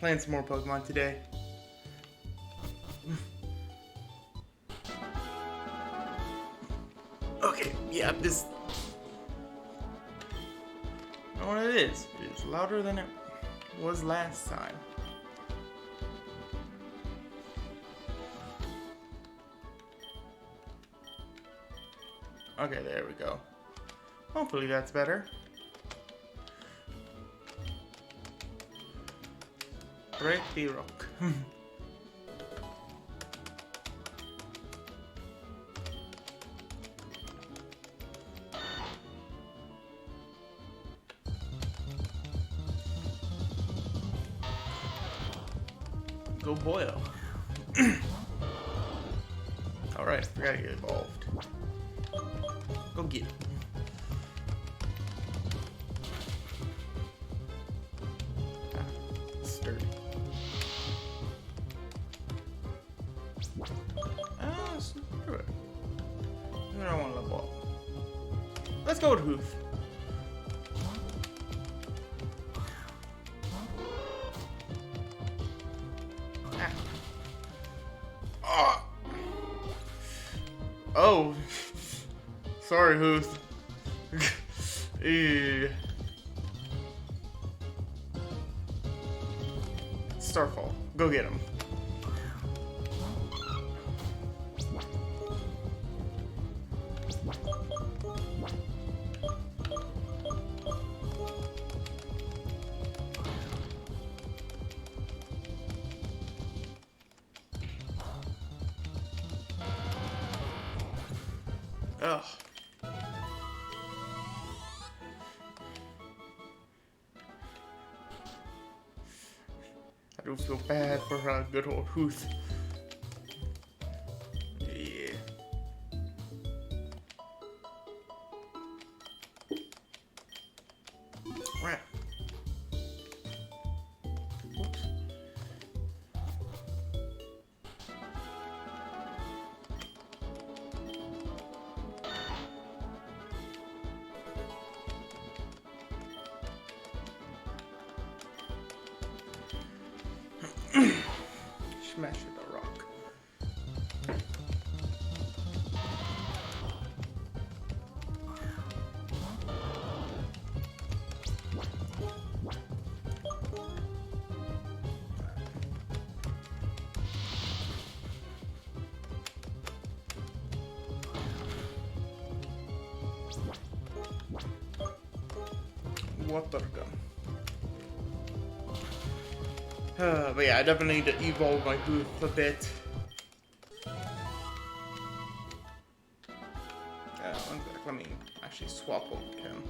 Playing some more Pokemon today. Okay, yeah, this... I don't know what it is. It's louder than it was last time. Okay, there we go. Hopefully that's better. Break the rock. Go boil. Alright, we gotta get evolved. Go get it. Sturdy. Screw it. I don't want to level up. Let's go with Hoof. Oh, sorry, Hoof. Starfall, go get him. Ugh. I do feel bad for good old Hooth. Yeah. Right. Whoops. Smash with a rock. Water gun. But yeah, I definitely need to evolve my Hoof a bit. Let me actually swap over him.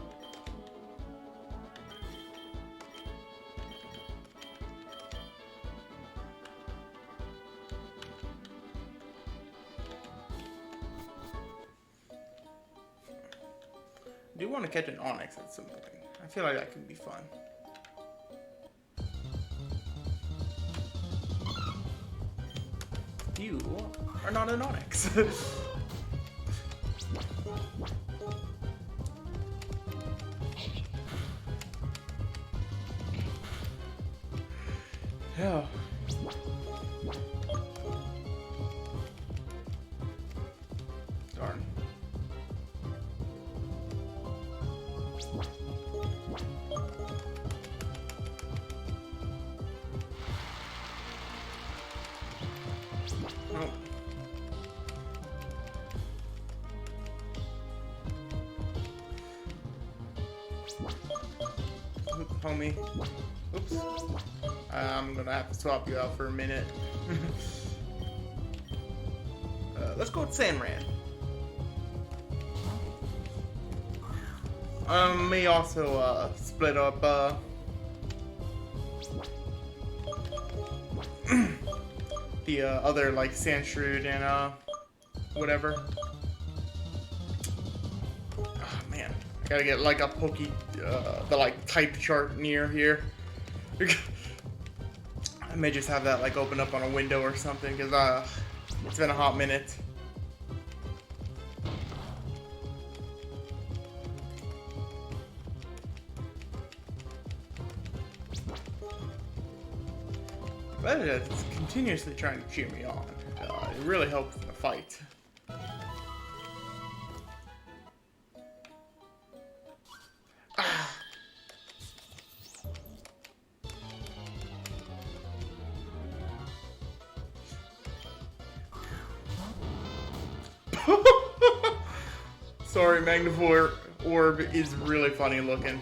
I do want to catch an Onyx at some point. I feel like that could be fun. You are not an Onyx. Yeah. Darn. Oh. Homie. Oops. I'm gonna have to swap you out for a minute. Let's go with Sandran. May also split up the other like Sandshrew and whatever. Oh man, I gotta get like a the like type chart near here. I may just have that like open up on a window or something because it's been a hot minute. But it's continuously trying to cheer me on. It really helps in the fight. Sorry, Magnivore Orb is really funny looking.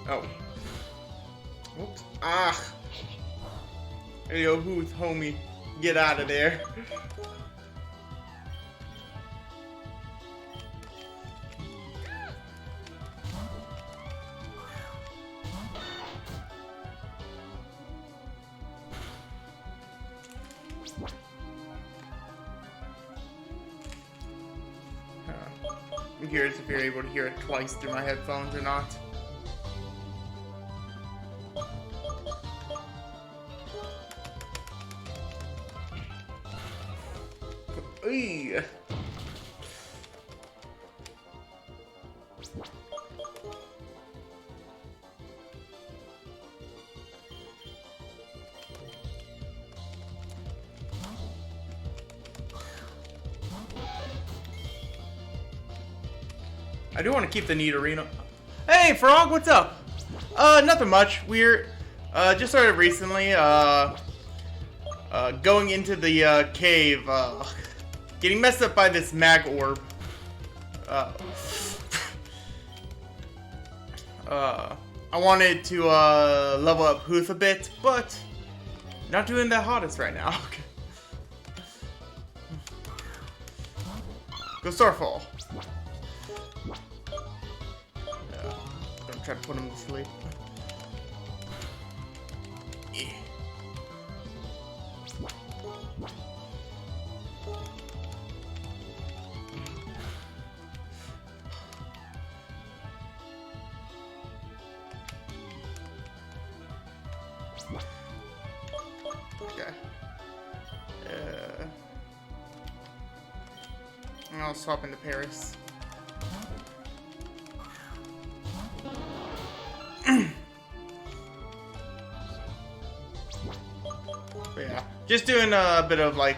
Oh. Whoops. Ah. Hey, yo, who's homie? Get out of there. I'm curious if you're able to hear it twice through my headphones or not. Eee. I do want to keep the neat arena. Hey, Frog, what's up? Nothing much. We're just started recently. Going into the cave. Getting messed up by this mag orb. I wanted to level up Huth a bit, but not doing the hottest right now. Go Starfall. Don't try to put him to sleep. Yeah. Okay. I'll swap into Paris. But yeah, just doing a bit of like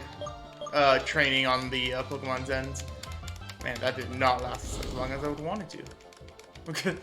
training on the Pokemon's ends. Man, that did not last as long as I would want it to. Okay.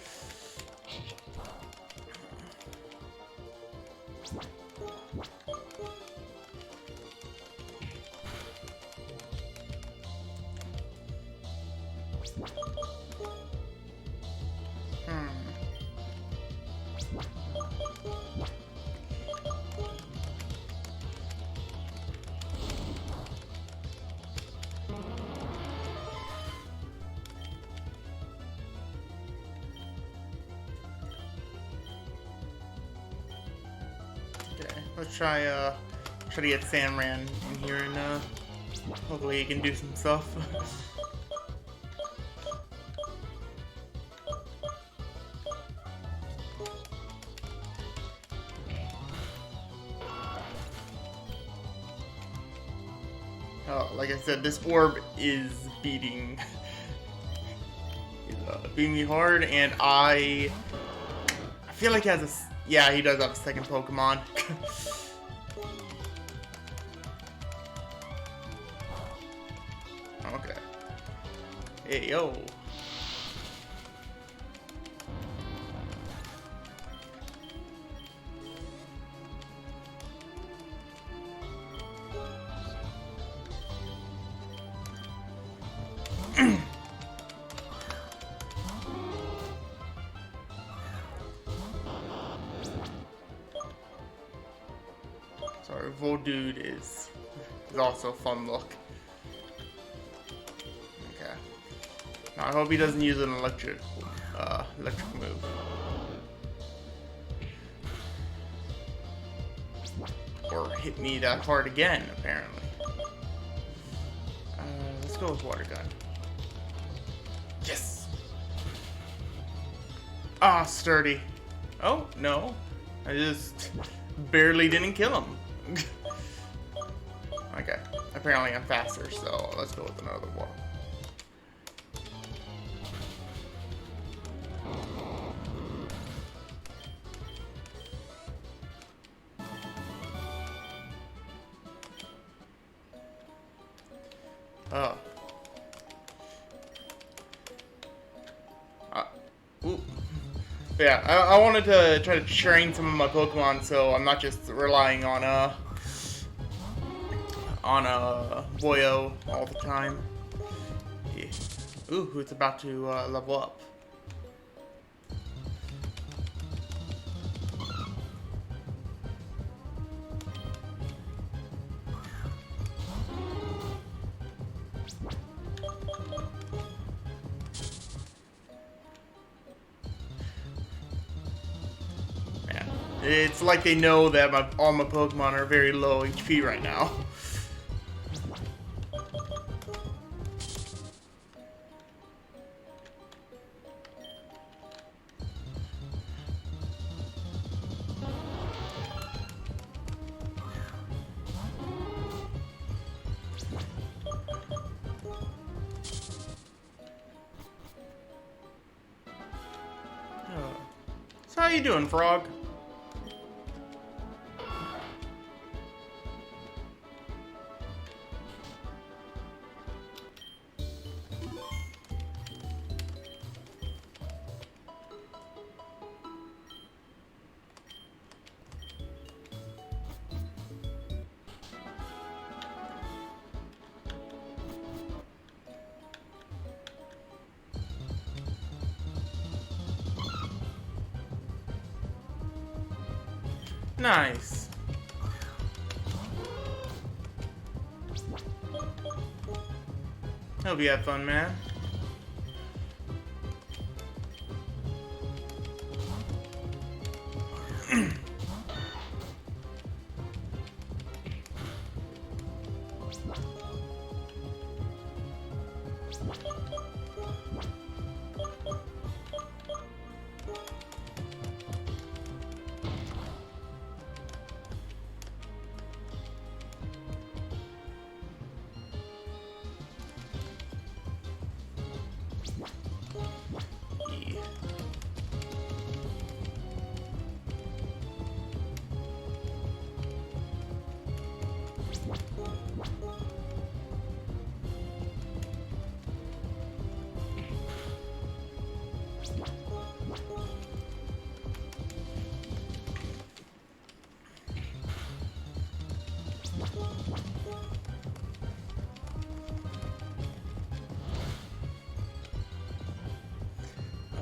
Let's try to get Samran in here and hopefully he can do some stuff. Like I said, this orb is beating me hard, and I feel like he has a yeah, he does have a second Pokemon. Okay. Hey, yo. Sorry, Voldude is also a fun look. Okay. Now I hope he doesn't use an electric move. Or hit me that hard again, apparently. Let's go with Water Gun. Yes! Ah, sturdy. Oh, no. I just barely didn't kill him. Okay, apparently I'm faster, so let's go with another wall. Oh. Ooh. Yeah, I wanted to try to train some of my Pokemon so I'm not just relying on Boyo all the time. Yeah. Ooh, who's about to level up? It's like they know that all my Pokemon are very low HP right now. So how you doing, Frog? Nice. Hope you have fun, man.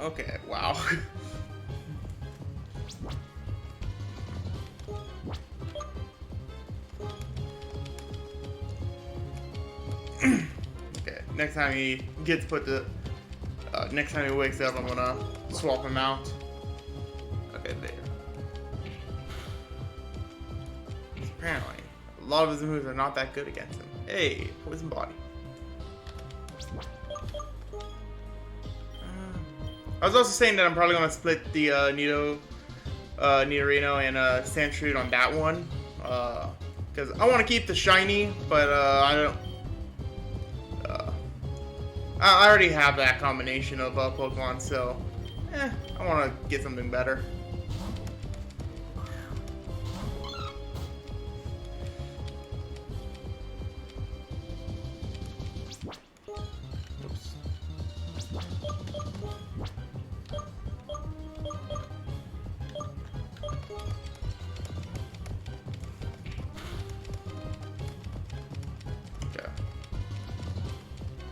Okay, wow. Okay, next time he gets put to, next time he wakes up, I'm gonna swap him out. Okay, there. Apparently, a lot of his moves are not that good against him. Hey, poison body. I was also saying that I'm probably gonna split the Nidorino and Sandshrew on that one, because I want to keep the shiny, but I don't. I already have that combination of Pokemon, so I want to get something better.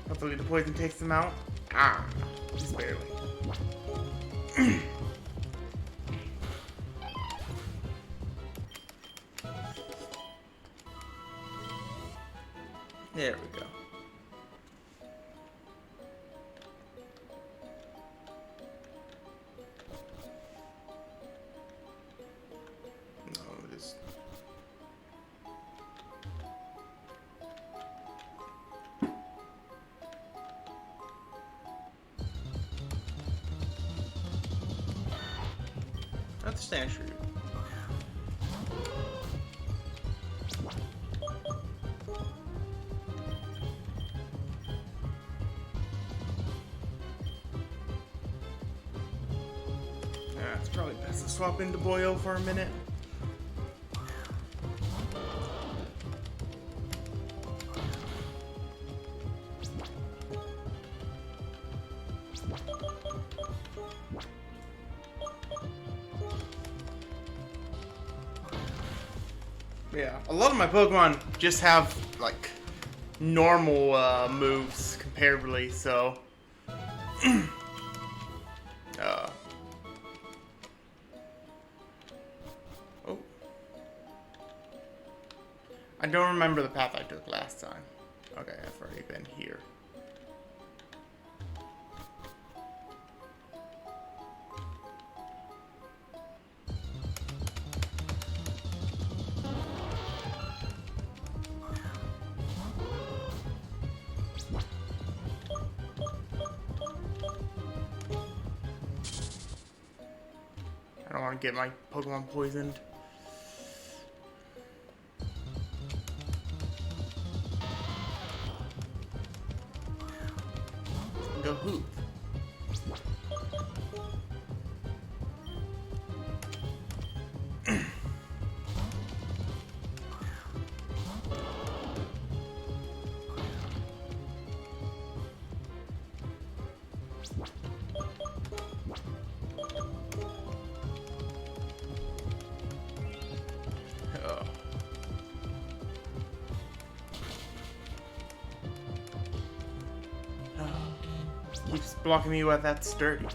Hopefully the poison takes him out. Ah, just barely. There we go. No, just... That's Sandshrew. Yeah, it's probably best to swap into Boyo for a minute. Yeah, a lot of my Pokemon just have, like, normal moves comparably, so... Oh. I don't remember the path I took last time. Okay, I've already been here. I don't want to get my Pokemon poisoned. Go hoop. Keeps blocking me with that sturdy.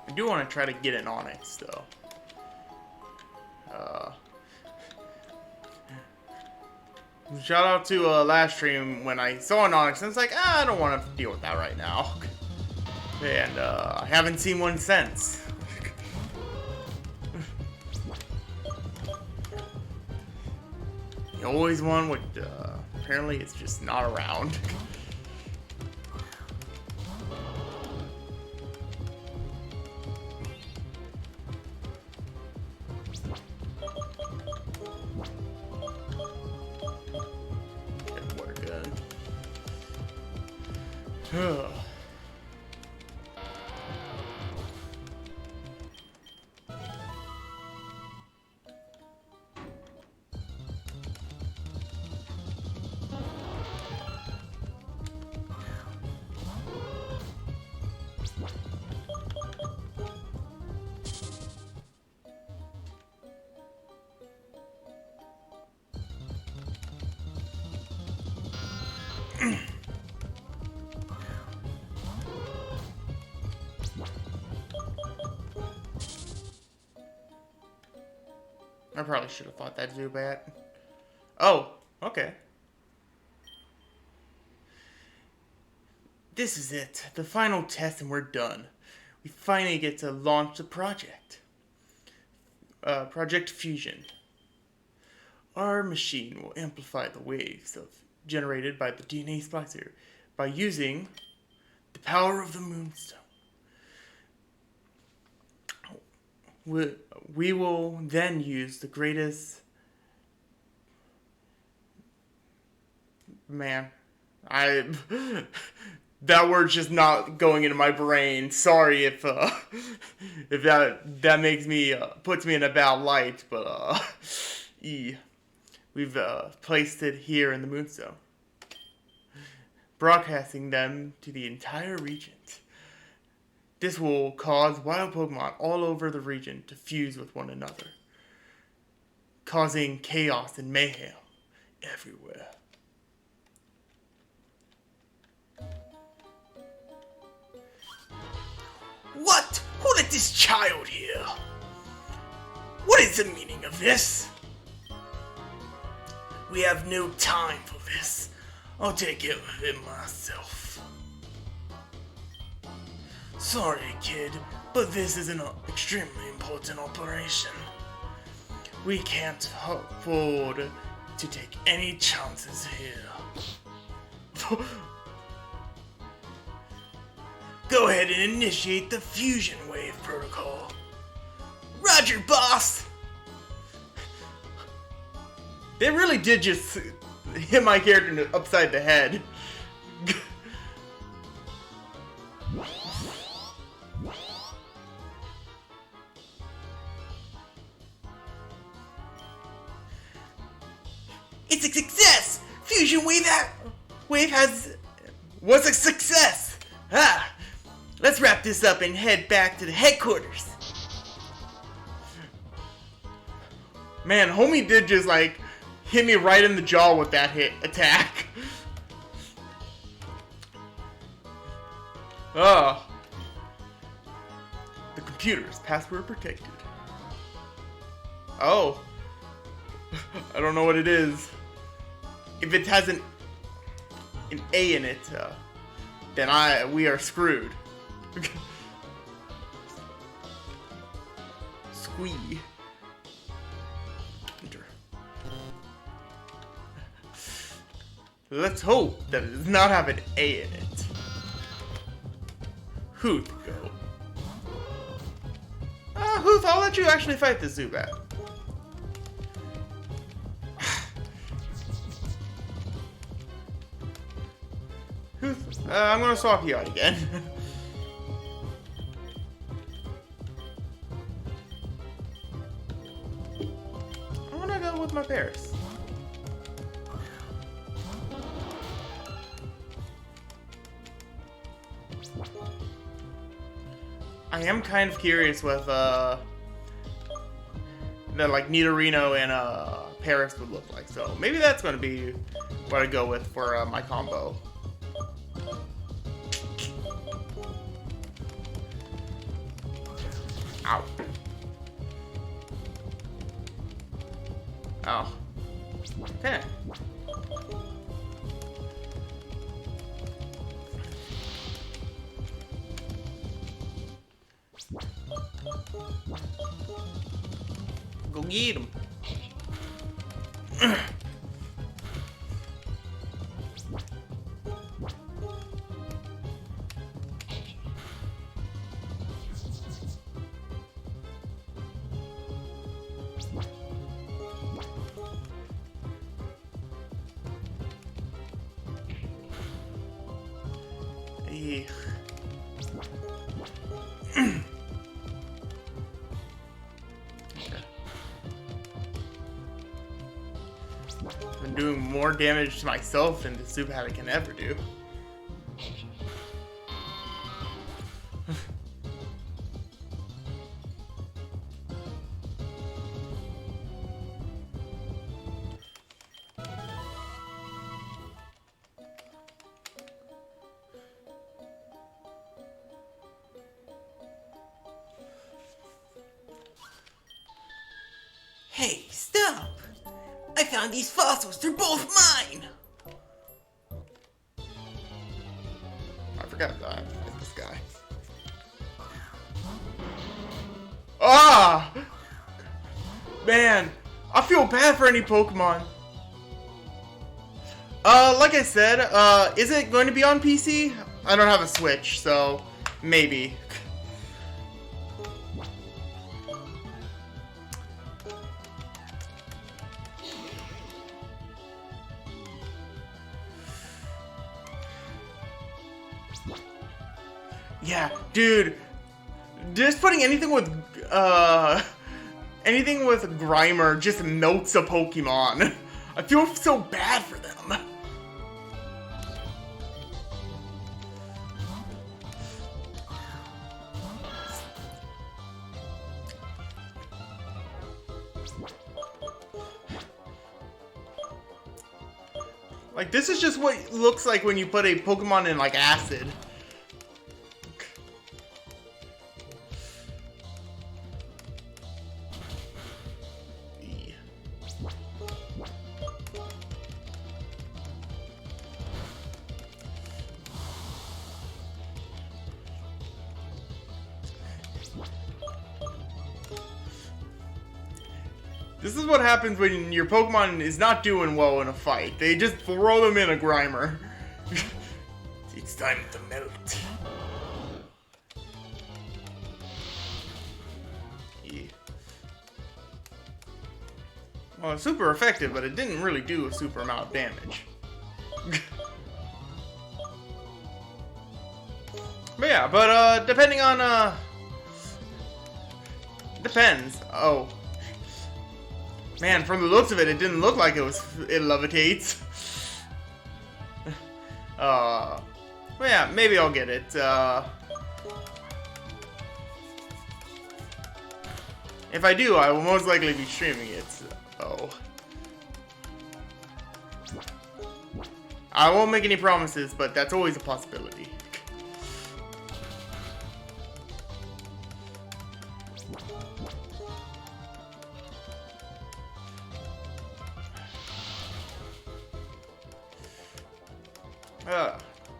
I do want to try to get an Onyx, though. Shout out to last stream when I saw an Onyx, and it's like, I don't want to deal with that right now. And I haven't seen one since. You always one with, apparently it's just not around. I probably should have fought that Zubat. Oh, okay. This is it. The final test and we're done. We finally get to launch the project. Project Fusion. Our machine will amplify the waves generated by the DNA splicer by using the power of the Moonstone. We will then use the greatest... Man, that word's just not going into my brain. Sorry if that makes me puts me in a bad light, but we've placed it here in the Moonstone, broadcasting them to the entire region. This will cause wild Pokemon all over the region to fuse with one another, causing chaos and mayhem everywhere. What? Who let this child here? What is the meaning of this? We have no time for this. I'll take care of it myself. Sorry, kid, but this is an extremely important operation. We can't afford to take any chances here. Go ahead and initiate the Fusion Wave Protocol. Roger, boss! They really did just hit my character upside the head. It's a success! Fusion Wave was a success! Ah! Let's wrap this up and head back to the headquarters. Man, homie did just like hit me right in the jaw with that attack. Oh. The computer is password protected. Oh. I don't know what it is. If it has an A in it, then we are screwed. Squee. Enter. Let's hope that it does not have an A in it. Hoot, go. Hoot, I'll let you actually fight the Zubat. I'm gonna swap you out again. I'm gonna go with my Paris. I am kind of curious with that like Nidorino and Paris would look like, so maybe that's gonna be what I go with for my combo. Ow. Oh. Okay. Go get him. I'm doing more damage to myself than the Zubat can ever do. Hey, stop! I found these fossils, they're both mine! I forgot that. This guy. Ah! Man, I feel bad for any Pokemon. Like I said, is it going to be on PC? I don't have a Switch, so maybe. Yeah, dude, just putting anything with Grimer just melts a Pokemon. I feel so bad for them. Like, this is just what it looks like when you put a Pokemon in, like, acid. This is what happens when your Pokemon is not doing well in a fight. They just throw them in a Grimer. It's time to melt. Yeah. Well, it's super effective, but it didn't really do a super amount of damage. But yeah, depending on, depends. Oh. Man, from the looks of it, it didn't look like it levitates. But yeah, maybe I'll get it. If I do, I will most likely be streaming it. Oh. I won't make any promises, but that's always a possibility.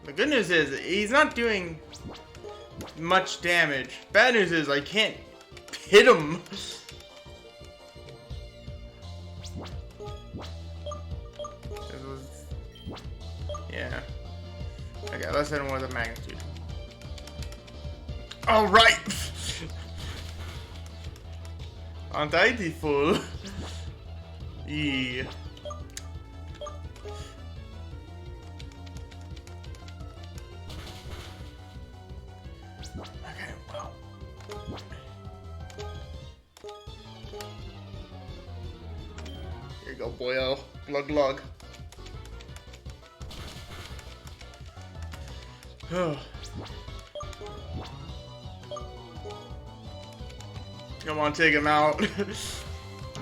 The good news is, he's not doing much damage. Bad news is, I can't hit him. Yeah. Okay, let's hit him with a magnitude. Alright! Aren't I the fool? Yeah. Okay, well. Here you go, boyo. Glug glug. Come on, take him out.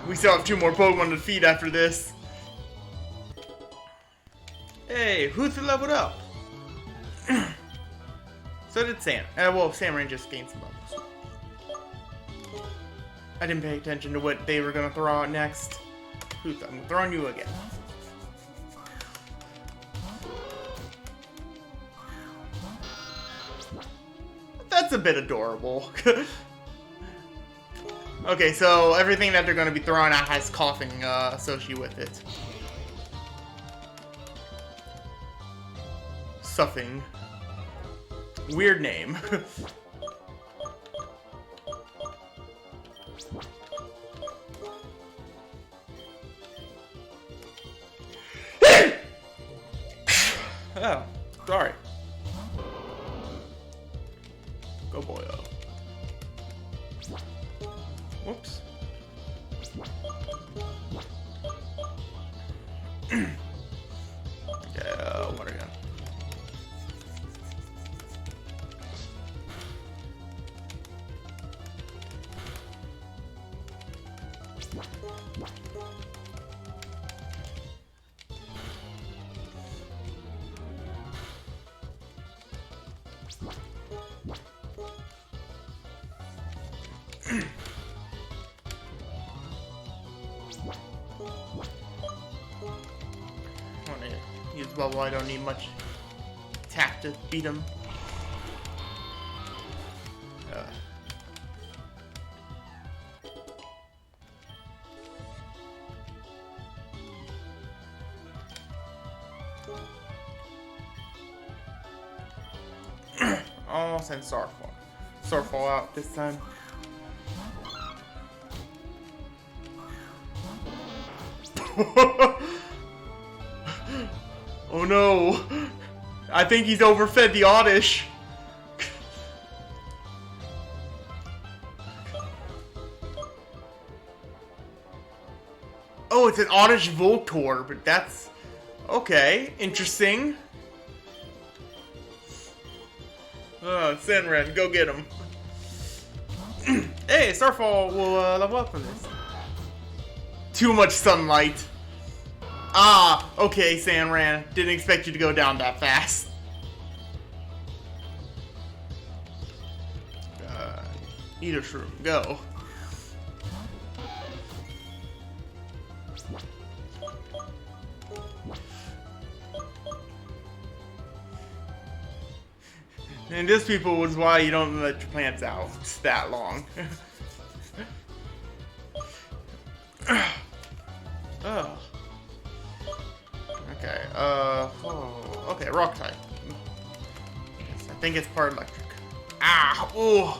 We still have 2 more Pokemon to defeat after this. Hey, who's leveled up? So did Sam. Well, Samran just gained some levels. I didn't pay attention to what they were gonna throw out next. Who's I'm throwing you again. That's a bit adorable. Okay, so everything that they're going to be throwing out has coughing associated with it. Suffing. Weird name. Oh, sorry. Go boyo. Whoops. Okay, what again? Use bubble, I don't need much attack to beat him. Almost send Starfall. Starfall out this time. Oh no! I think he's overfed the Oddish. Oh, it's an Oddish Voltor, but that's... okay, interesting. Senran, go get him. Hey, Starfall will level up from this. Too much sunlight. Ah, okay, Sanran. Didn't expect you to go down that fast. Eat a shroom. Go. And this, people, was why you don't let your plants out that long. Oh. Okay, okay, rock type. I think it's part electric. Ah, ooh.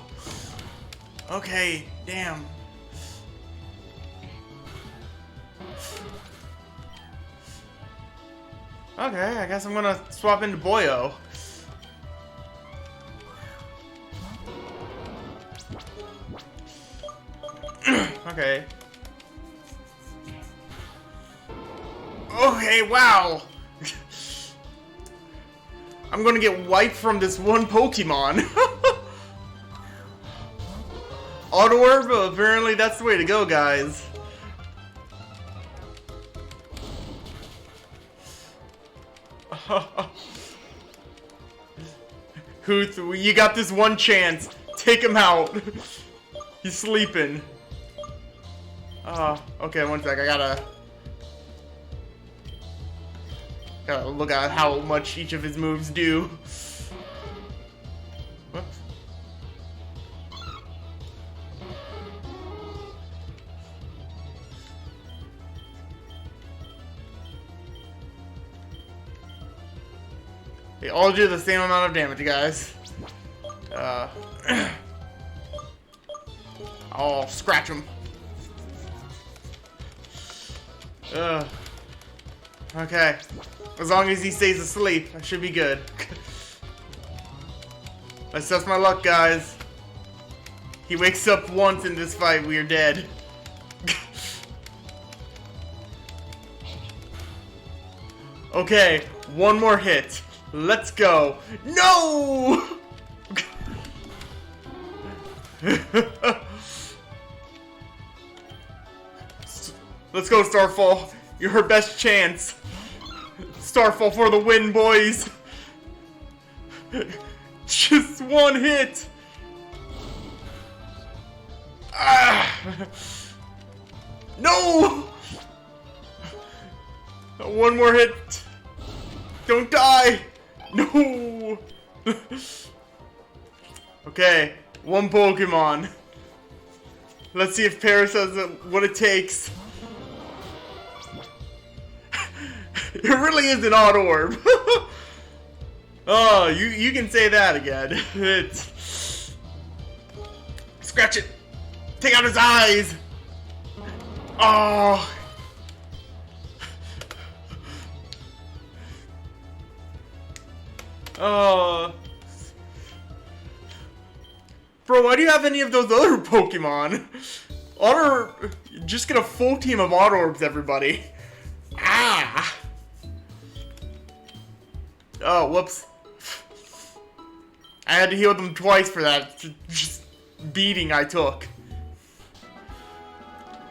Okay, damn. Okay, I guess I'm gonna swap into Boyo. Okay. Okay, wow! I'm gonna get wiped from this one Pokemon. Auto Orb? Apparently that's the way to go, guys. Huth, you got this one chance. Take him out. He's sleeping. Okay, one sec. I gotta look at how much each of his moves do. Whoops. They all do the same amount of damage, guys. I'll scratch him. Okay. As long as he stays asleep, I should be good. Let's test my luck, guys. He wakes up once in this fight, we are dead. Okay, one more hit. Let's go. No! Let's go, Starfall. You're her best chance. Starfall for the win, boys. Just one hit. Ah. No! One more hit. Don't die. No. Okay, one Pokemon. Let's see if Paris has what it takes. It really is an Auto Orb. Oh, you can say that again. It's... Scratch it. Take out his eyes. Oh. Bro, why do you have any of those other Pokemon? Just get a full team of Auto Orbs, everybody. Ah! Oh, whoops. I had to heal them twice for that just beating I took.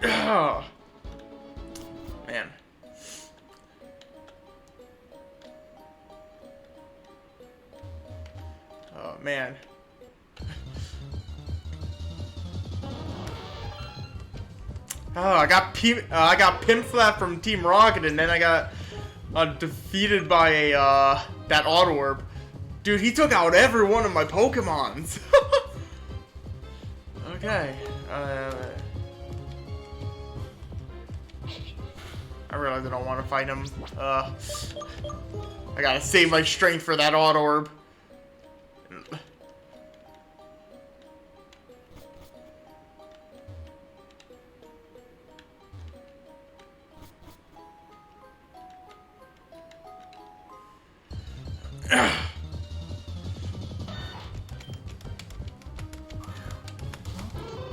Oh. Man. Oh, man. Oh, I got Pimslap from Team Rocket, and then I got defeated by a that Auto Orb. Dude, he took out every one of my Pokemons. Okay. I realize I don't want to fight him. I gotta save my strength for that Auto Orb.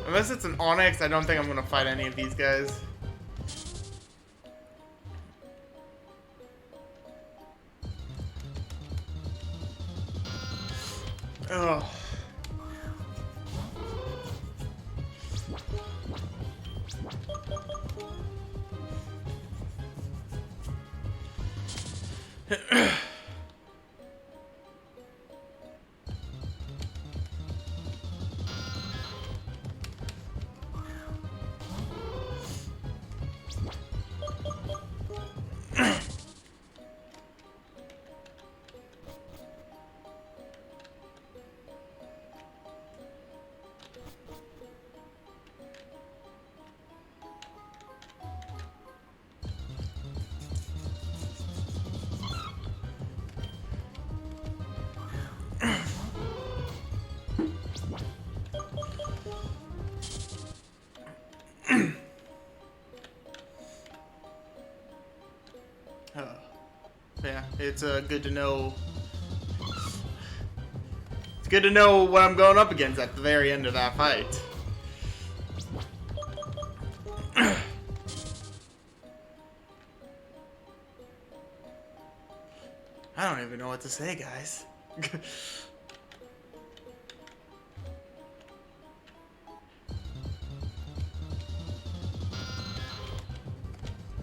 Unless it's an Onyx, I don't think I'm gonna fight any of these guys. Ugh. Yeah, it's good to know. It's good to know what I'm going up against at the very end of that fight. I don't even know what to say, guys.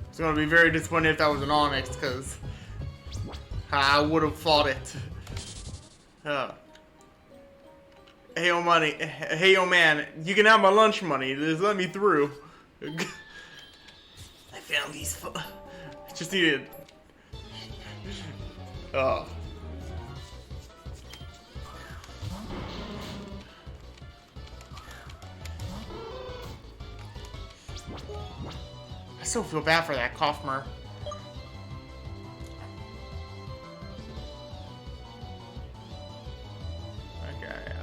It's gonna be very disappointing if that was an Onyx, because I would have fought it. Hey, yo, money. Hey, yo, man. You can have my lunch money. Just let me through. I found these. Just needed. Oh. I still feel bad for that Kaufmer. Okay,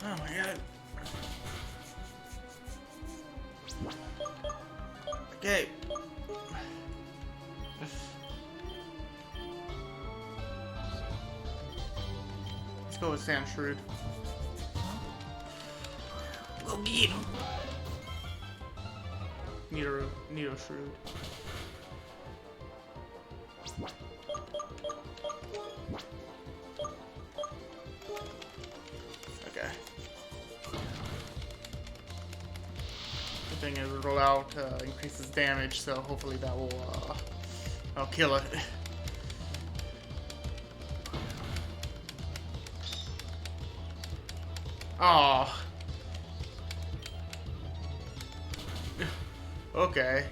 Oh my god. Okay. Let's go with Sam Shrewd. Go get him. Nito Shrewd. Okay. The thing is, roll out increases damage, so hopefully that will I'll kill it. Oh. Okay.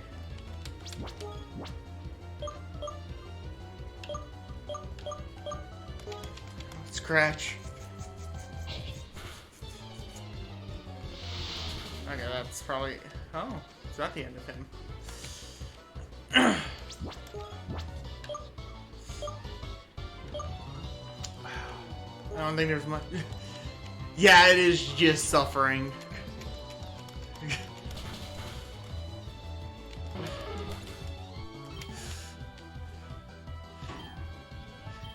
Scratch. Okay, that's probably... Oh, is that the end of him? I don't think there's much... Yeah, it is just suffering.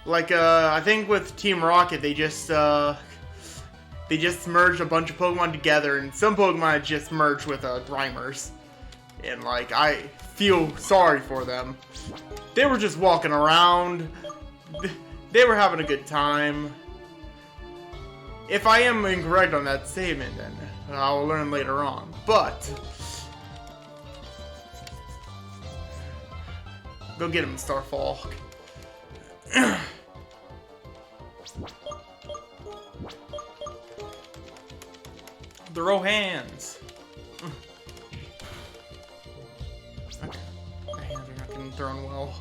Like, I think with Team Rocket, they just merged a bunch of Pokemon together, and some Pokemon just merged with Grimers. And, like, I feel sorry for them. They were just walking around. They were having a good time. If I am incorrect on that statement, then I'll learn later on. But go get him, Starfall. The Rohans. Okay. The hands are not getting thrown well.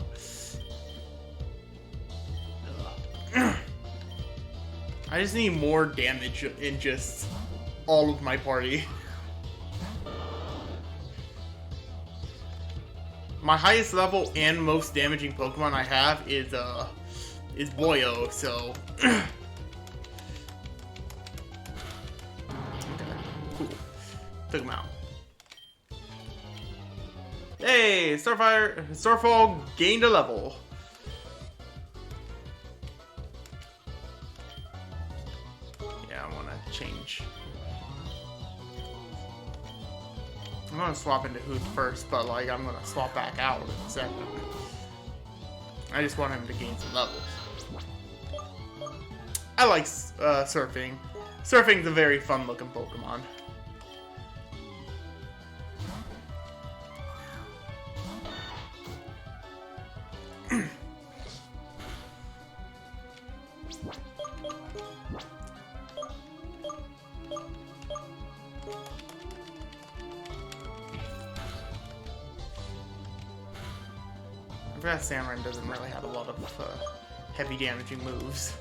I just need more damage in just all of my party. My highest level and most damaging Pokemon I have is Boyo, so okay, cool. Took him out. Hey, Starfall gained a level. Change. I'm gonna swap into Hoot first, but like I'm gonna swap back out in a second. I just want him to gain some levels. I like surfing. Surfing's a very fun looking Pokemon. I forgot Samarin doesn't really have a lot of heavy damaging moves.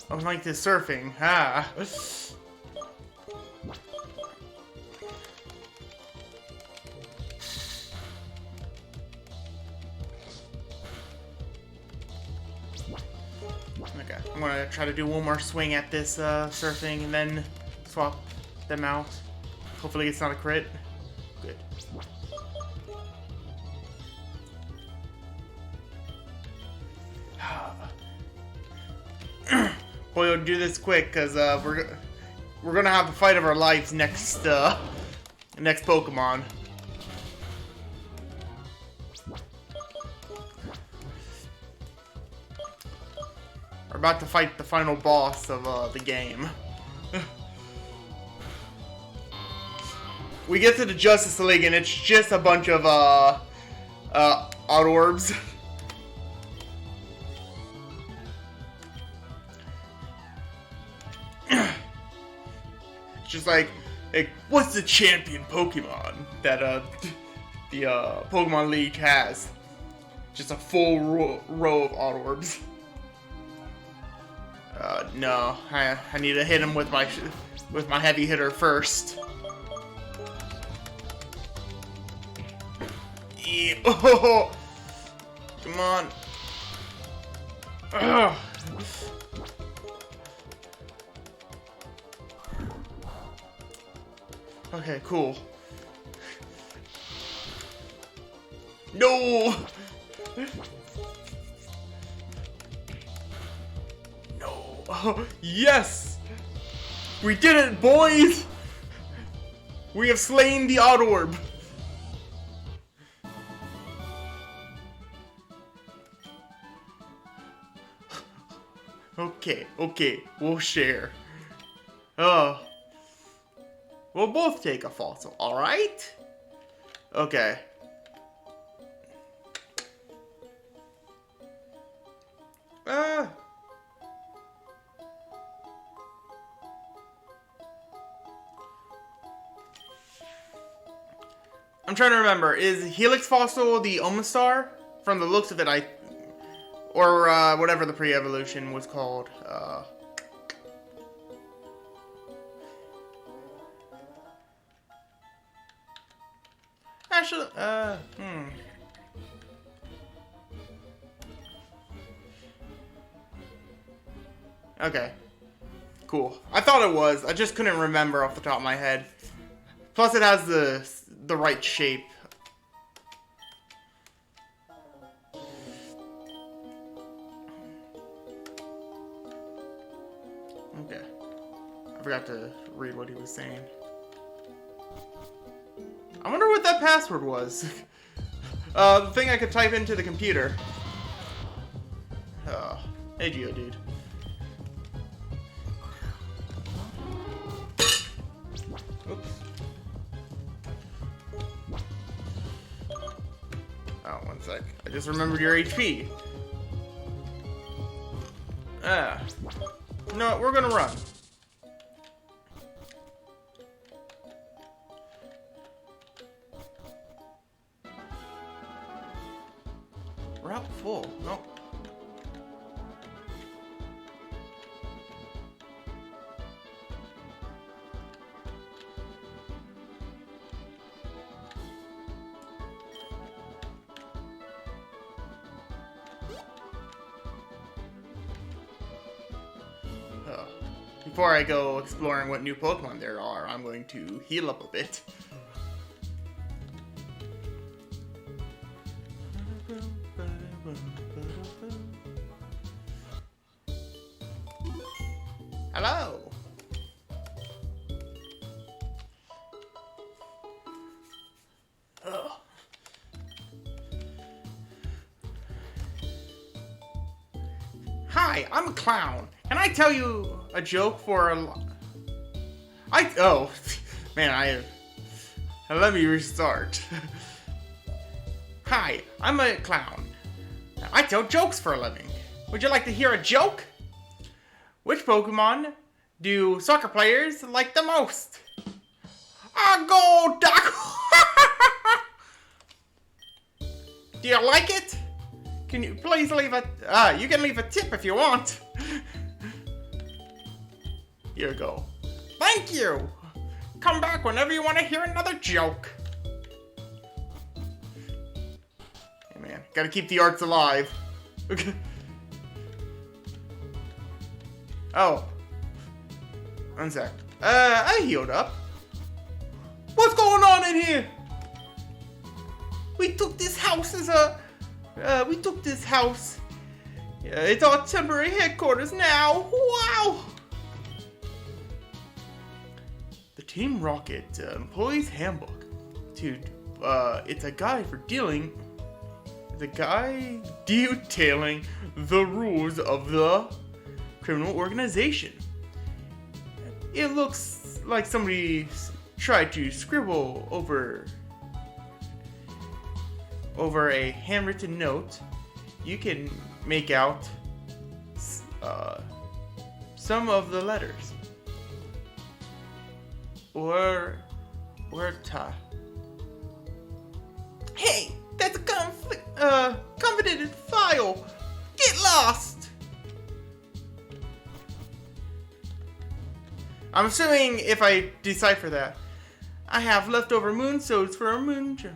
Unlike this surfing, ah. Okay, I'm gonna try to do one more swing at this surfing and then swap them out. Hopefully it's not a crit. Good. We'll do this quick because we're gonna have the fight of our lives next Pokemon. We're about to fight the final boss of the game. We get to the Justice League and it's just a bunch of Autoorbs. It's just like, what's the champion Pokemon that the Pokemon League has? Just a full row of Autoorbs. No, I need to hit him with my heavy hitter first. Yeah. Oh, come on. Ugh. Okay, cool. No! No! Oh, yes! We did it, boys! We have slain the Autoorb! Okay, we'll share. We'll both take a fossil, alright? Okay. I'm trying to remember, is Helix Fossil the Omastar? From the looks of it, or whatever the pre-evolution was called. Actually, Okay. Cool. I thought it was. I just couldn't remember off the top of my head. Plus, it has the right shape. Okay. I forgot to read what he was saying. I wonder what that password was. The thing I could type into the computer. Hey, Geodude. Oops. Oh, one sec. I just remembered your HP. No, we're gonna run. Route full. No. Before I go exploring what new Pokemon there are, I'm going to heal up a bit. Hello! Ugh. Hi, I'm a clown. Can I tell you a joke for a... Oh, man, let me restart. Hi, I'm a clown. I tell jokes for a living. Would you like to hear a joke? Which Pokemon do soccer players like the most? Go Duck! Do you like it? Can you please leave a... you can leave a tip if you want. Here you go. Thank you! Come back whenever you want to hear another joke. Hey man, gotta keep the arts alive. Okay. Oh. One sec. I healed up. What's going on in here? We took this house as a... we took this house. It's our temporary headquarters now. Wow! The Team Rocket Employees Handbook. Dude, it's a guide for dealing... The guy detailing the rules of the criminal organization. It looks like somebody tried to scribble over a handwritten note. You can make out some of the letters. Or hey, that's a confidential file. Get lost. I'm assuming if I decipher that, I have leftover moon sods for a moon job.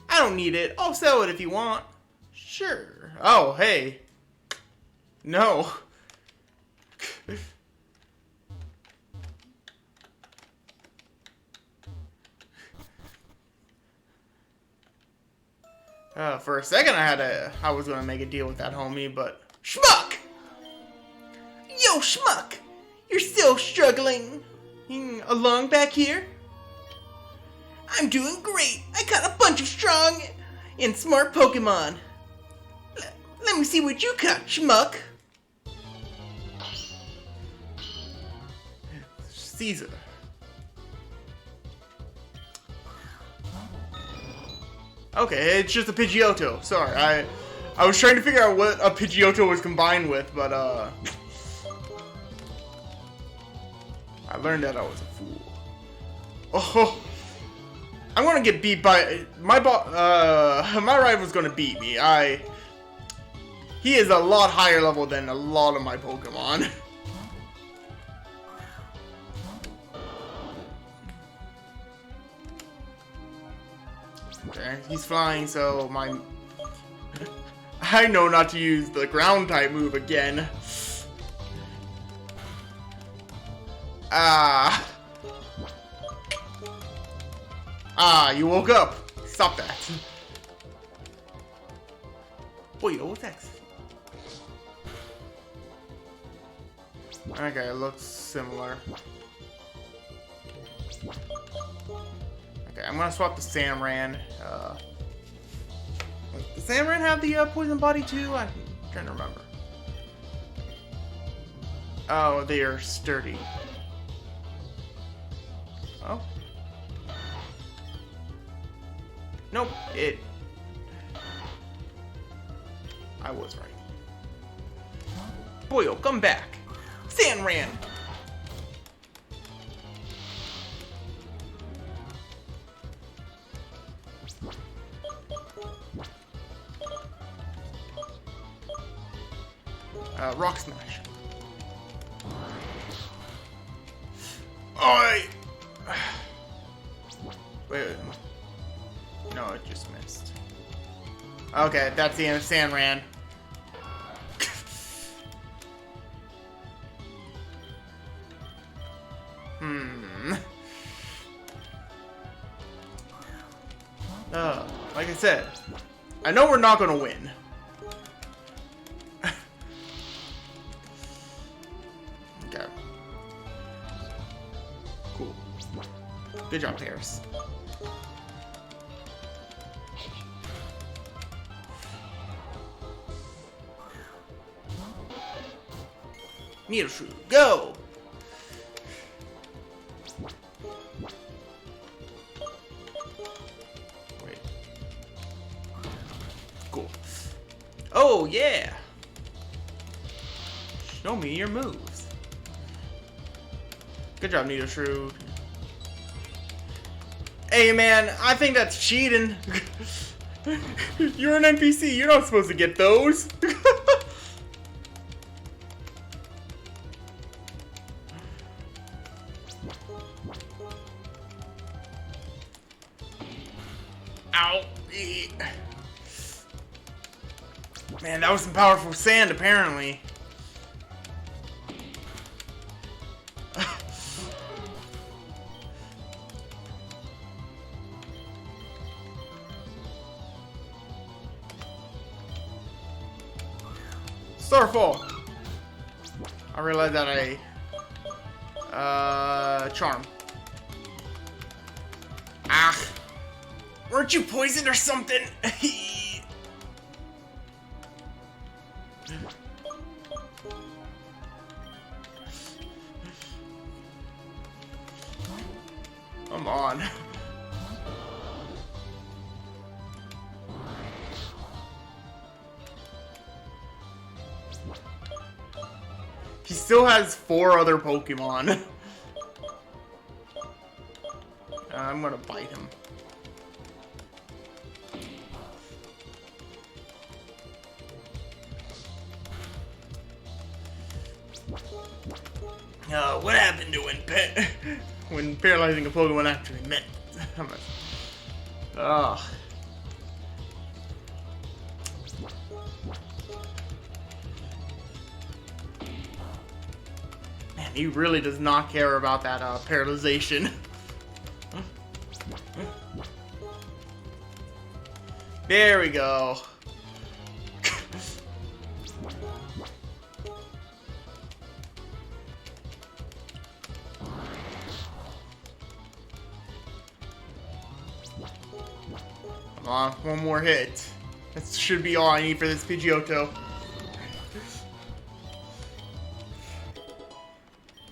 I don't need it. I'll sell it if you want. Sure. Oh, hey. No. For a second I was gonna make a deal with that homie, but... Shmuck! Yo, Shmuck! You're still struggling along back here? I'm doing great. I caught a bunch of strong and smart Pokemon. Let me see what you caught, Shmuck. Caesar. Okay, it's just a Pidgeotto. Sorry, I was trying to figure out what a Pidgeotto was combined with, but I learned that I was a fool. Oh, I'm gonna get beat by my rival's gonna beat me. He is a lot higher level than a lot of my Pokemon. Okay, he's flying, so I know not to use the ground type move again. You woke up. Stop that. Wait, what's that? Okay, it looks similar. Okay, I'm gonna swap the Samran. Does Samran have the poison body too? I'm trying to remember. Oh, they are sturdy. Oh. Nope, I was right. Boyo, come back. Samran! Rock Smash. Oi! Wait. No, it just missed. Okay, that's the end of Samran. Like I said, I know we're not gonna win. Okay. Cool. Good job, Harris. Nidoshru, go! Wait. Cool. Oh, yeah! Show me your moves. Good job, Nidoshru. Hey, man, I think that's cheating. You're an NPC. You're not supposed to get those. Ow. Man, that was some powerful sand, apparently. Starfall. I realized that Charm. Ah. Weren't you poisoned or something? Come on. He still has 4 other Pokemon. I'm gonna bite him. What happened to when paralyzing a Pokemon actually meant? Ugh. Man, he really does not care about that paralyzation. There we go. Come on, one more hit. That should be all I need for this Pidgeotto.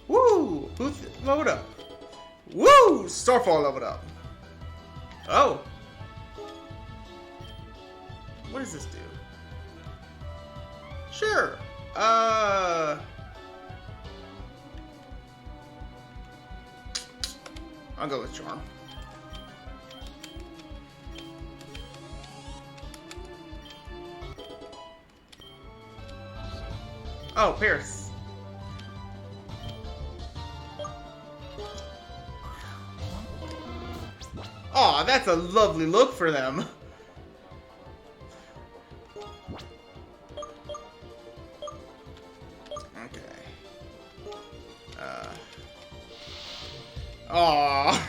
Woo! Who's leveled up? Woo! Starfall leveled up. Oh. What does this do? Sure. I'll go with Charm. Oh, Pierce. Aw, that's a lovely look for them. Okay. Aw.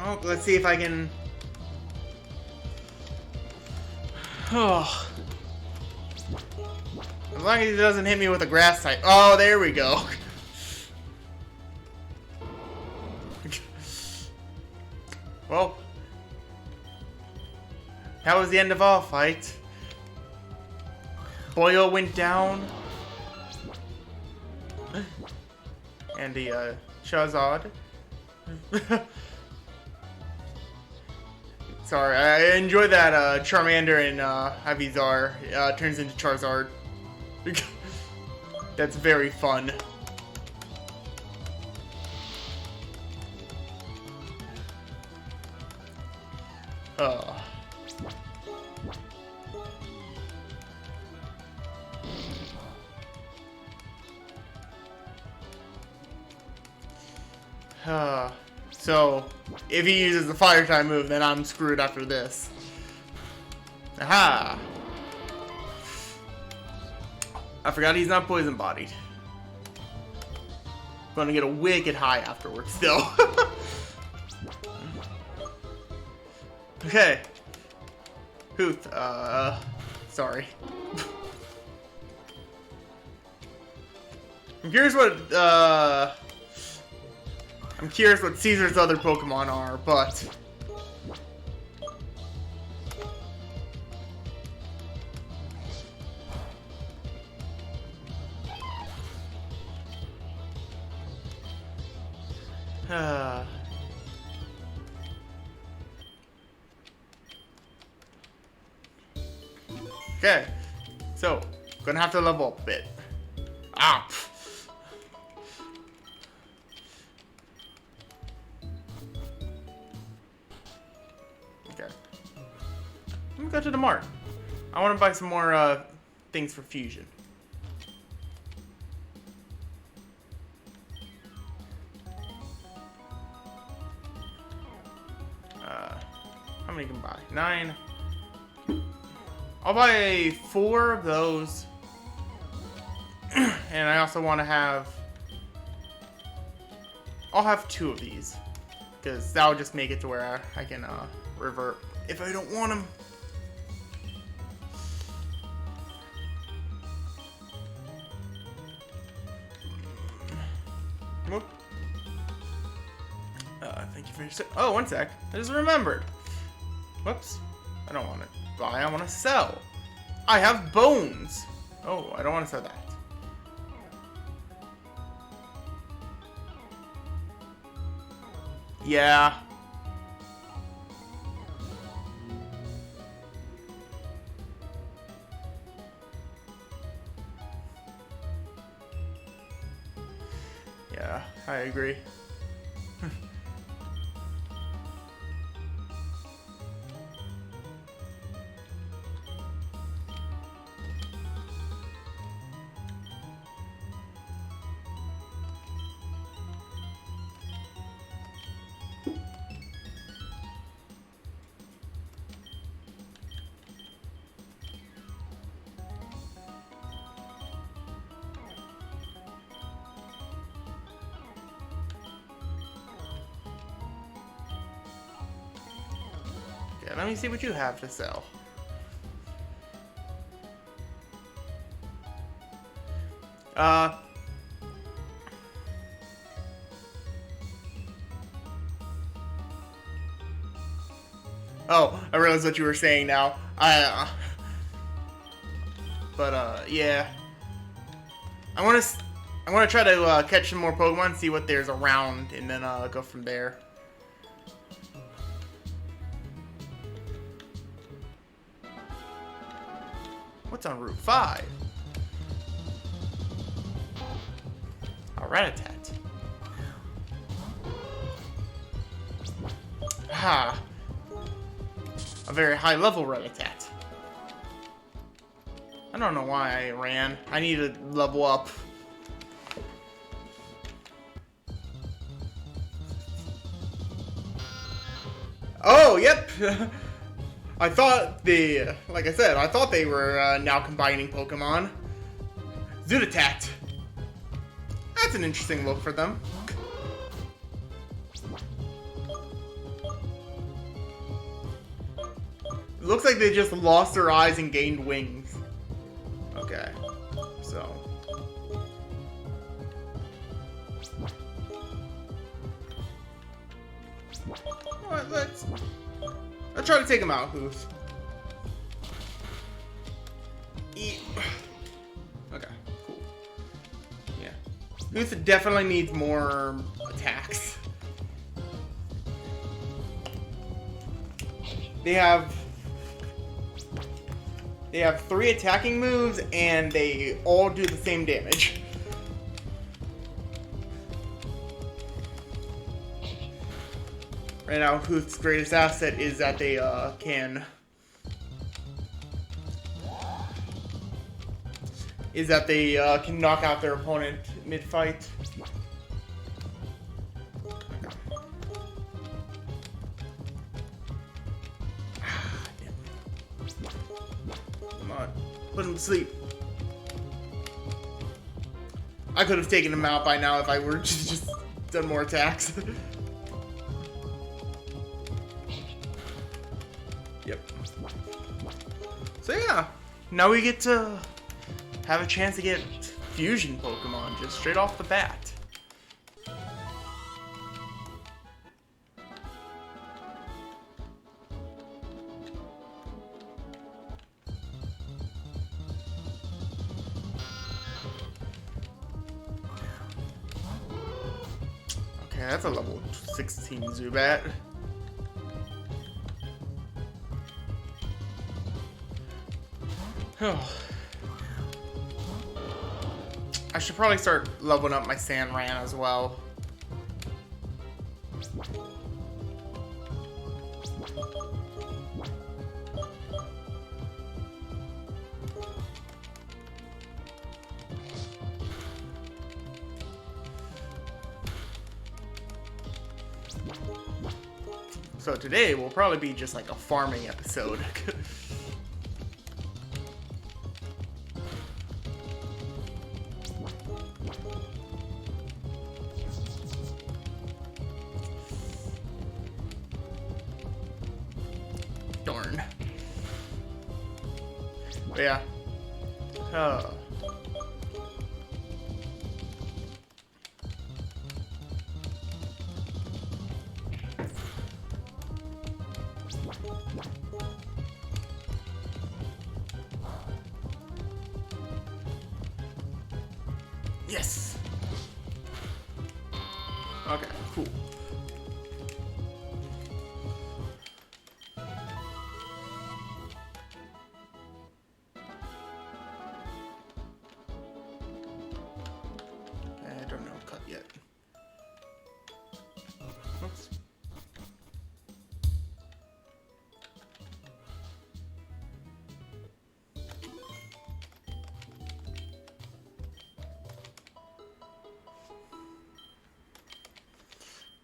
Oh, let's see if I can... Oh. As long as he doesn't hit me with a grass type. Oh, there we go. Well, that was the end of our fight. Boyle went down. And the Charizard. Sorry, I enjoy that Charmander and Ivysaur turns into Charizard. That's very fun. So, if he uses the fire type move, then I'm screwed after this. Aha! I forgot he's not poison bodied. Gonna get a wicked high afterwards, still. Okay. Hooth, sorry. I'm curious what Caesar's other Pokemon are, but... Okay, so, gonna have to level up a bit. Ah! Okay. Let me go to the mart. I want to buy some more things for fusion. How many can buy? 9. I'll buy 4 of those. And I also want to have... I'll have 2 of these. Because that'll just make it to where I can revert if I don't want them. Thank you for your... Oh, one sec. I just remembered. Whoops. I don't want to buy. I want to sell. I have bones. Oh, I don't want to sell that. Yeah. Yeah, I agree. Okay, let me see what you have to sell. Oh, I realized what you were saying now. Yeah. I want to try to catch some more Pokemon, see what there's around, and then go from there. What's on Route 5? A Rattata. Ha! A very high level Rattata. I don't know why I ran. I need to level up. Oh, yep! I thought like I said, I thought they were now combining Pokemon. Zootatat. That's an interesting look for them. It looks like they just lost their eyes and gained wings. Okay, so. Alright, let's try to take him out, Hooth. Okay, cool. Yeah. Hooth definitely needs more attacks. They have 3 attacking moves, and they all do the same damage. Right now, Hooth's greatest asset is that they can knock out their opponent mid-fight. Come on, put him to sleep. I could have taken him out by now if I were just done more attacks. Yep. So yeah, now we get to have a chance to get fusion Pokemon just straight off the bat. Okay, that's a level 16 Zubat. I should probably start leveling up my Sandran as well. So today will probably be just like a farming episode. Darn. But yeah. Yes. Okay, cool. I don't know, cut yet. Oops.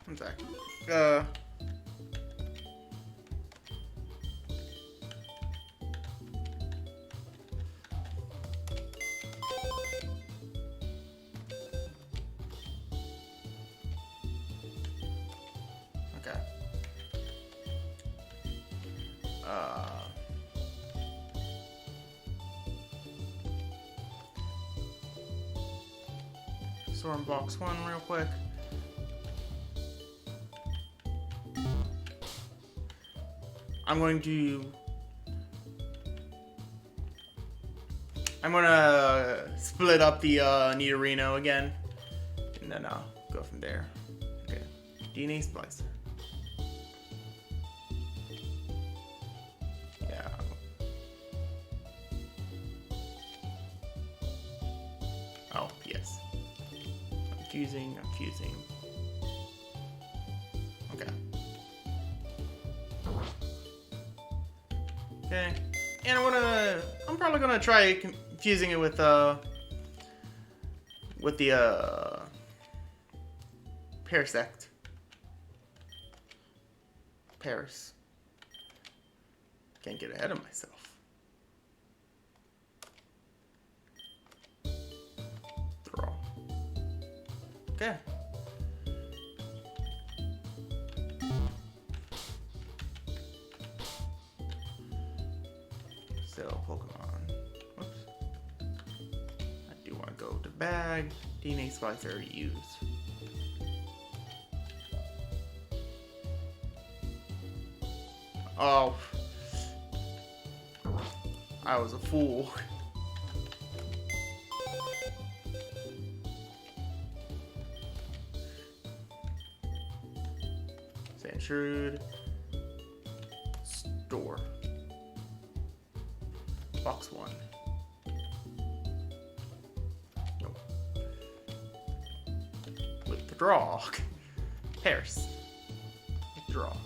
One sec. Okay. Storm box 1 real quick. I'm gonna split up the Nidorino again, and then I'll go from there. Okay, DNA splicer. Yeah. Oh yes. I'm fusing. Okay. Okay. And I'm probably gonna try fusing it with the Parasect. Paris. Can't get ahead of myself. Draw. Okay. So Pokemon. Whoops. I do want to go to bag. DNA splice I already used. Oh. I was a fool. Sandshrew. Store. Box 1. Nope. Withdraw. Paris. Withdraw.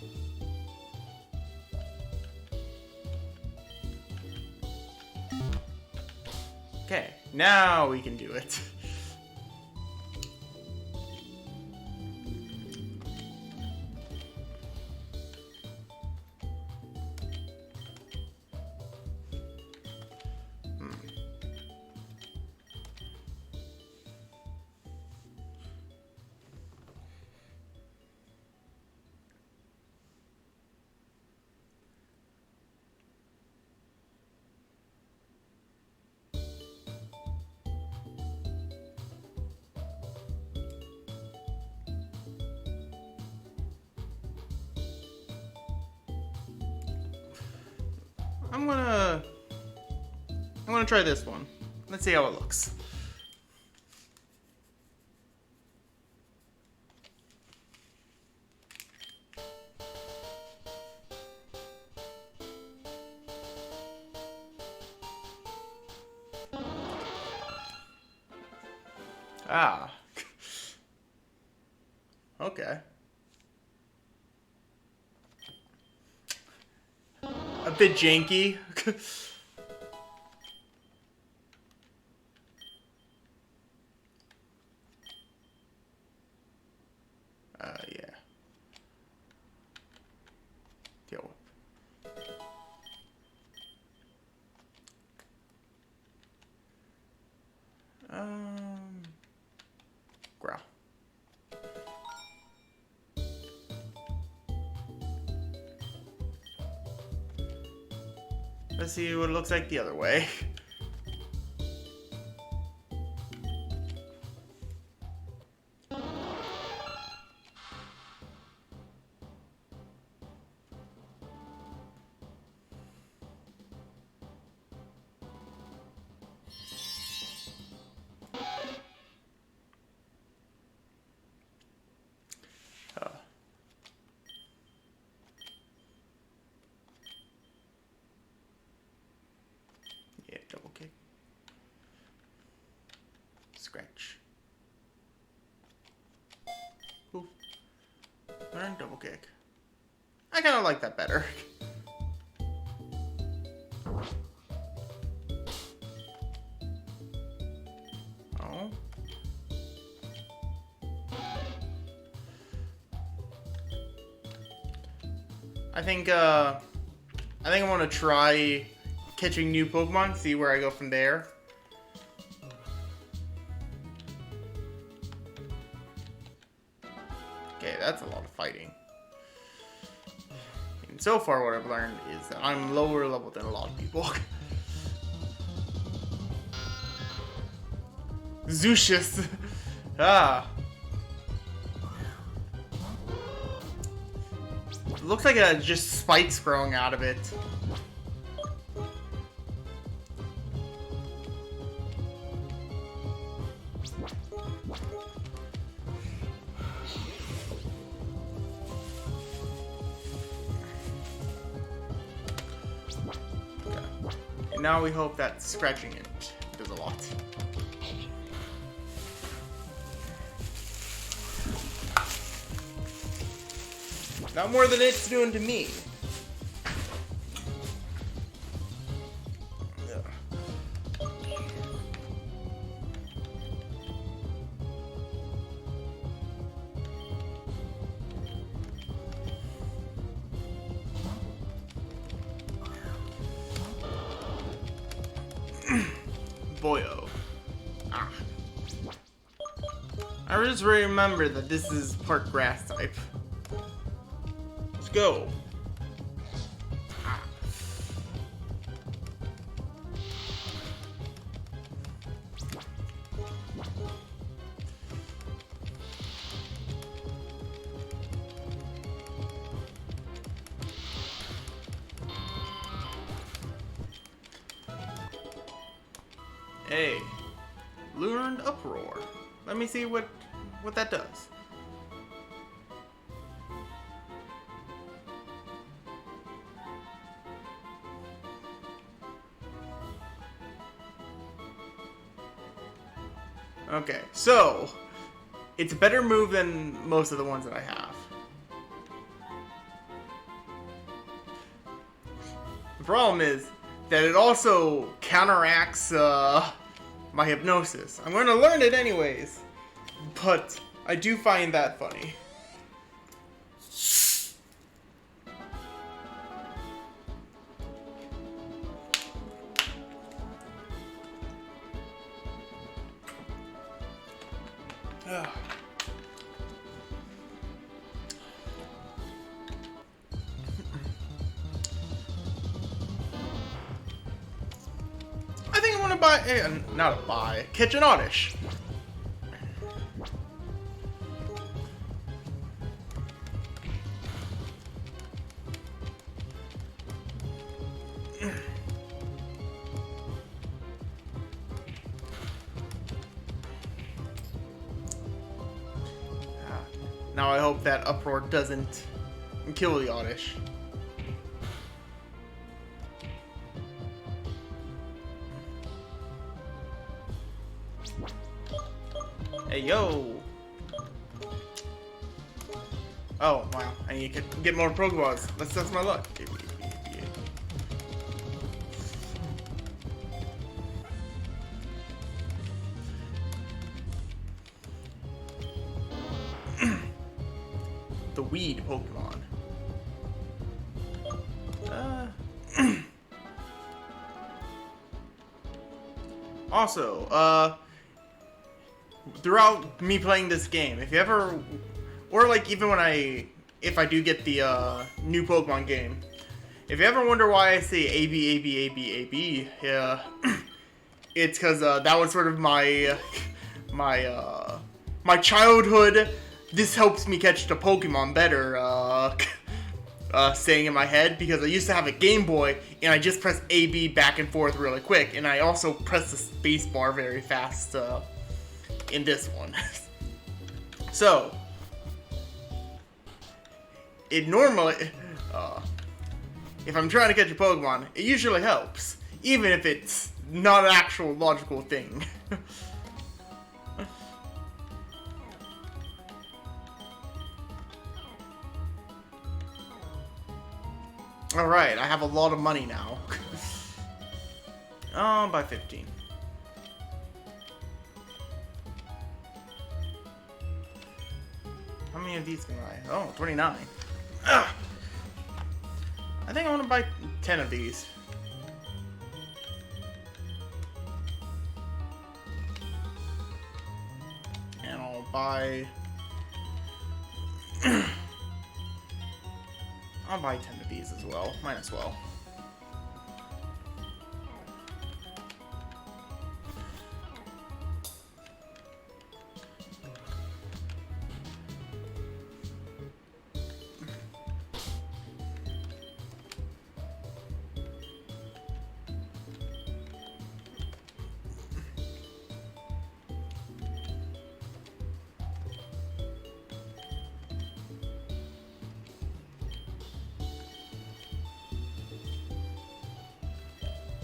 Okay, now we can do it. I'm gonna try this one. Let's see how it looks. Ah. Okay. A bit janky. Yeah. Tail whip. Growl. Let's see what it looks like the other way. learn double kick. I kind of like that better. Oh. I think I want to try catching new Pokemon, see where I go from there. Okay, that's a lot of fighting. And so far what I've learned is that I'm lower level than a lot of people. Zucius. Ah. It looks like just spikes growing out of it. And now we hope that scratching it does a lot. Not more than it's doing to me. Boyo. Ah. I just remember that this is part grass type. Let's go. Ah. Hey, learned uproar. Let me see what that does. Okay, so it's a better move than most of the ones that I have. The problem is that it also counteracts my hypnosis. I'm going to learn it anyways, but I do find that funny. I think I want to buy, not a buy, catch an Oddish. Now I hope that uproar doesn't kill the Oddish. Hey, yo! Oh, wow. I need to get more Pokeballs. Let's test my luck. The weed Pokemon. Also, throughout me playing this game, if you ever, or like even when if I do get the new Pokemon game, if you ever wonder why I say A B A B A B A B, yeah, it's because that was sort of my childhood. This helps me catch the Pokemon better, saying in my head, because I used to have a Game Boy, and I just pressed A, B back and forth really quick, and I also pressed the space bar very fast, in this one. So, it normally, if I'm trying to catch a Pokemon, it usually helps, even if it's not an actual logical thing. Alright, I have a lot of money now. Oh, by 15. How many of these can I buy? Oh, 29. Ugh. I think I want to buy 10 of these. And I'll buy... I'll buy 10 of these as well. Might as well.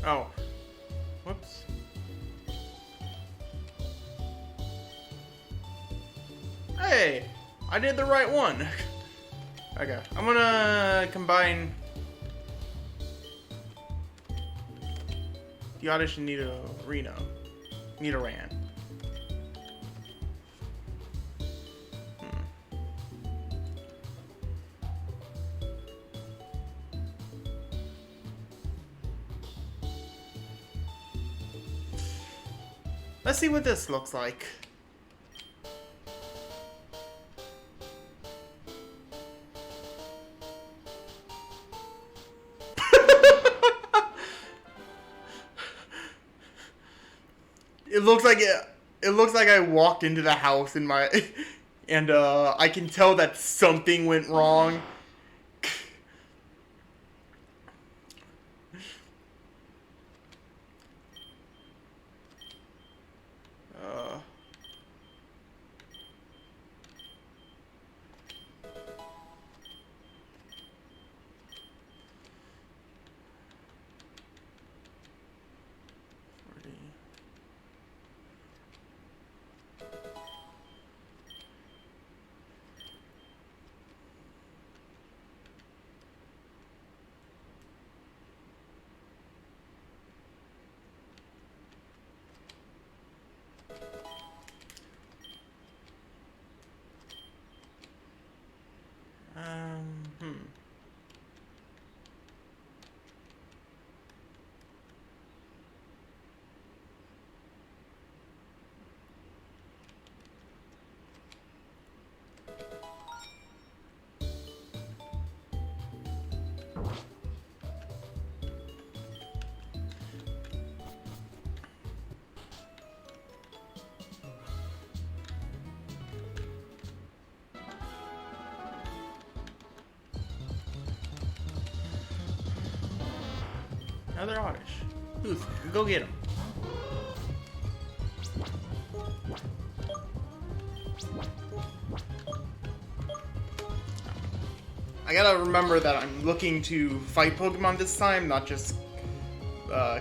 Oh. Whoops. Hey! I did the right one. Okay. I'm gonna combine the audition Nidoran. Let's see what this looks like. It looks like I walked into the house in my and I can tell that something went wrong. Another Oddish. Oof, go get him. I gotta remember that I'm looking to fight Pokemon this time, not just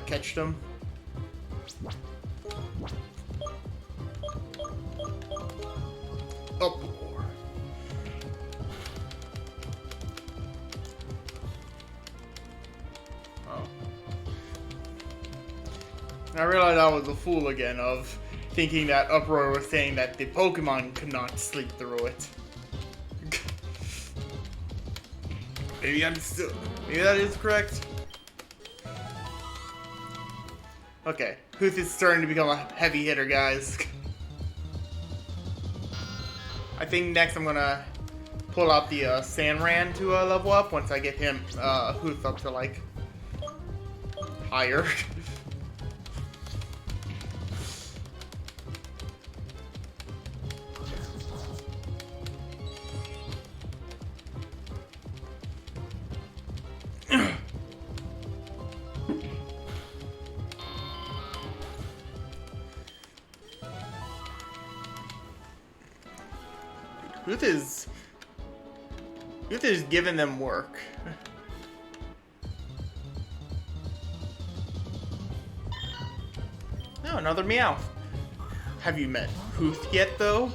catch them. Oh. I realized I was a fool again of thinking that Uproar was saying that the Pokemon could not sleep through it. Maybe that is correct. Okay, Huth is starting to become a heavy hitter, guys. I think next I'm gonna pull out the Sandran to level up once I get him, Huth up to like higher. Huth is giving them work. Oh, another Meowth. Have you met Huth yet, though?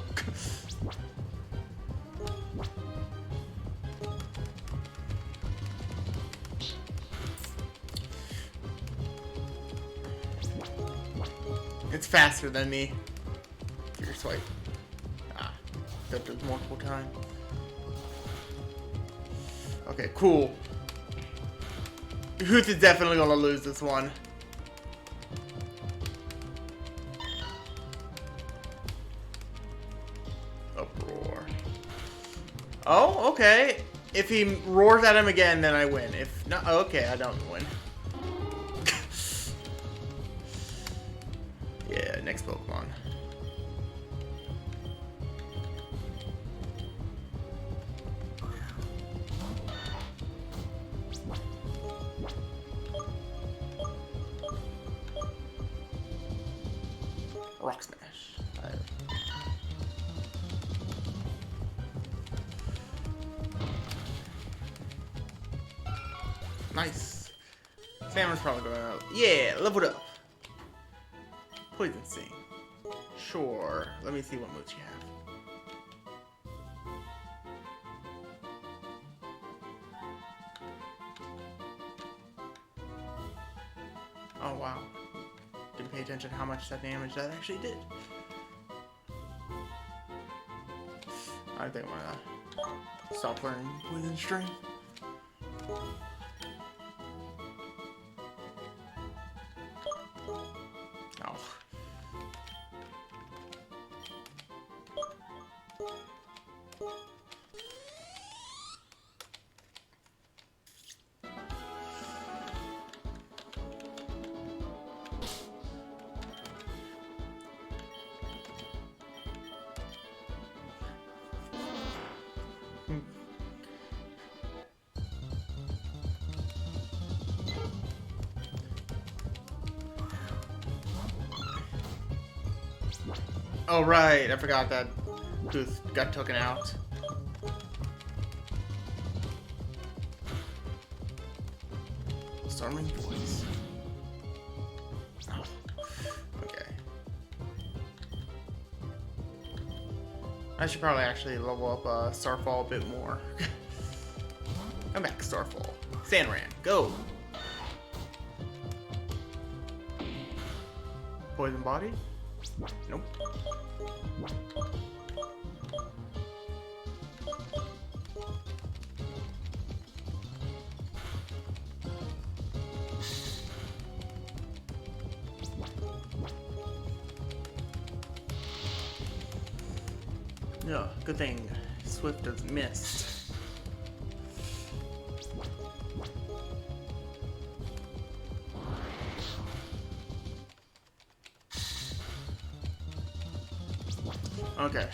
It's faster than me. Fierce swipe. Ah, that does multiple times. Okay, cool. Huth is definitely gonna lose this one. Uproar. Oh, okay. If he roars at him again, then I win. If not, okay, I don't win. Yeah, next Pokemon. Rock Smash. Nice. Salmon's probably going out. Yeah, leveled up. Poison Sting. Sure. Let me see what moves you have. Oh wow. Didn't pay attention to how much that damage that actually did. I think I'm gonna stop wearing Poison String. Oh. Oh right, I forgot that Tooth got taken out. Storming Voice. Oh. Okay. I should probably actually level up Starfall a bit more. Come back, Starfall. Sandran, go! Poison Body? Nope. Yeah, good thing Swift has missed. Okay.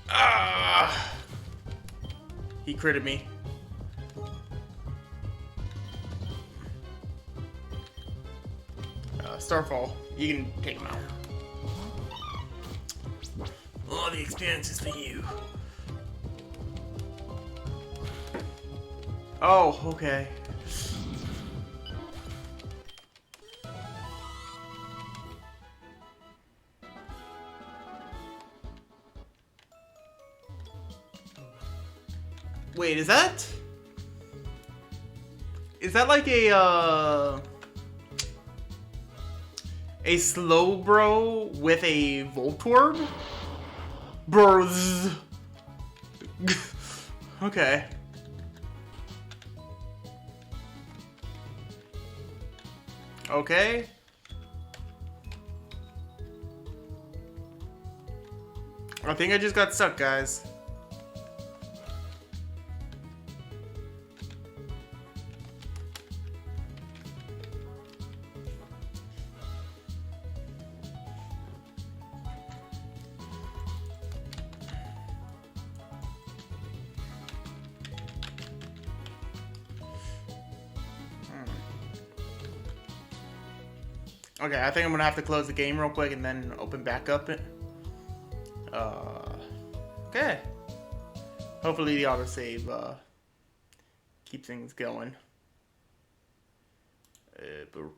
Ah! He critted me. Starfall, you can take him out. All the experience is for you. Oh, okay. Wait, is that like a slow bro with a Voltorb? Bros. Okay. Okay. I think I just got stuck, guys. Okay, I think I'm gonna have to close the game real quick and then open back up it. Okay. Hopefully the autosave keeps things going. Boop.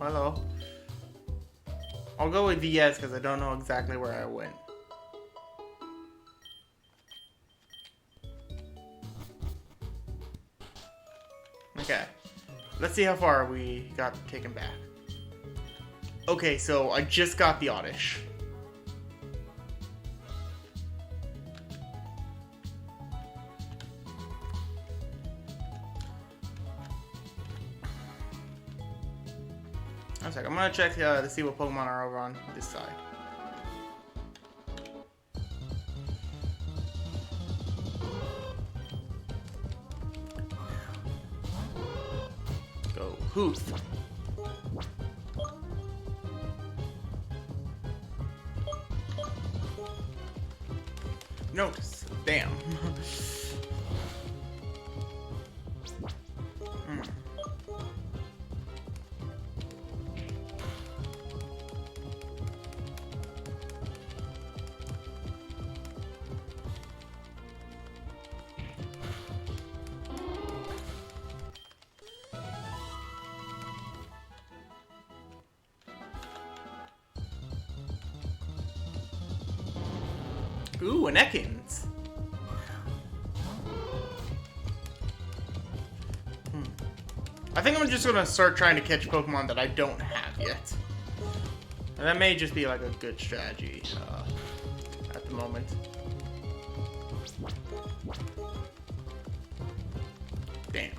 hello. I'll go with yes because I don't know exactly where I went. Okay. Let's see how far we got taken back. Okay, so I just got the Oddish. One sec, I'm gonna check to see what Pokemon are over on this side. Go, Hooth. Notice, damn. Ooh, an Ekans. I think I'm just gonna start trying to catch Pokemon that I don't have yet. And that may just be like a good strategy at the moment. Damn.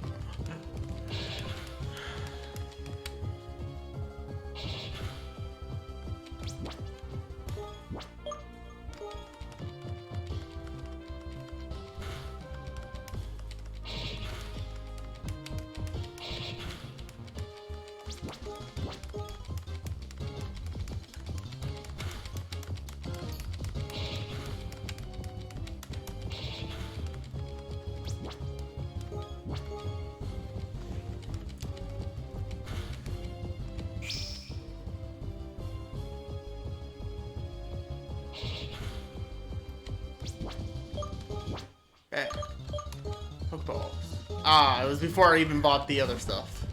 Okay. Pokeballs. Ah, it was before I even bought the other stuff.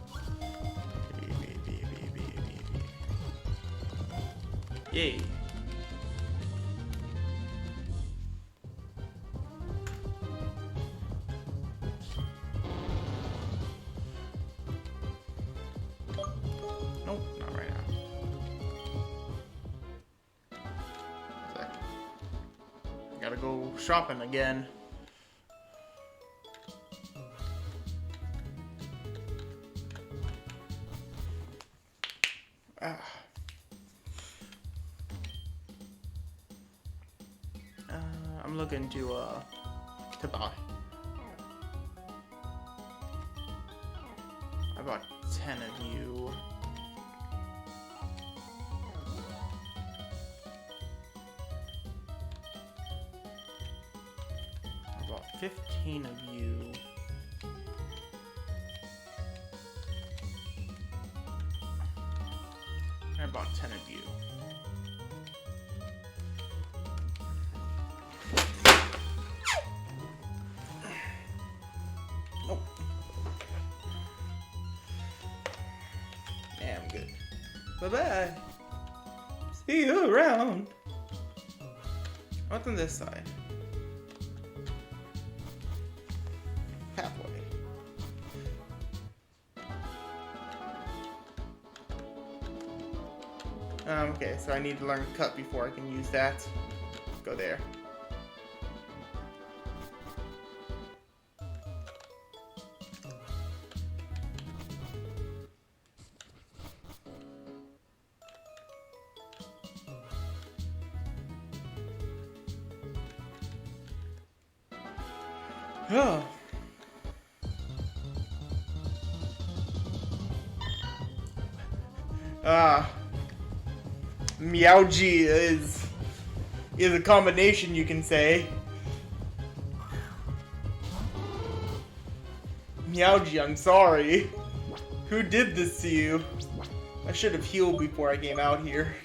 Yay. Nope, not right now. Gotta go shopping again. I'm looking to buy. I bought 10 of you. I bought 15 of you. I bought 10 of you. Oh. Yeah, I'm good. Bye-bye. See you around. What's on this side? Halfway. Okay, so I need to learn cut before I can use that. Let's go there. Oh. Meowgy is a combination, you can say. Meowgy, I'm sorry. Who did this to you? I should have healed before I came out here.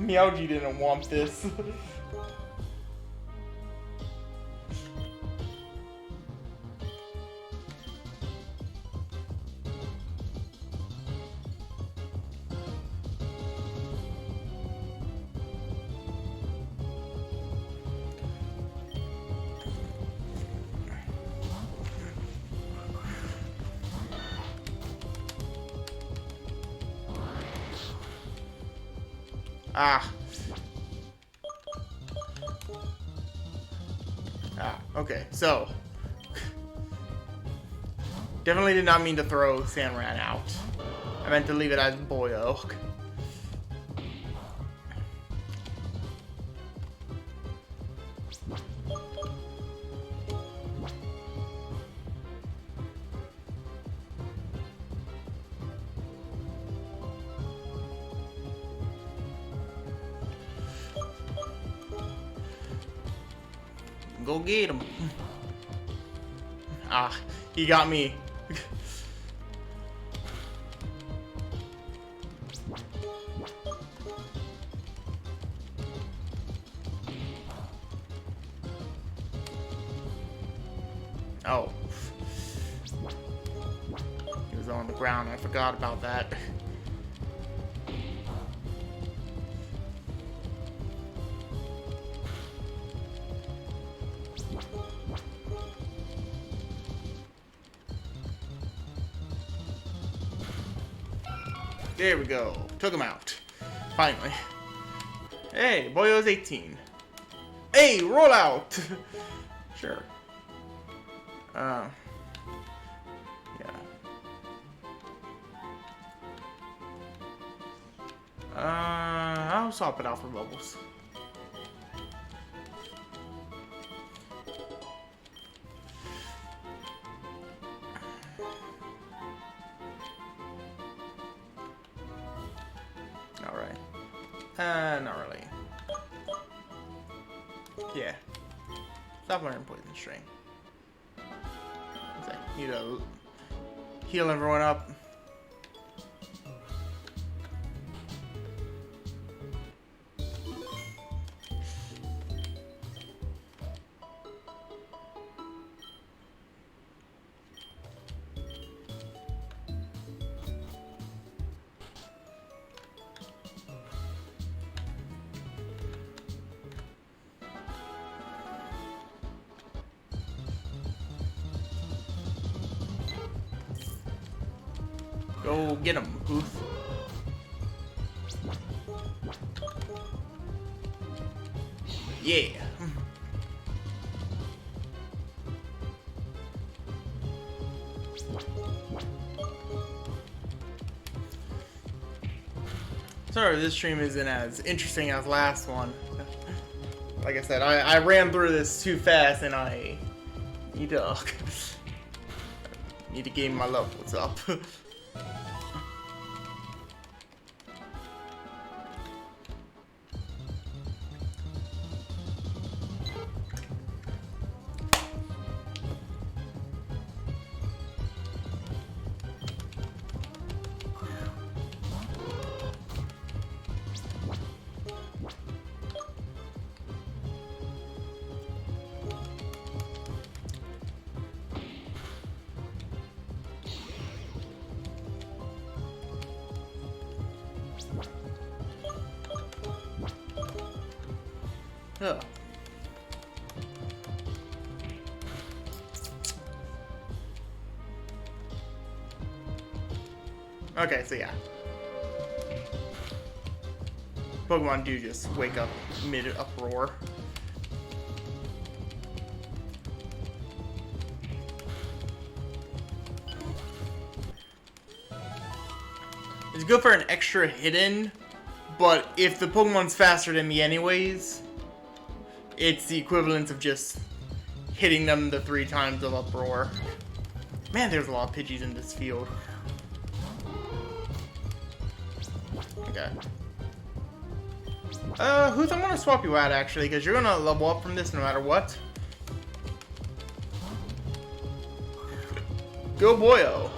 Meowji didn't want this. Okay, so definitely did not mean to throw Sandran out. I meant to leave it as Boyo. Go get him. He got me. Oh. He was on the ground. I forgot about that. There we go. Took him out. Finally. Hey, Boyo's 18. Hey, roll out! Sure. Yeah. I'll swap it out for Bubbles. Not really. Yeah. Stop learning Poison String. Okay. Need to heal everyone up. Go get him, Booth. Yeah. Sorry, this stream isn't as interesting as last one. Like I said, I ran through this too fast, and I need to gain my levels up. Oh. Okay, so yeah. Pokemon do just wake up mid-uproar. It's good for an extra hidden, but if the Pokemon's faster than me anyways, it's the equivalent of just hitting them the 3 times of uproar. Man, there's a lot of Pidgeys in this field. Okay. Who's I'm gonna swap you out actually, because you're gonna level up from this no matter what. Go Boyo.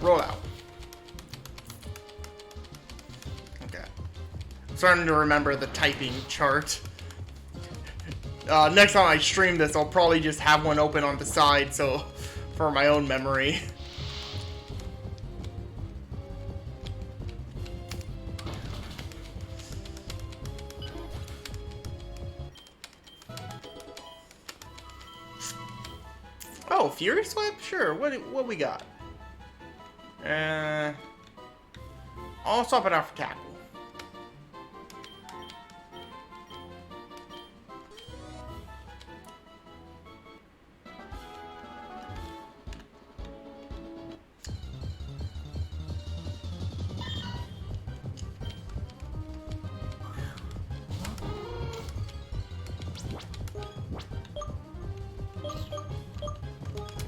roll out. Okay. I'm starting to remember the typing chart. Next time I stream this, I'll probably just have one open on the side, so for my own memory. Oh, Fury Swipe? Sure. What we got? I'll swap it out for Tackle.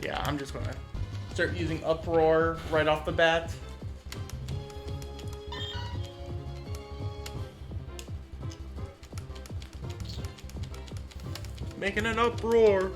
Yeah, I'm just gonna start using Uproar right off the bat. Making an uproar.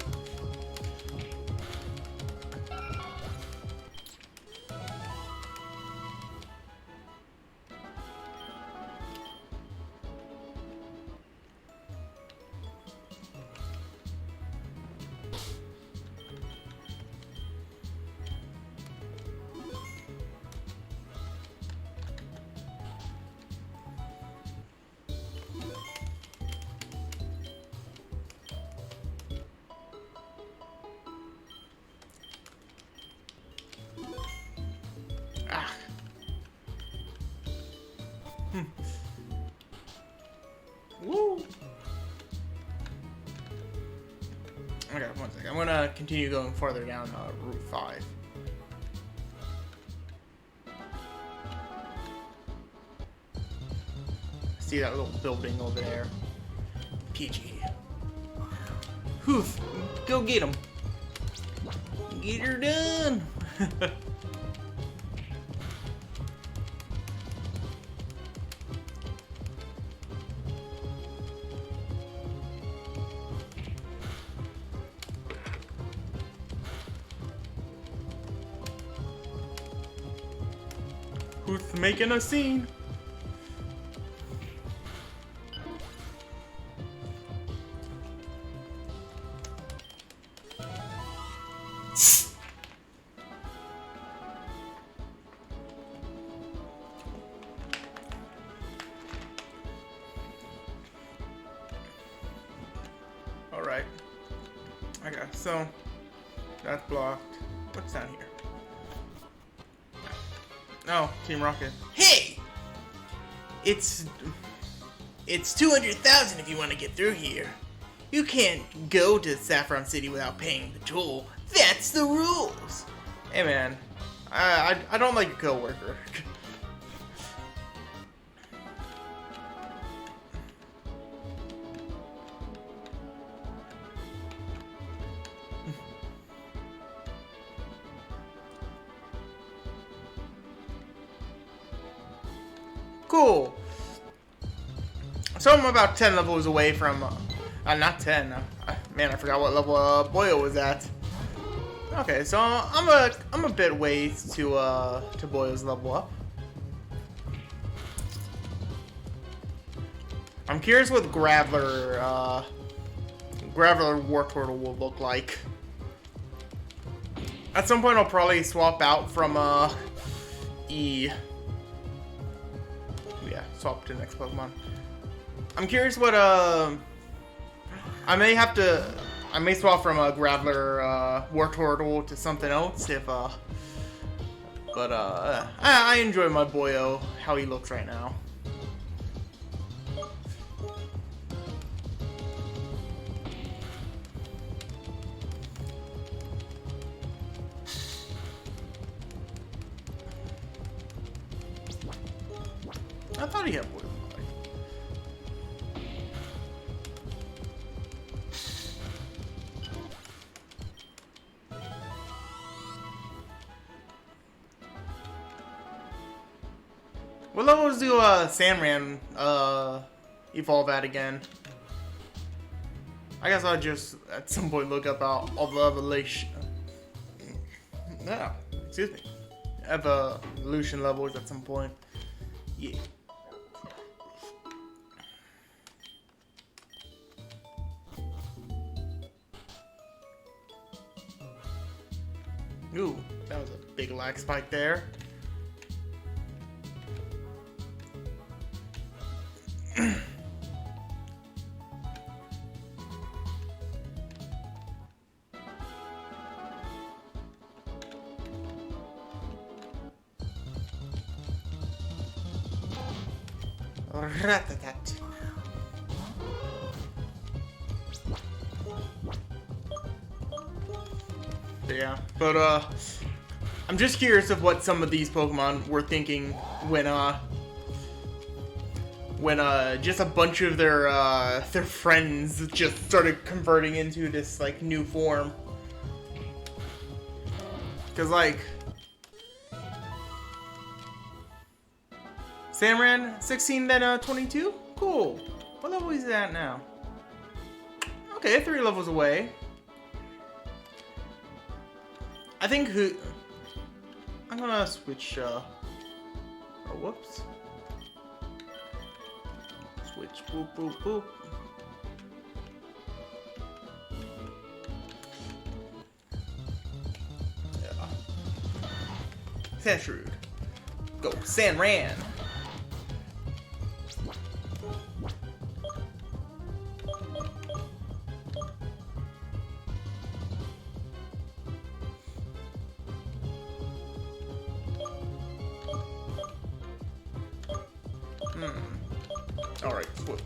Woo! Okay, one second. I'm gonna continue going farther down Route 5. See that little building over there? PG. Hoof! Go get him! Get her done! Who's making a scene? Alright. Okay, so that's blocked. What's down here? Oh, Team Rocket. Hey! It's 200,000 if you want to get through here. You can't go to Saffron City without paying the toll. That's the rules. Hey man, I don't like your coworker. Cool. So I'm about 10 levels away from, not 10. Man, I forgot what level Boyo was at. Okay, so I'm a bit ways to Boyo's level up. I'm curious what Graveler War Turtle will look like. At some point, I'll probably swap out from E. Yeah, swap to the next Pokemon. I'm curious what I may swap from a Graveler War Turtle to something else if but I enjoy my Boyo how he looks right now. I thought he had Boyo. What levels do Sandran evolve at again? I guess I'll just at some point look up all the evolution. Yeah, excuse me. evolution levels at some point. Yeah. Ooh, that was a big lag spike there. Ratatat. Yeah, but I'm just curious of what some of these Pokemon were thinking when just a bunch of their friends just started converting into this like new form. Cause like Samran 16 then 22? Cool. What level is that now? Okay, 3 levels away. I think I'm gonna switch oh whoops. Switch boop boop boop. Yeah. Sandshrew. Go, Sanran. Alright, switch.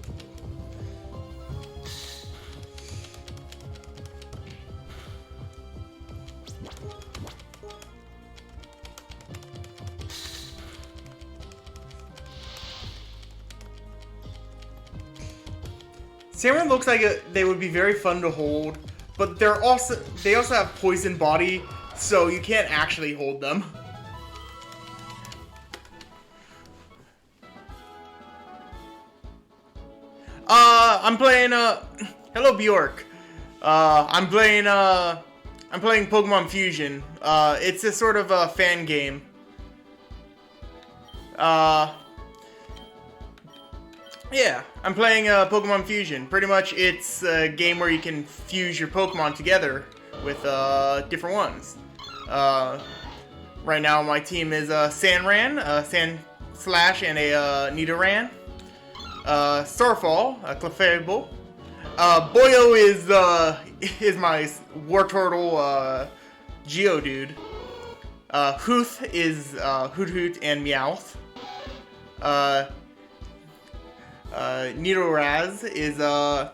Salmon looks like they would be very fun to hold, but they also have poison body, so you can't actually hold them. I'm playing hello Bjork. I'm playing Pokemon Fusion. It's a sort of a fan game. Yeah, I'm playing Pokemon Fusion. Pretty much it's a game where you can fuse your Pokemon together with different ones. Right now my team is Sanran, Sandslash, and a Nidoran. Starfall, Clefable. Boyo is my Wartortle Geodude. Hooth is Hoot and Meowth. Nidoraz is a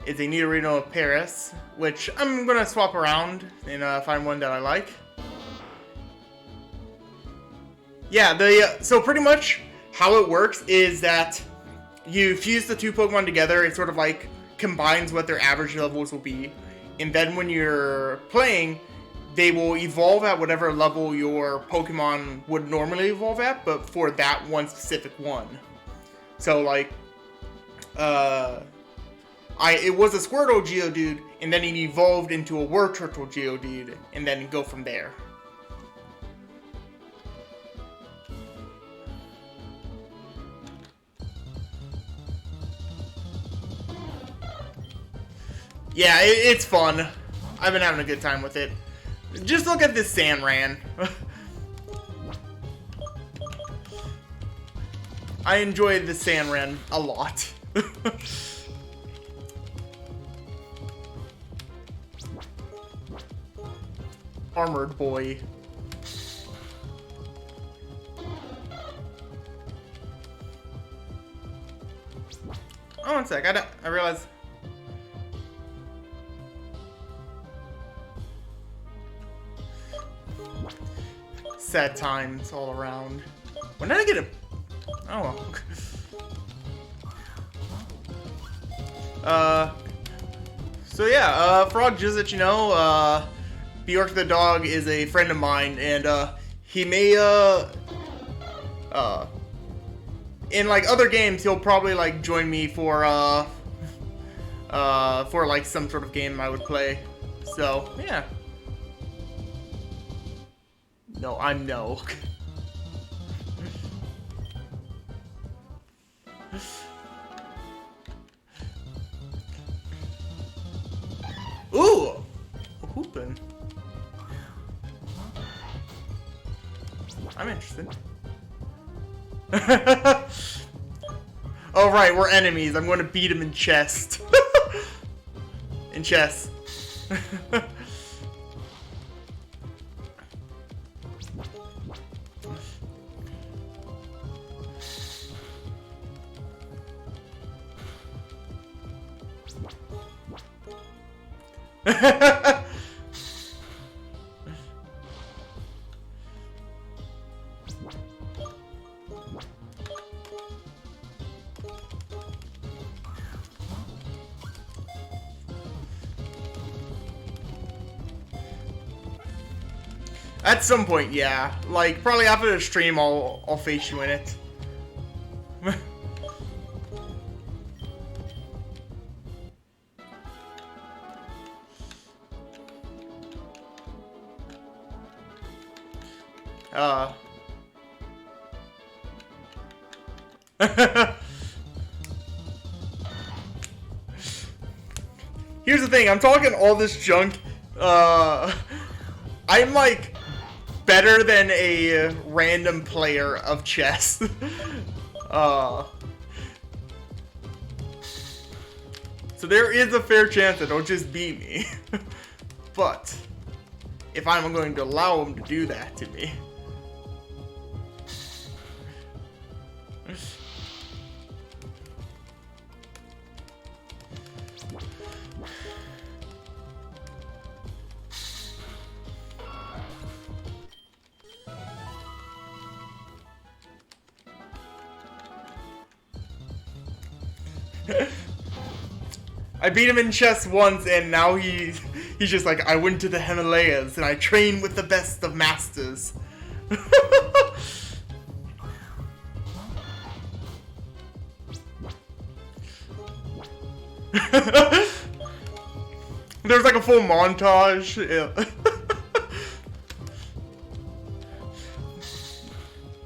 Nidorino Paris, which I'm gonna swap around and find one that I like. Yeah, so pretty much how it works is that you fuse the two Pokemon together. It sort of like combines what their average levels will be, and then when you're playing, they will evolve at whatever level your Pokemon would normally evolve at, but for that one specific one. So like, it was a Squirtle Geodude, and then it evolved into a Wartortle Geodude, and then go from there. Yeah, it's fun. I've been having a good time with it. Just look at this Sanran. I enjoyed the Sanran a lot. Armored boy. Oh, one sec. I realized. Sad times all around. When did I get a... Oh, well. So yeah, for all just that you know, Bjork the dog is a friend of mine, and he may, in like other games, he'll probably like join me for like some sort of game I would play. So yeah. no, I'm no. Ooh! Hoopin'. I'm interested. Oh right, we're enemies. I'm going to beat him in chest. In chess. At some point, yeah. Like, probably after the stream, I'll face you in it. Here's the thing, I'm talking all this junk. I'm like better than a random player of chess. So there is a fair chance that he'll just beat me. But if I'm going to allow him to do that to me. I beat him in chess once, and now he's just like, I went to the Himalayas and I trained with the best of masters. There's like a full montage. Yeah.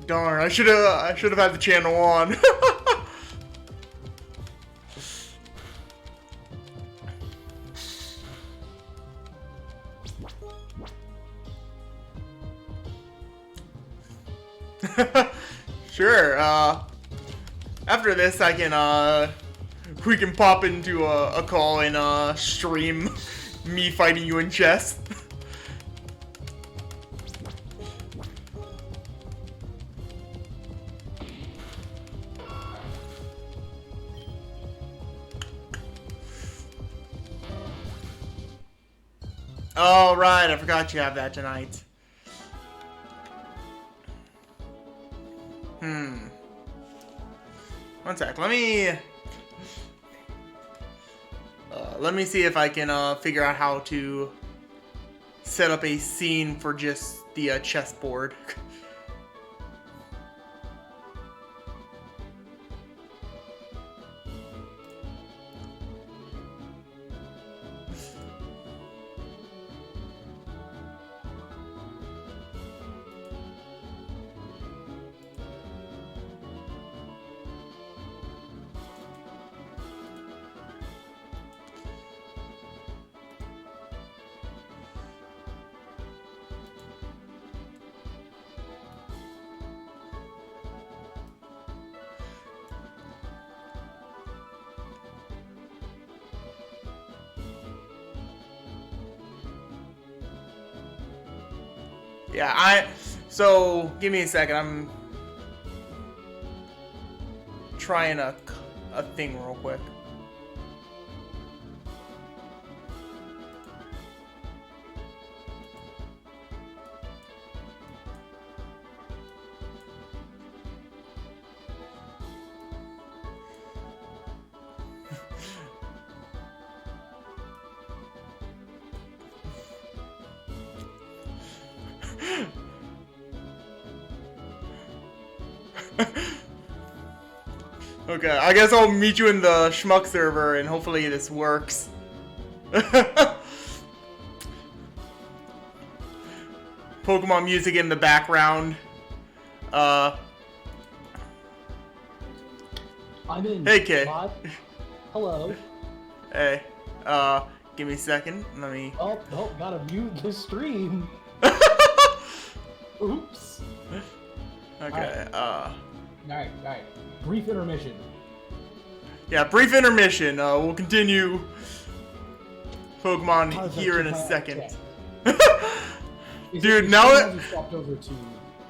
Darn, I should have had the channel on. Sure, after this I can, we can pop into a call and, stream me fighting you in chess. Oh, right, I forgot you have that tonight. One sec, let me see if I can figure out how to set up a scene for just the chessboard. Yeah, so give me a second. I'm trying a thing real quick. Okay, I guess I'll meet you in the Shmuck server and hopefully this works. Pokemon music in the background. I'm in. Hey, Kay. Hello. Hey, give me a second. Let me. Oh, gotta mute the stream. Oops. Okay. All right. Brief intermission. Yeah, brief intermission. We'll continue Pokemon here in a second. Dude, now it. Swapped over to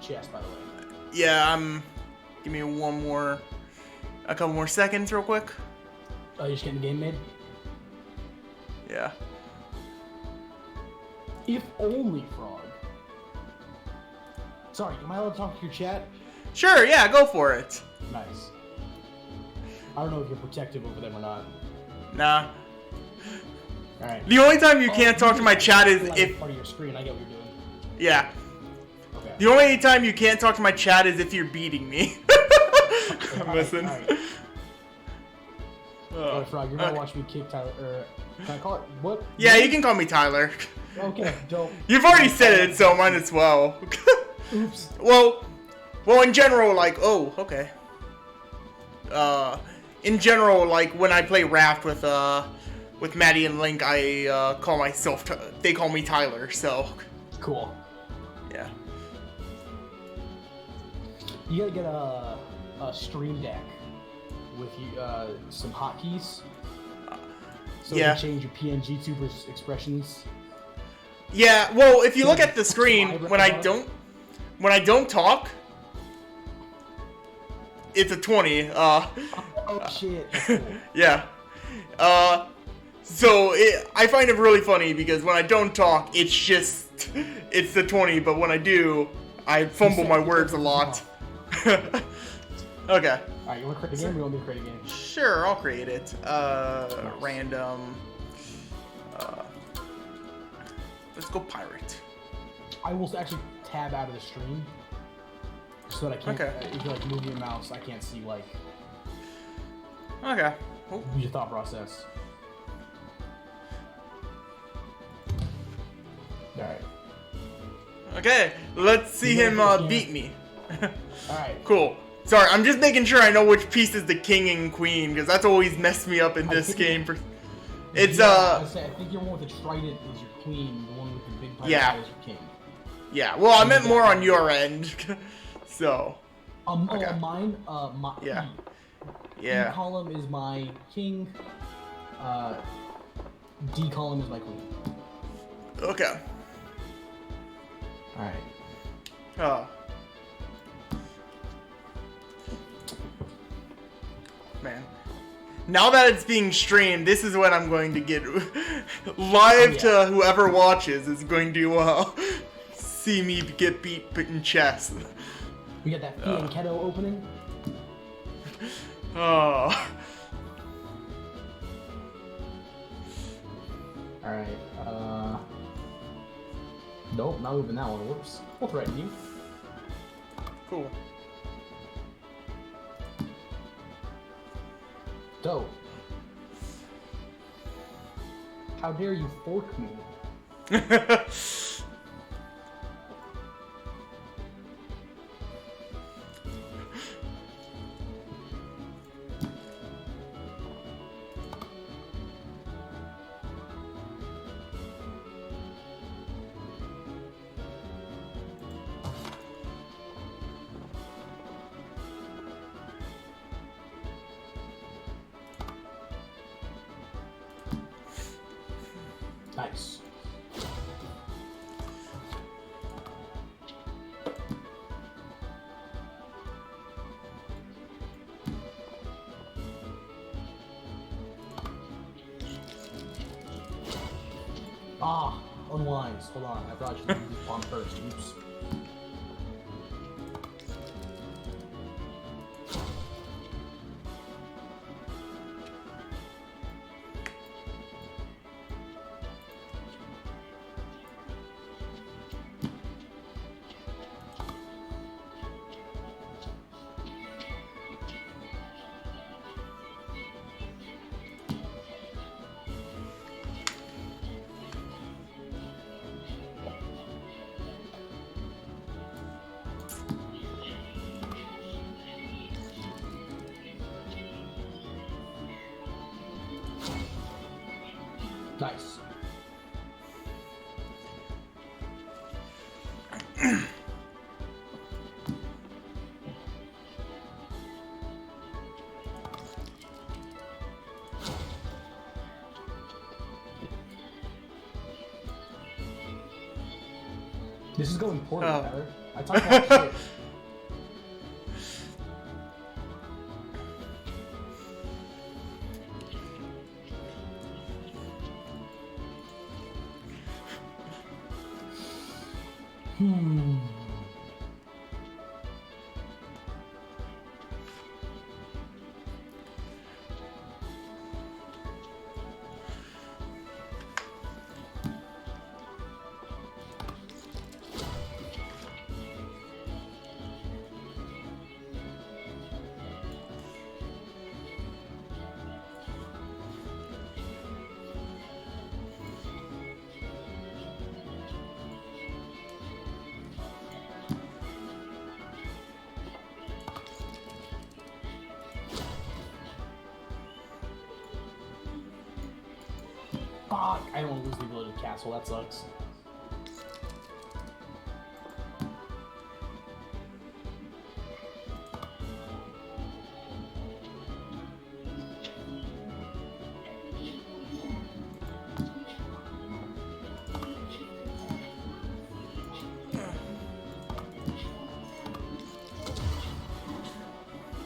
chess, by the way. Yeah, give me a couple more seconds, real quick. Oh, you're just getting the game made? Yeah. If only, Frog. Sorry, am I allowed to talk to your chat? Sure, yeah, go for it. Nice. I don't know if you're protective over them or not. Nah. Alright. The only time you can't talk to my chat is if... part of your screen, I get what you're doing. Yeah. Okay. The only time you can't talk to my chat is if you're beating me. Listen. Alright. Frog, you're gonna watch me kick Tyler, can I call it, what? Yeah, you can call me Tyler. Okay, dope. You've already said it, so might as well. Oops. Well, in general, like, oh, okay. In general, like, when I play Raft with Maddie and Link, I, call myself, they call me Tyler, so. Cool. Yeah. You gotta get a stream deck with some hotkeys. So you can change your PNG to expressions. Yeah, well, if you look at the screen, when I don't talk, it's a 20. Oh shit. That's cool. Yeah. So I find it really funny because when I don't talk, it's the 20, but when I do, I fumble my words a lot. Okay. Alright, you wanna create a game or you want me to create a game? Sure, I'll create it. Random. Let's go pirate. I will actually tab out of the stream so that I can't. Okay. If you like move your mouse, I can't see like. Okay. Oh. Your thought process. All right. Okay, let's see him beat me. All right. Cool. Sorry, I'm just making sure I know which piece is the king and queen because that's always messed me up in this game. It's I think your one with the trident is your queen. The one with the big pirate is your king. Yeah. Well, I meant more on your end. So. Okay. Mine. Yeah. E column is my king. D column is my queen. Okay. All right. Man. Now that it's being streamed, this is when I'm going to get live to whoever watches is going to see me get beat in chess. We got that Fiat Keto opening. Oh. Alright, nope, not moving that one. Whoops. We'll threaten you. Cool. Dope. How dare you fork me? Nice. Ah, unwise. Hold on, I probably should do this bomb first. Oops. Nice. This is going poorly, Tyler. I talked about shit. Fuck! I don't want to lose the ability to castle, that sucks.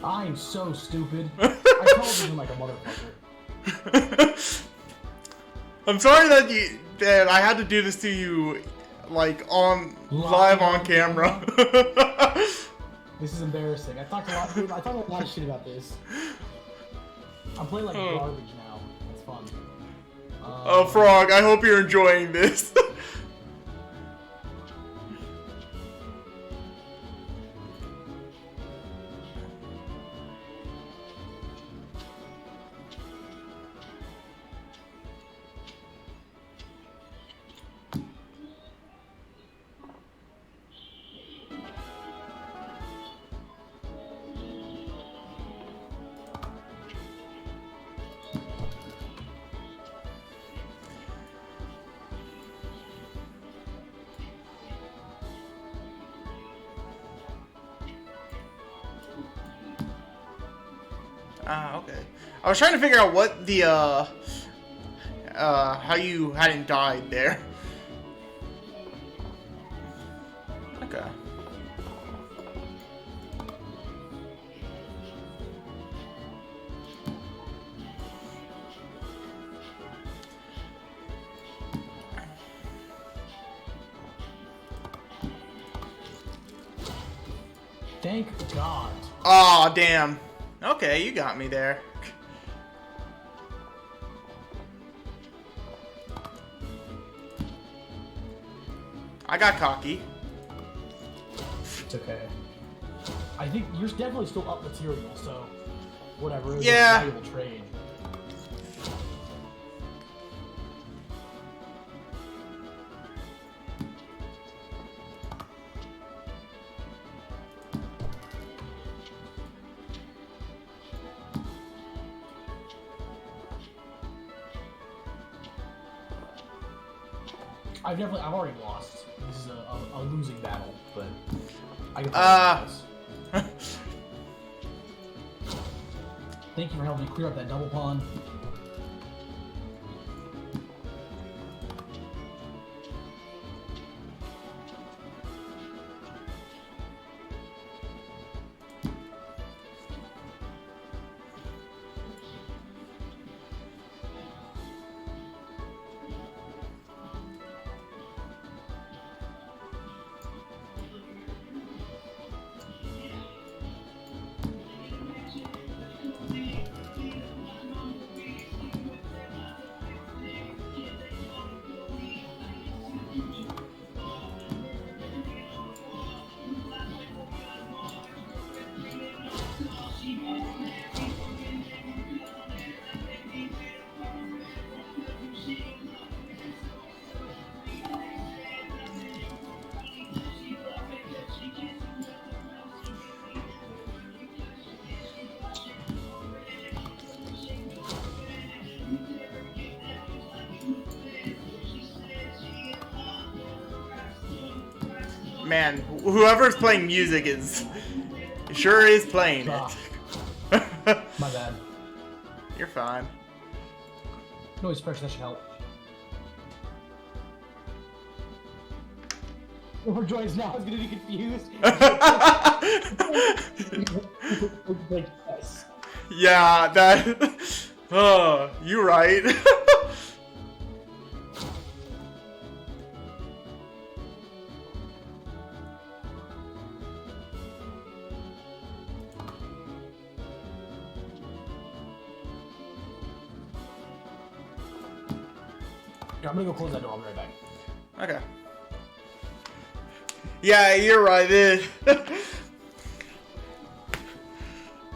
I'm so stupid. I called him like a motherfucker. I'm sorry that I had to do this to you, like live on camera. This is embarrassing. I talked a lot of shit about this. I'm playing like garbage now. It's fun. Oh, Frog, I hope you're enjoying this. Okay. I was trying to figure out what the, how you hadn't died there. Okay. Thank God. Aw, damn. Okay, you got me there. I got cocky. It's okay. I think you're definitely still up material, so whatever. It's Yeah. a valuable trade. I've already lost. This is a losing battle, but I can this. Thank you for helping me clear up that double pawn. man, whoever's playing music sure is playing it. My bad. You're fine. Noise suppression, that should help. Whoever joins now is gonna be confused. Like, yes. Yeah, that. Oh, you're right. Yeah, I'm gonna go close that door. I'll be right back. Okay. Yeah, you're right.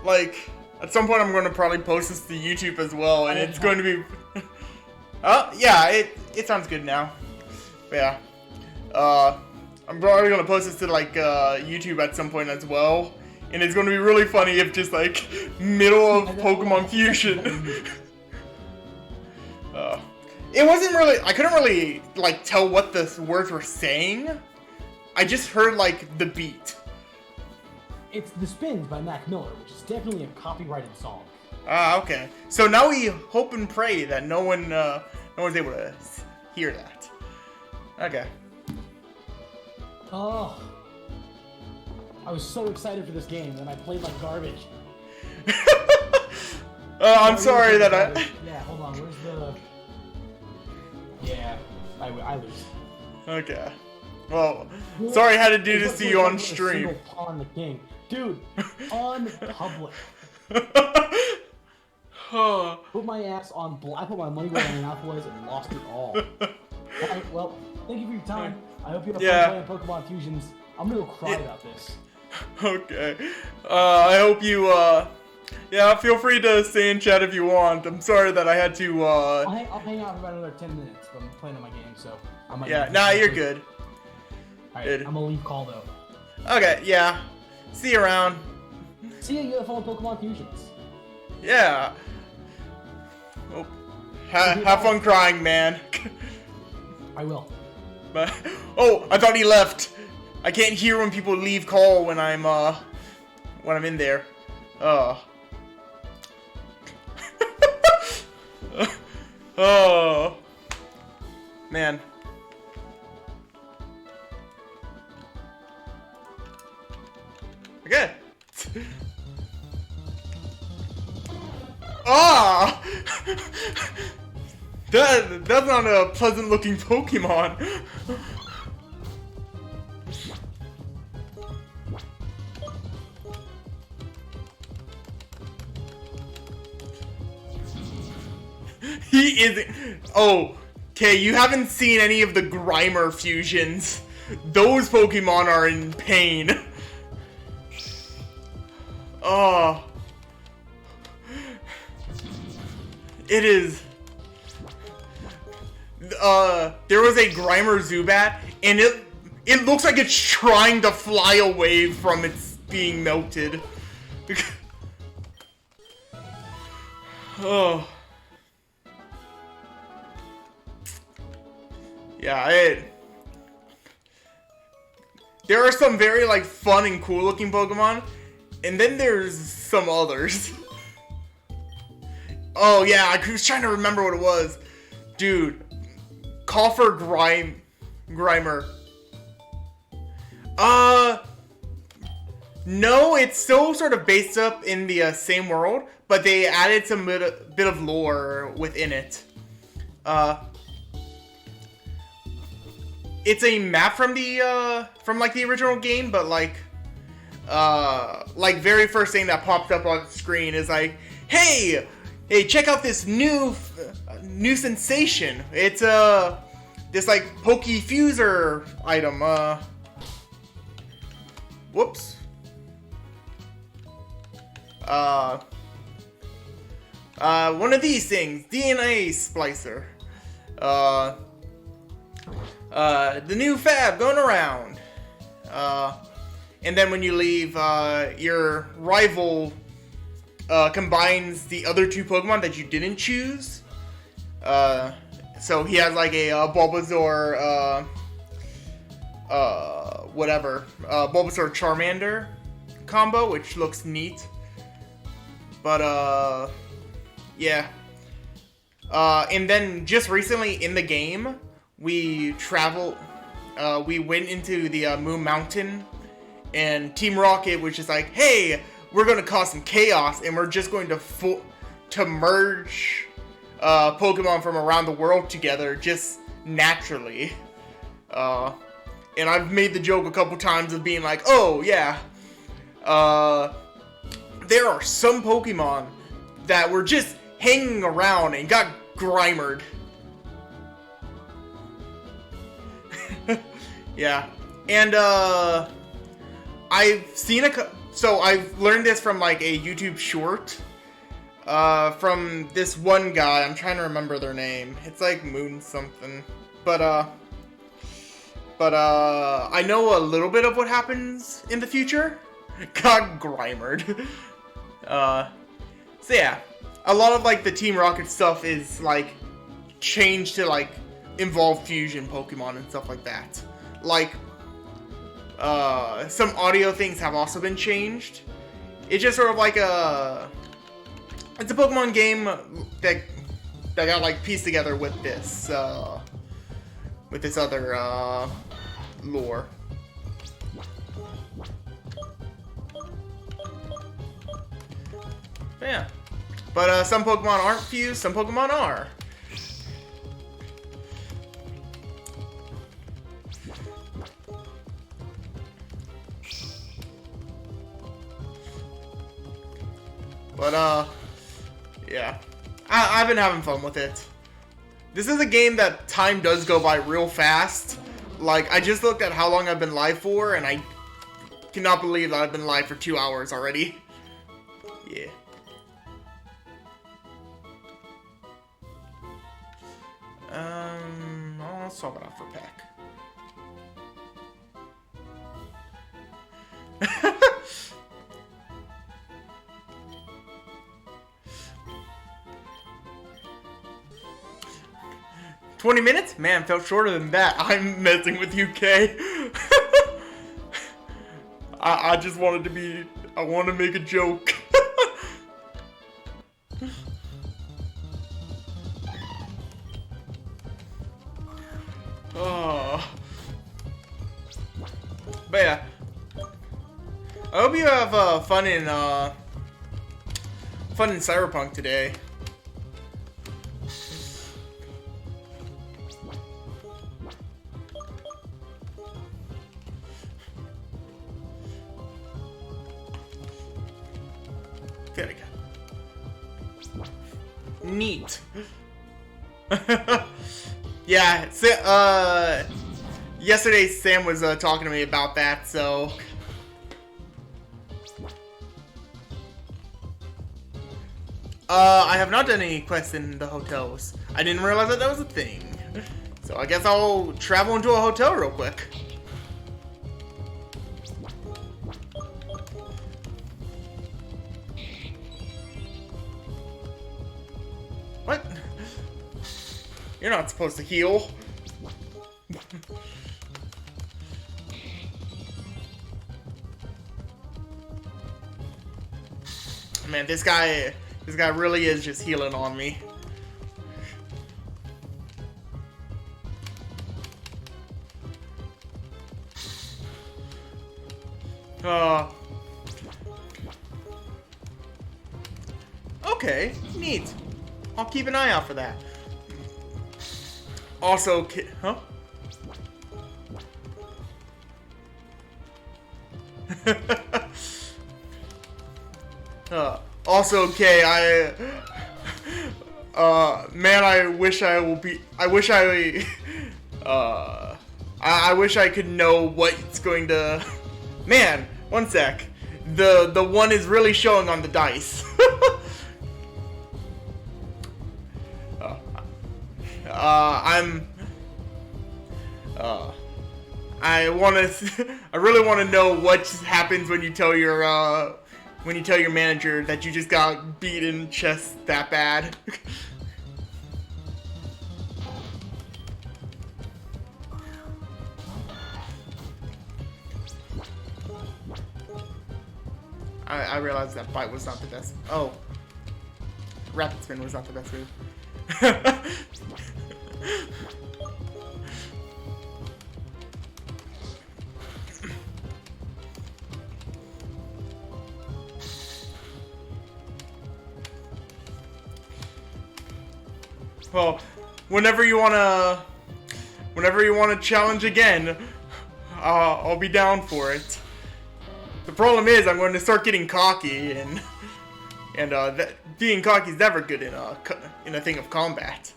Like, at some point I'm going to probably post this to YouTube as well, and it's going to be... Oh, yeah, it sounds good now. But yeah. I'm probably going to post this to, like, YouTube at some point as well, and it's going to be really funny if just, like, middle of Pokemon Fusion. It wasn't really... I couldn't really, like, tell what the words were saying. I just heard, like, the beat. It's The Spins by Mac Miller, which is definitely a copyrighted song. Ah, okay. So now we hope and pray that no one's able to hear that. Okay. Oh. I was so excited for this game, and I played like garbage. I'm sorry that Yeah, hold on, where's the... Yeah, I lose. Okay. Well, sorry I had to do this to you on stream. Pawn the king. Dude, on public. Put my ass on I put my money where my mouth was and lost it all. Alright, well, thank you for your time. I hope you have fun playing Pokemon Fusions. I'm gonna go cry about this. Okay. I hope you, yeah, feel free to stay in chat if you want. I'm sorry that I had to, I'll hang out for about another 10 minutes, but I'm playing on my game, so I might... Yeah, nah, you're good. Alright, I'm gonna leave call, though. Okay, yeah. See you around. See you at Pokemon Fusions. Yeah. Oh. Have fun crying, man. I will. But, oh, I thought he left. I can't hear when people leave call when I'm in there. Oh. Man. Okay. Ah! That's not a pleasant looking Pokemon. He isn't. Oh, okay, you haven't seen any of the Grimer fusions. Those Pokemon are in pain. Oh. It is. There was a Grimer Zubat, and it looks like it's trying to fly away from its being melted. Oh. Yeah, there are some very, like, fun and cool looking Pokemon, and then there's some others. Oh, yeah, I was trying to remember what it was. Dude, Coffer Grimer. No, it's still sort of based up in the same world, but they added some bit of lore within it. It's a map from the like the original game, but like very first thing that popped up on the screen is like, hey, check out this new sensation. It's this like Pokefuser item. Whoops. One of these things, DNA splicer. The new fab going around. And then when you leave, your rival combines the other two Pokemon that you didn't choose. So he has like a Bulbasaur, whatever, Bulbasaur Charmander combo, which looks neat. But, yeah. And then just recently in the game, we went into the Moon Mountain, and Team Rocket was just like, hey, we're going to cause some chaos, and we're just going to merge Pokemon from around the world together just naturally. And I've made the joke a couple times of being like, oh, yeah, there are some Pokemon that were just hanging around and got Grimered. Yeah. And, I've seen so I've learned this from, like, a YouTube short, from this one guy. I'm trying to remember their name. It's like Moon something. But I know a little bit of what happens in the future. Got Grimered. So yeah, a lot of, like, the Team Rocket stuff is, like, changed to, like, involve fusion Pokemon and stuff like that. Like, some audio things have also been changed. It's just sort of like it's a Pokemon game that got, like, pieced together with this other, lore. Yeah. But, some Pokemon aren't fused, some Pokemon are. But, yeah. I've been having fun with it. This is a game that time does go by real fast. Like, I just looked at how long I've been live for, and I cannot believe that I've been live for 2 hours already. Yeah. Let's swap it out for Peck. 20 minutes? Man, felt shorter than that. I'm messing with you, Kay. I just wanted to be... I want to make a joke. Oh. But yeah. I hope you have fun in Cyberpunk today. There we go. Neat. Yeah, yesterday Sam was talking to me about that, so... I have not done any quests in the hotels. I didn't realize that was a thing. So I guess I'll travel into a hotel real quick. What? You're not supposed to heal. Man, this guy really is just healing on me. Okay, neat. I'll keep an eye out for that. Also, huh? Also, okay, man, I wish I could know what's going to, man, one sec, the one is really showing on the dice. I really want to know what happens when you tell your manager that you just got beat in chest that bad. I realized that bite was not the best. Oh. Rapid spin was not the best move. Well, whenever you wanna challenge again, I'll be down for it. The problem is I'm going to start getting cocky, and being cocky is never good in a thing of combat.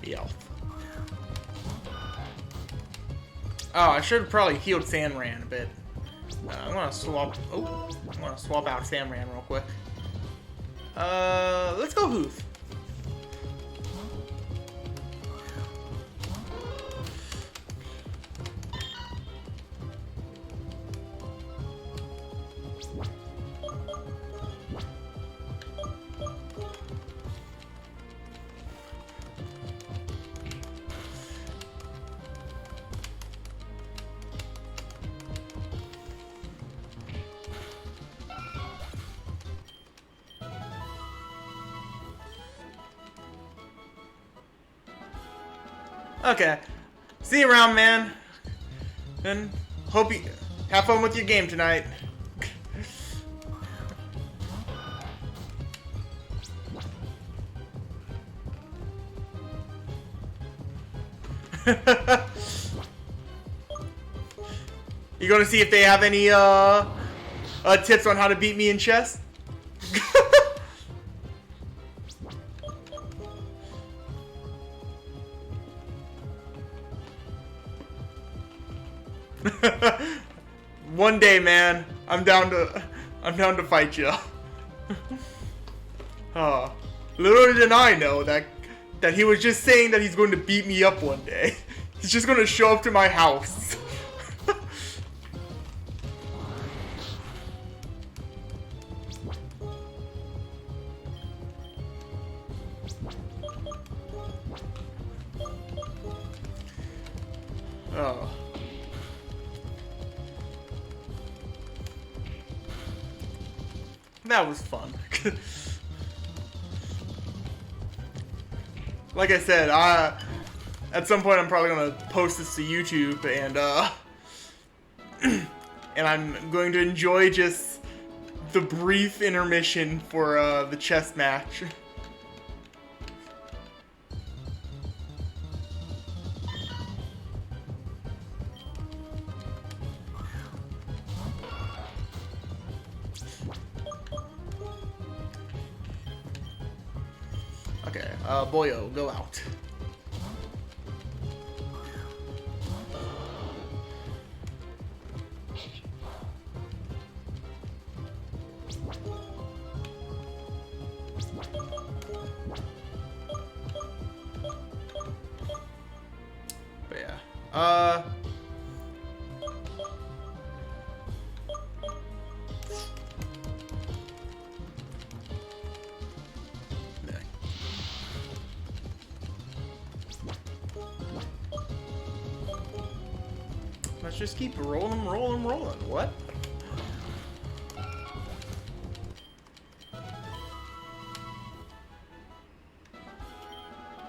Yeah. Oh, I should have probably healed Sandran a bit. I'm gonna swap. Oh, I'm gonna swap out Sandran real quick. Let's go Hoof. Okay. See you around, man. And hope you have fun with your game tonight. You gonna see if they have any tips on how to beat me in chess? One day, man, I'm down to fight you. Little did I know that he was just saying that he's going to beat me up one day. He's just going to show up to my house. Oh. That was fun. Like I said, at some point I'm probably gonna post this to YouTube, and and I'm going to enjoy just the brief intermission for the chess match. Okay, Boyo, go out. But yeah, let's just keep rolling. What?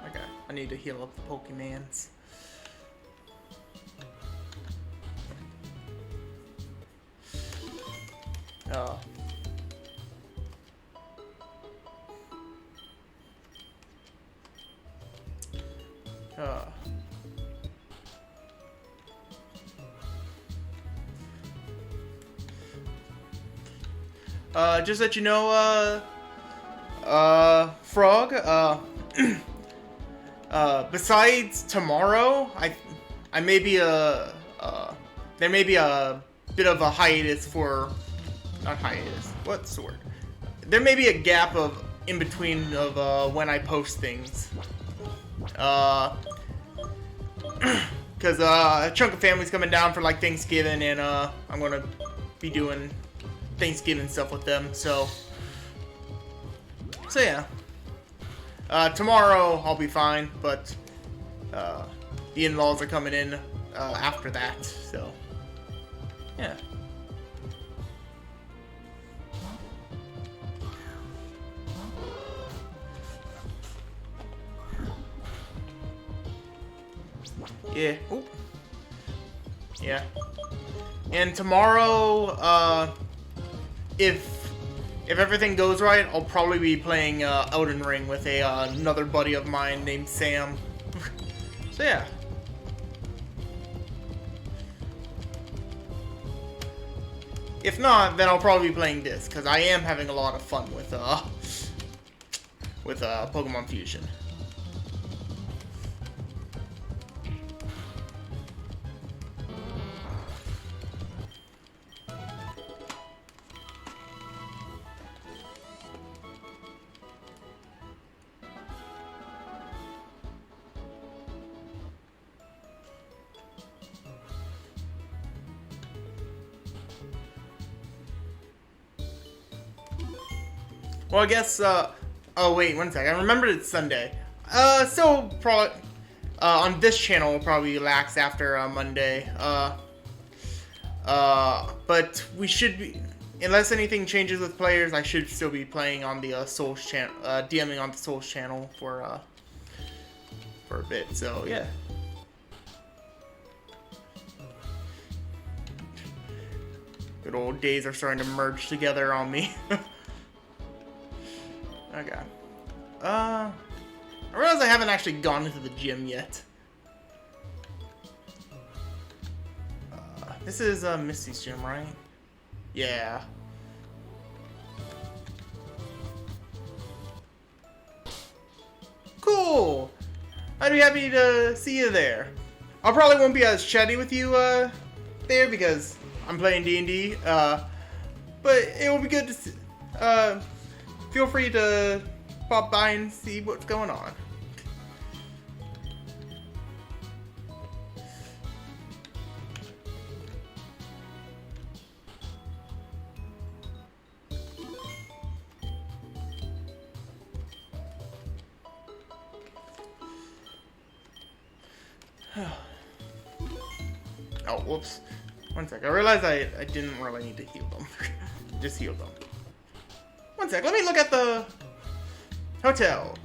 Okay, I need to heal up the Pokemans. Just let you know, Frog, besides tomorrow, I may be there may be a bit of a hiatus for, not hiatus, what's the word? There may be a gap in between of when I post things. Because a chunk of family's coming down for like Thanksgiving, and I'm gonna be doing Thanksgiving stuff with them. So yeah. Tomorrow I'll be fine, but the in-laws are coming in after that. So yeah. Yeah. Ooh. Yeah. And tomorrow, if everything goes right, I'll probably be playing Elden Ring with another buddy of mine named Sam. So yeah. If not, then I'll probably be playing this because I am having a lot of fun with Pokemon Fusion. Well, I guess, oh wait, one second. I remembered it's Sunday. So, probably, on this channel, we'll probably relax after, Monday. But we should be, unless anything changes with players, I should still be playing on the, Souls channel, DMing on the Souls channel for a bit, so, yeah. Good old days are starting to merge together on me. Okay. I realize I haven't actually gone into the gym yet. This is Misty's gym, right? Yeah. Cool! I'd be happy to see you there. I probably won't be as chatty with you there because I'm playing D&D, but it will be good to see, feel free to pop by and see what's going on. Oh, whoops. One sec. I realized I didn't really need to heal them. Just heal them. One sec. Let me look at the hotel.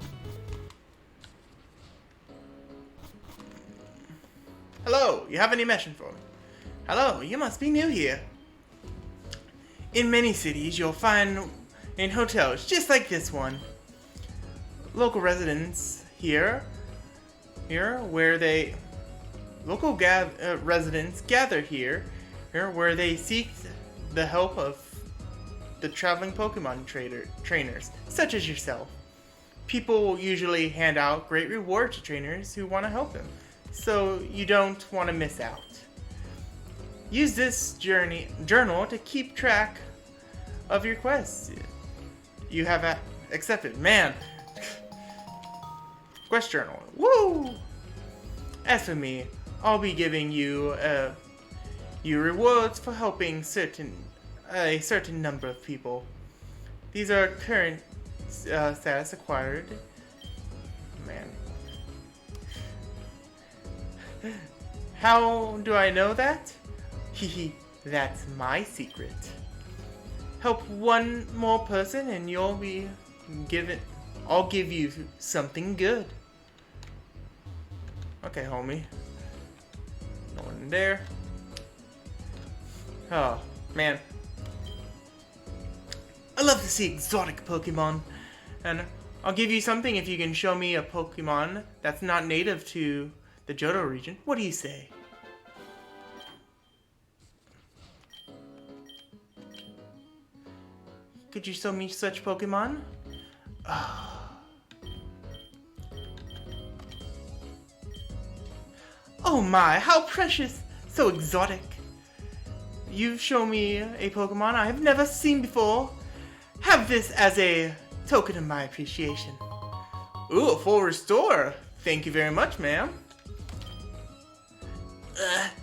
Hello. You have any mission for me? Hello. You must be new here. In many cities, you'll find in hotels just like this one. Local residents residents gather here where they seek the help of the traveling Pokemon trainers, such as yourself. People usually hand out great rewards to trainers who want to help them, so you don't want to miss out. Use this journal to keep track of your quests you have accepted. Man, quest journal. Woo! As for me, I'll be giving you rewards for helping a certain number of people. These are current status acquired. Man. How do I know that? Hehe, that's my secret. Help one more person and you'll be given. I'll give you something good. Okay, homie. No one in there. Oh, man. I love to see exotic Pokemon. And I'll give you something if you can show me a Pokemon that's not native to the Johto region. What do you say? Could you show me such Pokemon? Oh my, how precious! So exotic. You've shown me a Pokemon I have never seen before. Have this as a token of my appreciation. Ooh, a full restore. Thank you very much, ma'am.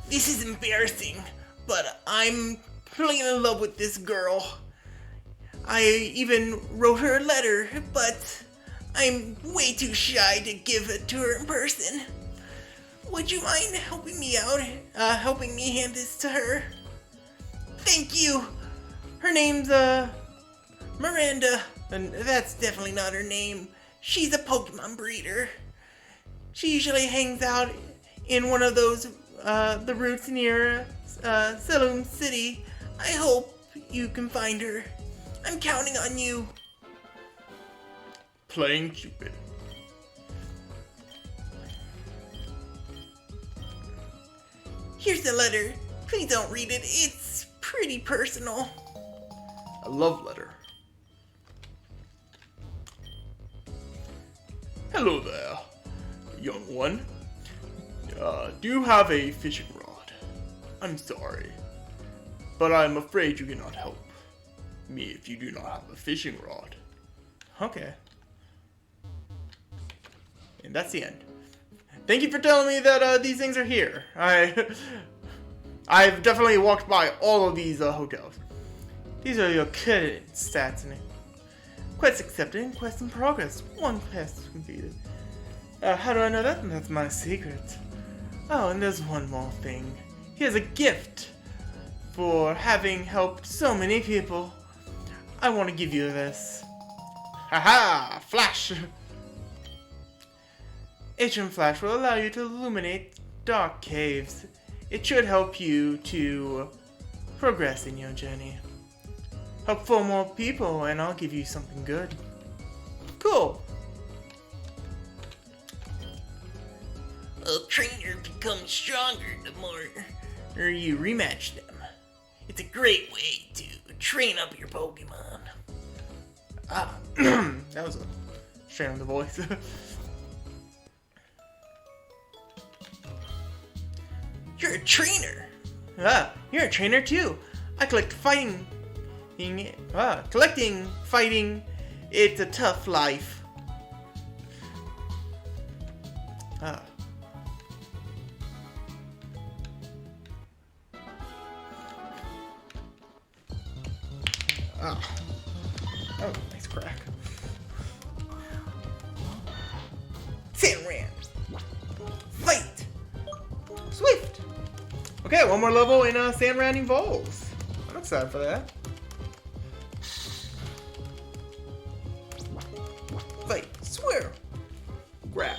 This is embarrassing, but I'm falling in love with this girl. I even wrote her a letter, but I'm way too shy to give it to her in person. Would you mind helping me out, helping me hand this to her? Thank you. Her name's, Miranda, and that's definitely not her name. She's a Pokemon breeder. She usually hangs out in one of those, the routes near, Saloon City. I hope you can find her. I'm counting on you. Playing Cupid. Here's the letter. Please don't read it. It's pretty personal. A love letter. Hello there, young one. Do you have a fishing rod? I'm sorry, but I'm afraid you cannot help me if you do not have a fishing rod. Okay. And that's the end. Thank you for telling me that these things are here. I've definitely walked by all of these hotels. These are your current stats in it. Quest accepted and quest in progress. One quest completed. How do I know that? That's my secret. Oh, and there's one more thing. Here's a gift for having helped so many people. I want to give you this. Haha! Flash! Ancient Flash will allow you to illuminate dark caves. It should help you to progress in your journey. Help 4 more people and I'll give you something good. Cool! A trainer becomes stronger the more you rematch them. It's a great way to train up your Pokemon. Ah, that was a strain of the voice. You're a trainer. Ah, you're a trainer too. I collect fighting. Collecting, fighting. It's a tough life. Ah. Ah. Oh, nice crack. Sandran. Fight. Swift. Okay, one more level in Sandran Evolves. I'm excited for that. Fight. Swear. Grab.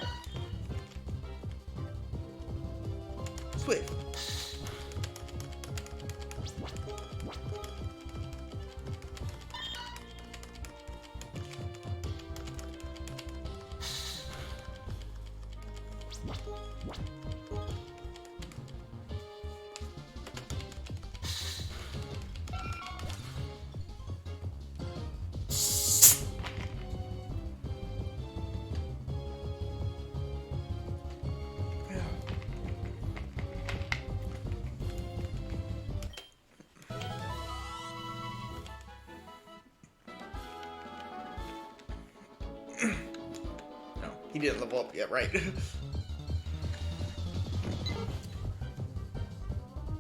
Swift. No, he didn't level up yet, right?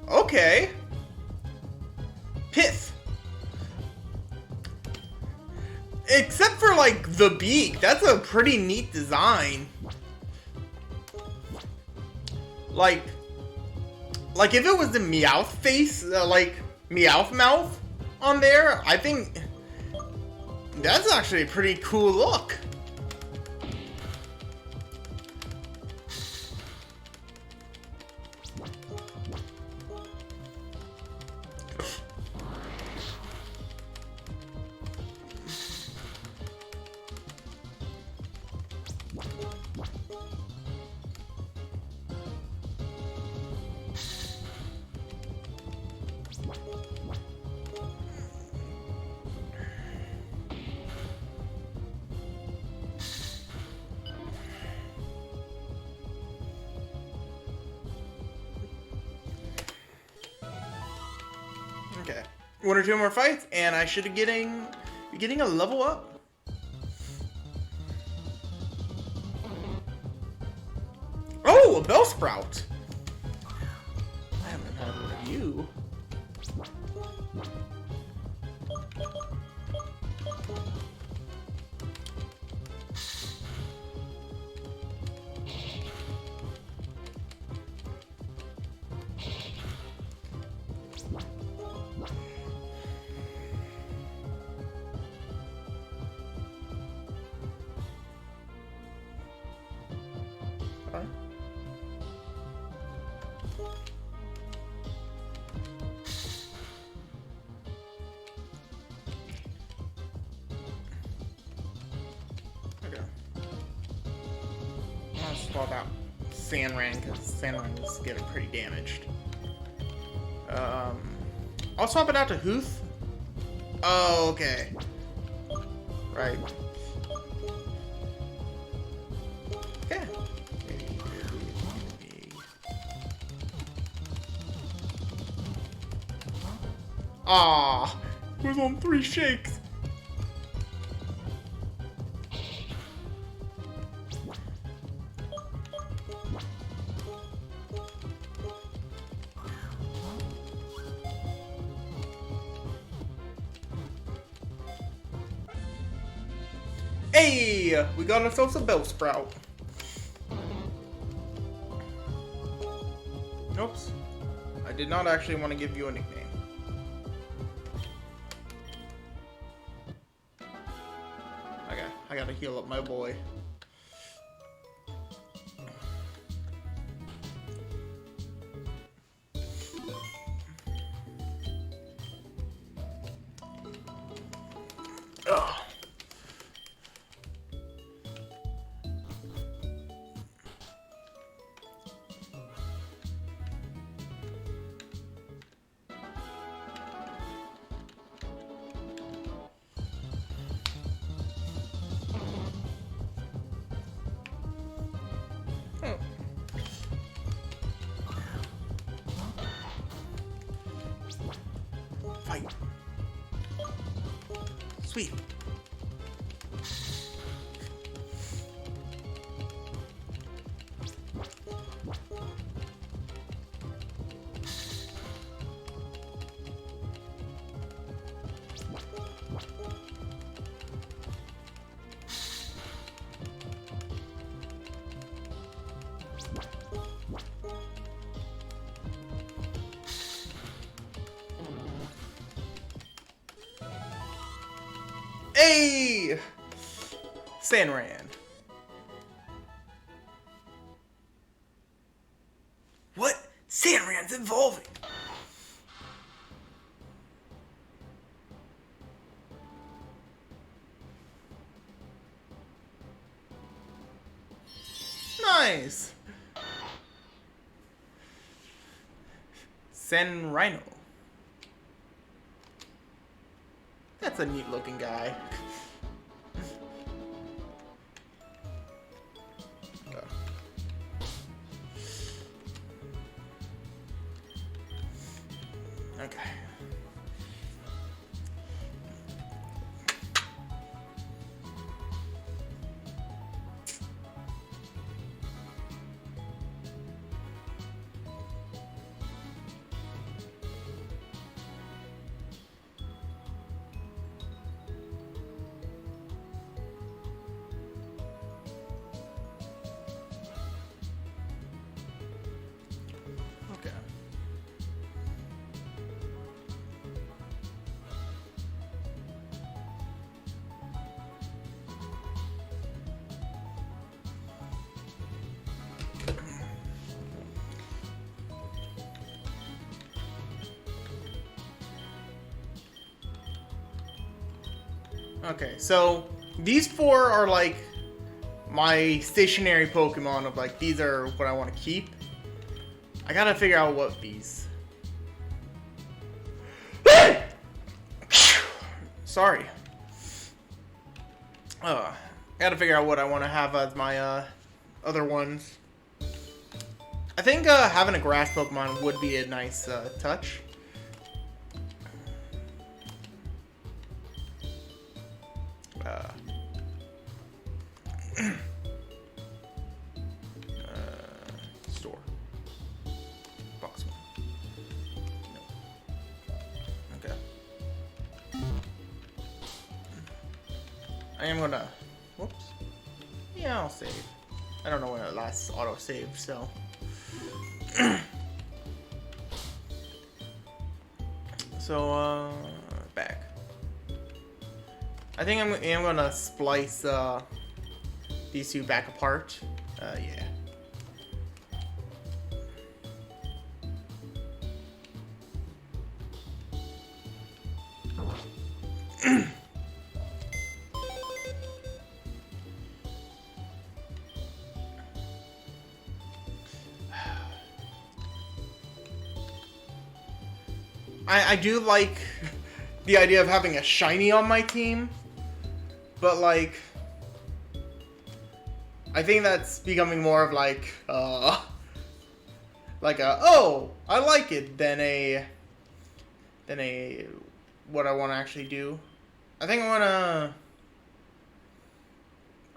Okay. Pith. Except for, like, the beak. That's a pretty neat design. Like if it was the Meowth face, like, Meowth mouth on there, I think that's actually a pretty cool look. Okay, 1 or 2 more fights, and I should be getting a level up. Oh, a Bellsprout. Alright. Okay. I'll swap out Sandran because Sandran is getting pretty damaged. I'll swap it out to Hooth. Oh, okay. Right. Okay. Ah, it was on 3 shakes. Hey, we got ourselves a Bellsprout. Oops. I did not actually want to give you a nickname. Okay, I gotta heal up my boy. Ugh. Fight. Sweet. Hey! Sandran. What? Sandran's evolving. Nice. Rhino. That's a neat looking guy. Okay. Okay. Okay, so these 4 are like my stationary Pokemon of like, these are what I want to keep. I gotta figure out what these. Sorry. I gotta figure out what I want to have as my other ones. I think having a grass Pokemon would be a nice touch. Store. Box one. No. Okay. I am gonna. Whoops. Yeah, I'll save. I don't know when it last auto saved, so. So, back. I think I am gonna splice these 2 back apart. Yeah. I do like the idea of having a shiny on my team, but like, I think that's becoming more of like a, oh, I like it, than a what I want to actually do. I think I'm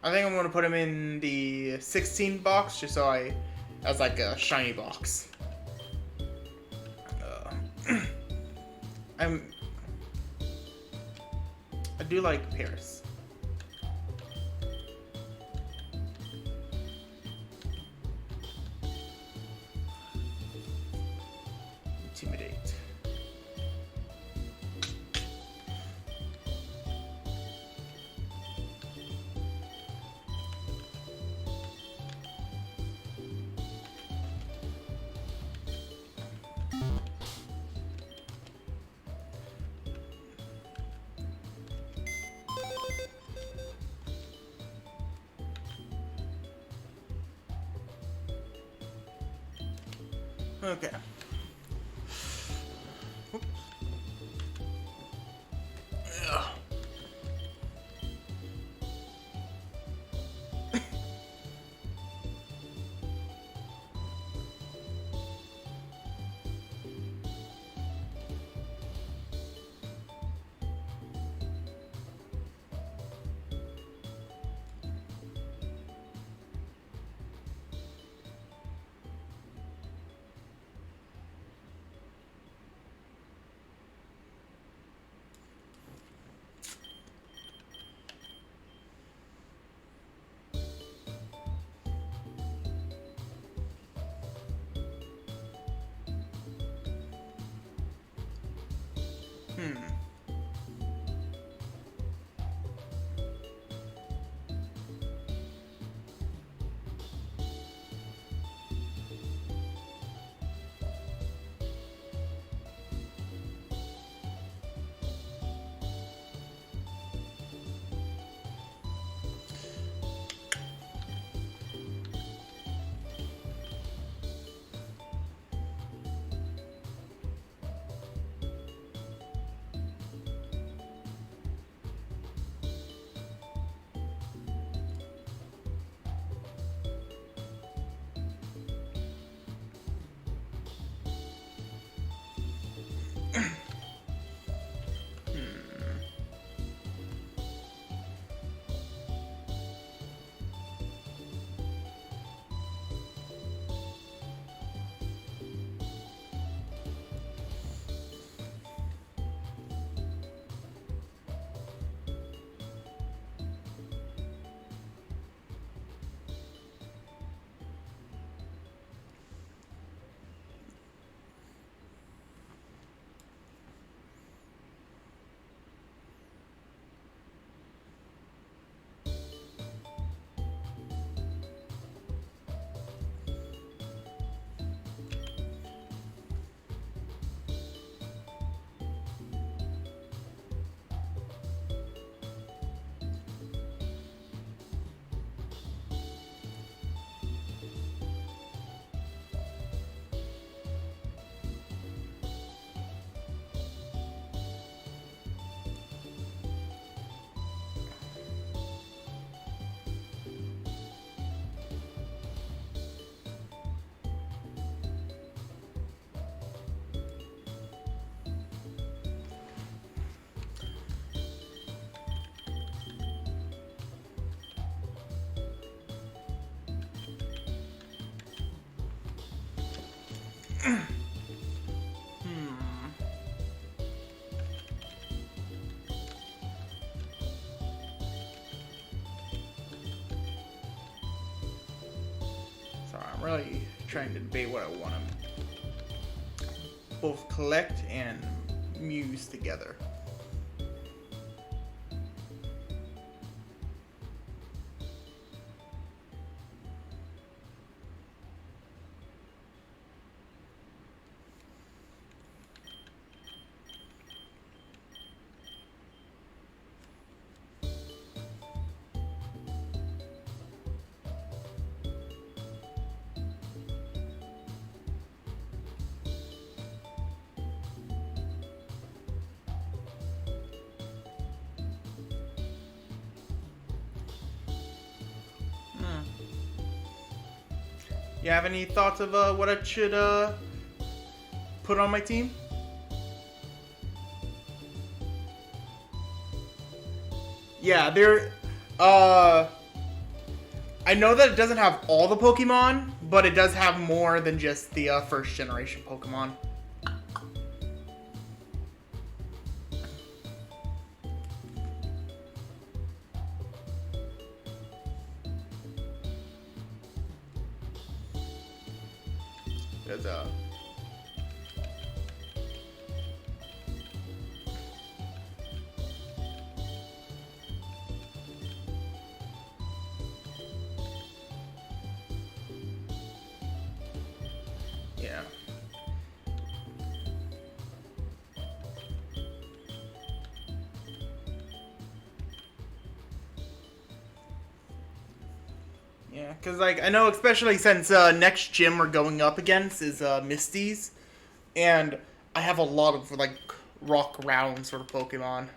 gonna put him in the 16 box, just so as like a shiny box. I do like Paris. Intimidate. Okay. Ugh. Sorry, I'm really trying to debate what I want to both collect and muse together. You have any thoughts of what I should put on my team? Yeah, I know that it doesn't have all the Pokemon, but it does have more than just the first generation Pokemon. There's yeah. Yeah, because, like, I know especially since next gym we're going up against is Misty's, and I have a lot of, like, rock round sort of Pokemon.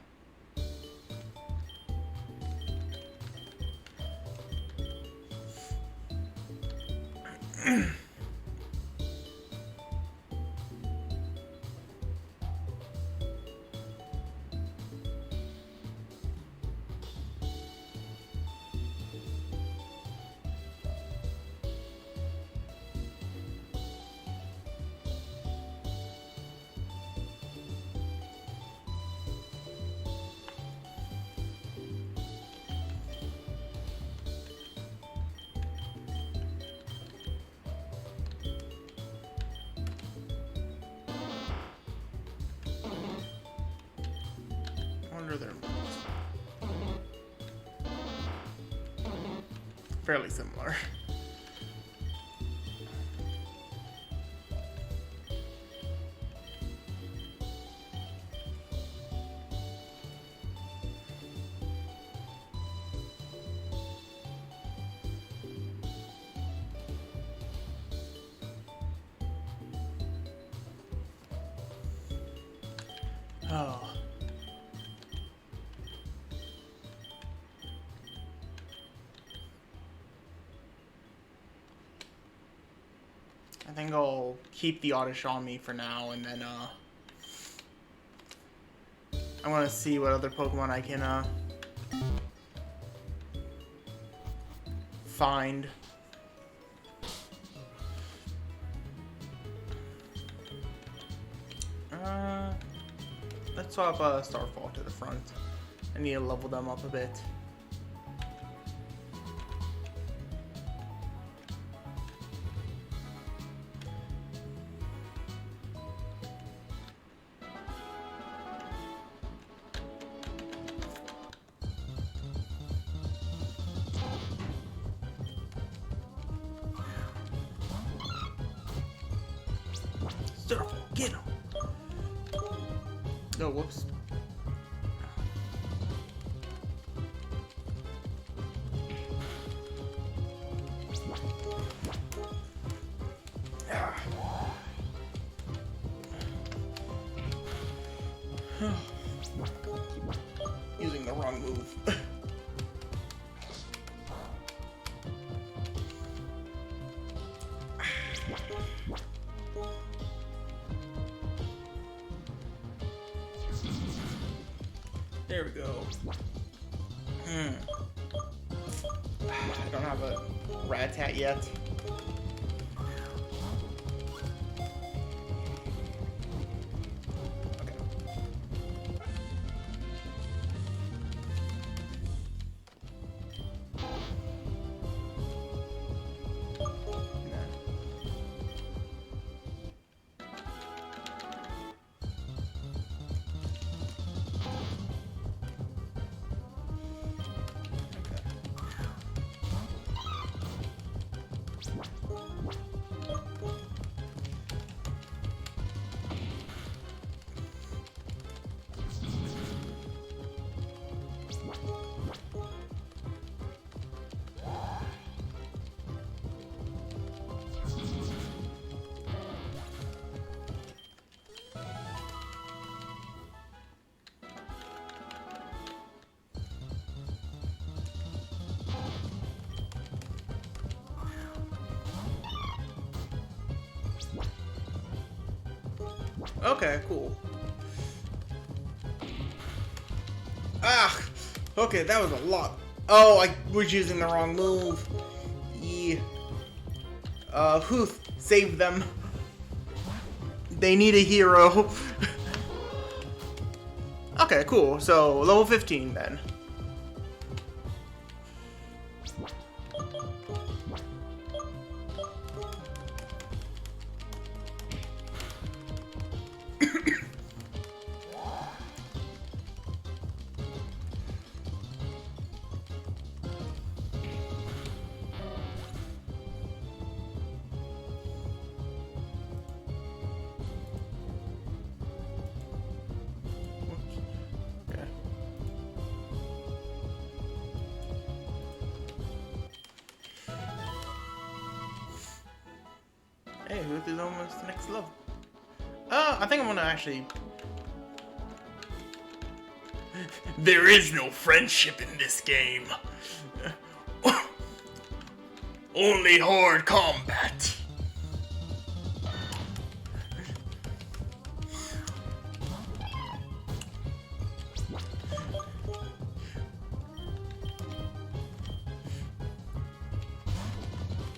Their moves. Fairly similar. Oh. I think I'll keep the Oddish on me for now, and then, I want to see what other Pokemon I can, find. Let's swap, Starfall to the front. I need to level them up a bit. Starfall, get him! No, whoops. Using the wrong move. There we go. I don't have a Rattata yet. Okay, cool. Ah, okay, that was a lot. Oh, I was using the wrong move. Yeah. Huth, save them. They need a hero. Okay, cool. So, level 15 then. Hey, Huth is almost the next level. I think I'm gonna actually... There is no friendship in this game. Only hard combat.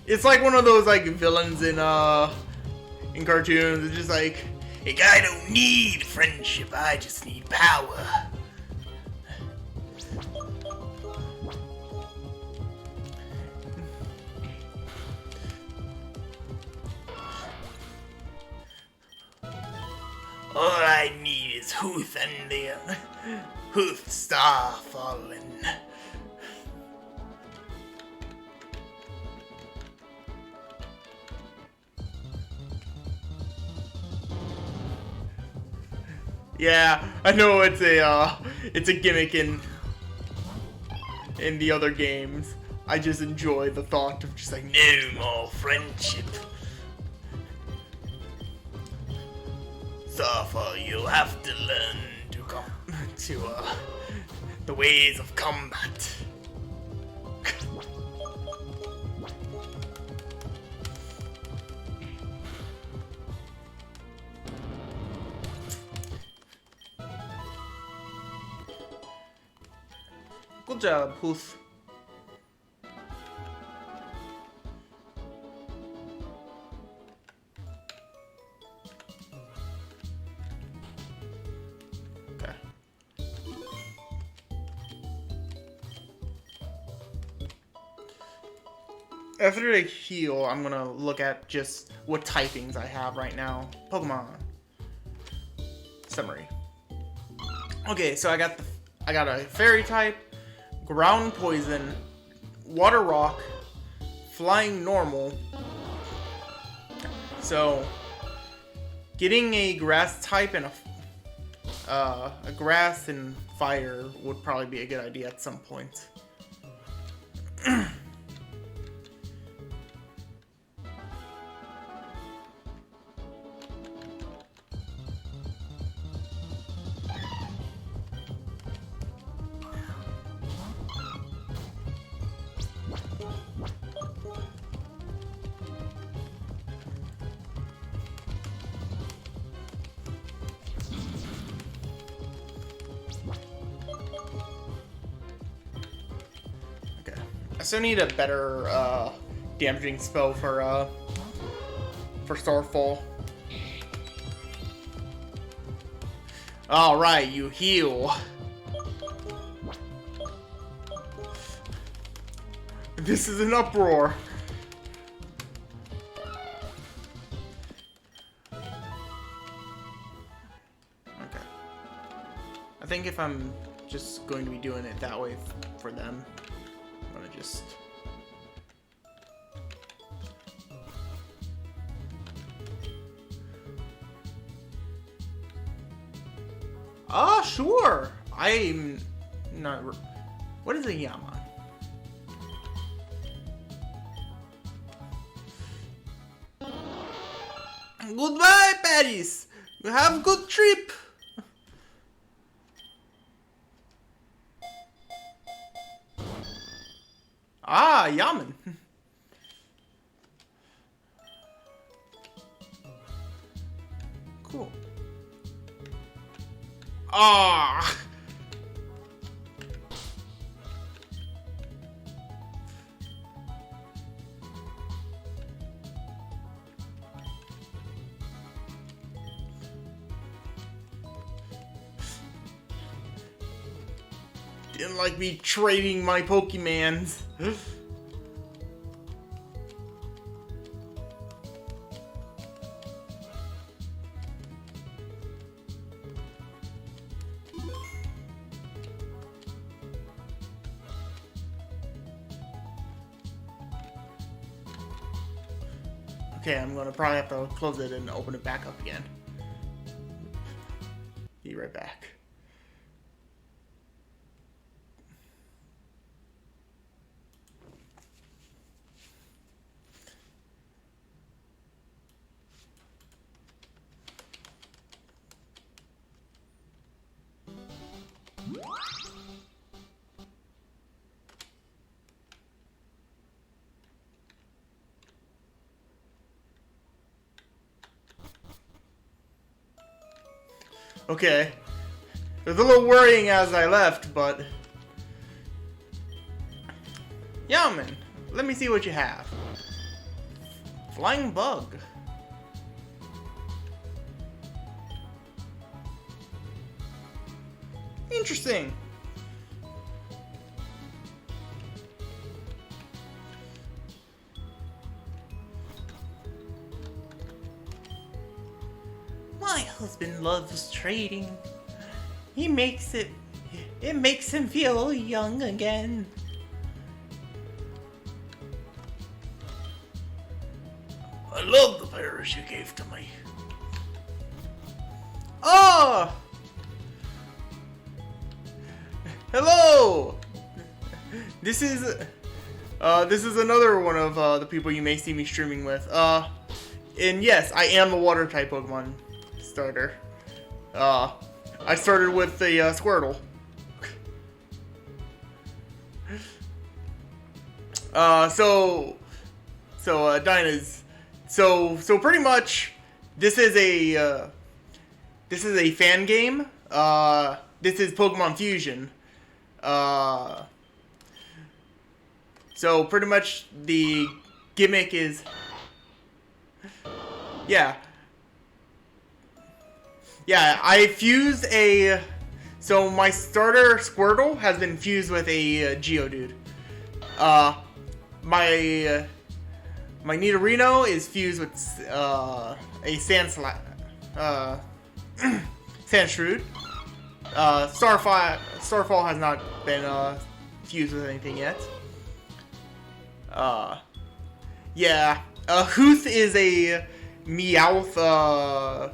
It's like one of those like villains in cartoons. It's just like, I don't need friendship, I just need power. All I need is Huth and the Huth star fallen. Yeah, I know it's a gimmick in the other games. I just enjoy the thought of just like, no more friendship. Suffer, you'll have to learn to come to the ways of combat. Good job, Huth. Okay. After I heal, I'm gonna look at just what typings I have right now. Pokemon. Summary. Okay, so I got a fairy type, ground poison, water rock, flying normal. So getting a grass type and a grass and fire would probably be a good idea at some point. I still need a better damaging spell for Starfall. Alright, you heal. This is an uproar. Okay. I think if I'm just going to be doing it that way for them, I'm gonna just... Sure! I'm not... What is a Yaman? Goodbye, Paris! Have a good trip! Yaman. Cool. Ah. Didn't like me trading my Pokemans. Okay, I'm gonna probably have to close it and open it back up again. Be right back. Okay. It was a little worrying as I left, but... Yeah, man. Let me see what you have. Flying bug. Interesting. My husband loves trading. It makes him feel young again. I love the berries you gave to me. Oh! Hello! This is another one of the people you may see me streaming with. And yes, I am the water type Pokemon starter. I started with the Squirtle. Dinah's. So pretty much, this is a fan game. This is Pokemon Fusion. So pretty much the gimmick is, yeah, I fused so my starter Squirtle has been fused with a Geodude. My Nidorino is fused with a Sandshrew. Starfall has not been fused with anything yet. Hooth is a Meowth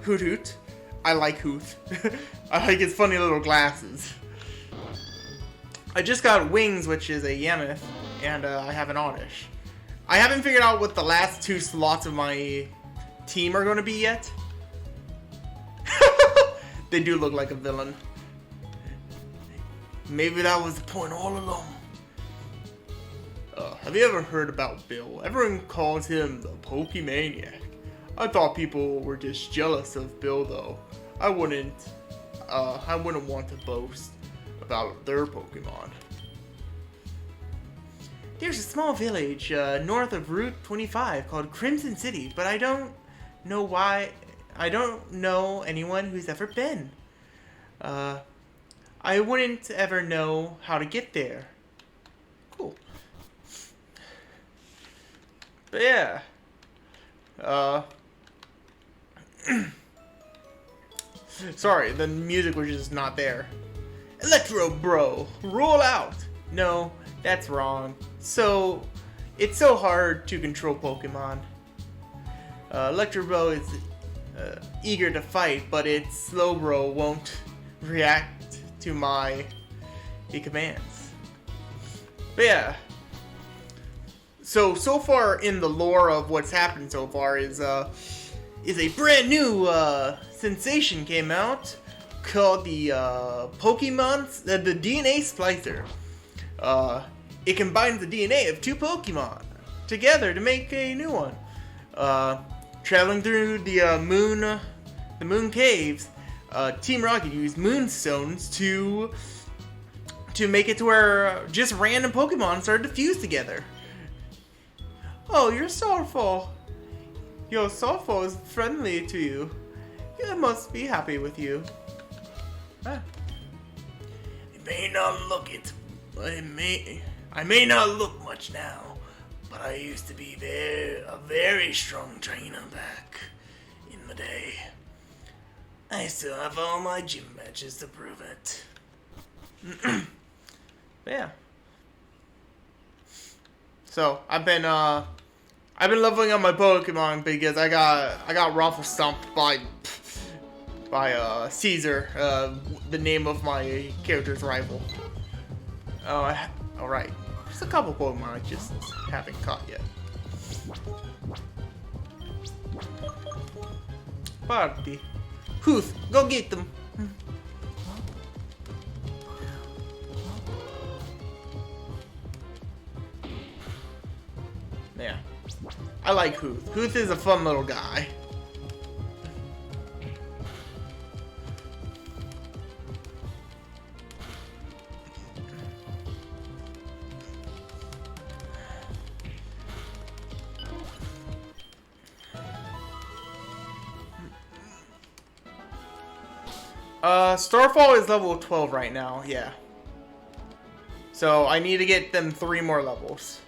Hoot. I like Hooth. I like his funny little glasses. I just got Wings, which is a Yamith, and I have an Oddish. I haven't figured out what the last two slots of my team are going to be yet. They do look like a villain. Maybe that was the point all along. Have you ever heard about Bill? Everyone calls him the Pokemaniac. I thought people were just jealous of Bill, though. I wouldn't want to boast about their Pokemon. There's a small village north of Route 25 called Crimson City, but I don't know why. I don't know anyone who's ever been. I wouldn't ever know how to get there. Cool. But yeah. Sorry, the music was just not there. Electro Bro, roll out! No, that's wrong. So, it's so hard to control Pokemon. Electro Bro is eager to fight, but its Slowbro won't react to my commands. But yeah. So far in the lore of what's happened so far is a brand new sensation came out called the the DNA Splicer. It combines the DNA of two Pokemon together to make a new one. Traveling through the moon caves, Team Rocket used moonstones to make it to where just random Pokemon started to fuse together. Oh, you're Starfall. Your Starfall is friendly to you. It must be happy with you. Ah. It may not look it. I may not look much now, but I used to be a very strong trainer back in the day. I still have all my gym matches to prove it. Yeah. So I've been leveling up my Pokemon because I got Ruffle Stomped by Caesar, the name of my character's rival. Alright. There's a couple Pokemon I just haven't caught yet. Party. Huth, go get them. Yeah. I like Huth. Huth is a fun little guy. Starfall is level 12 right now, yeah. So I need to get them 3 more levels.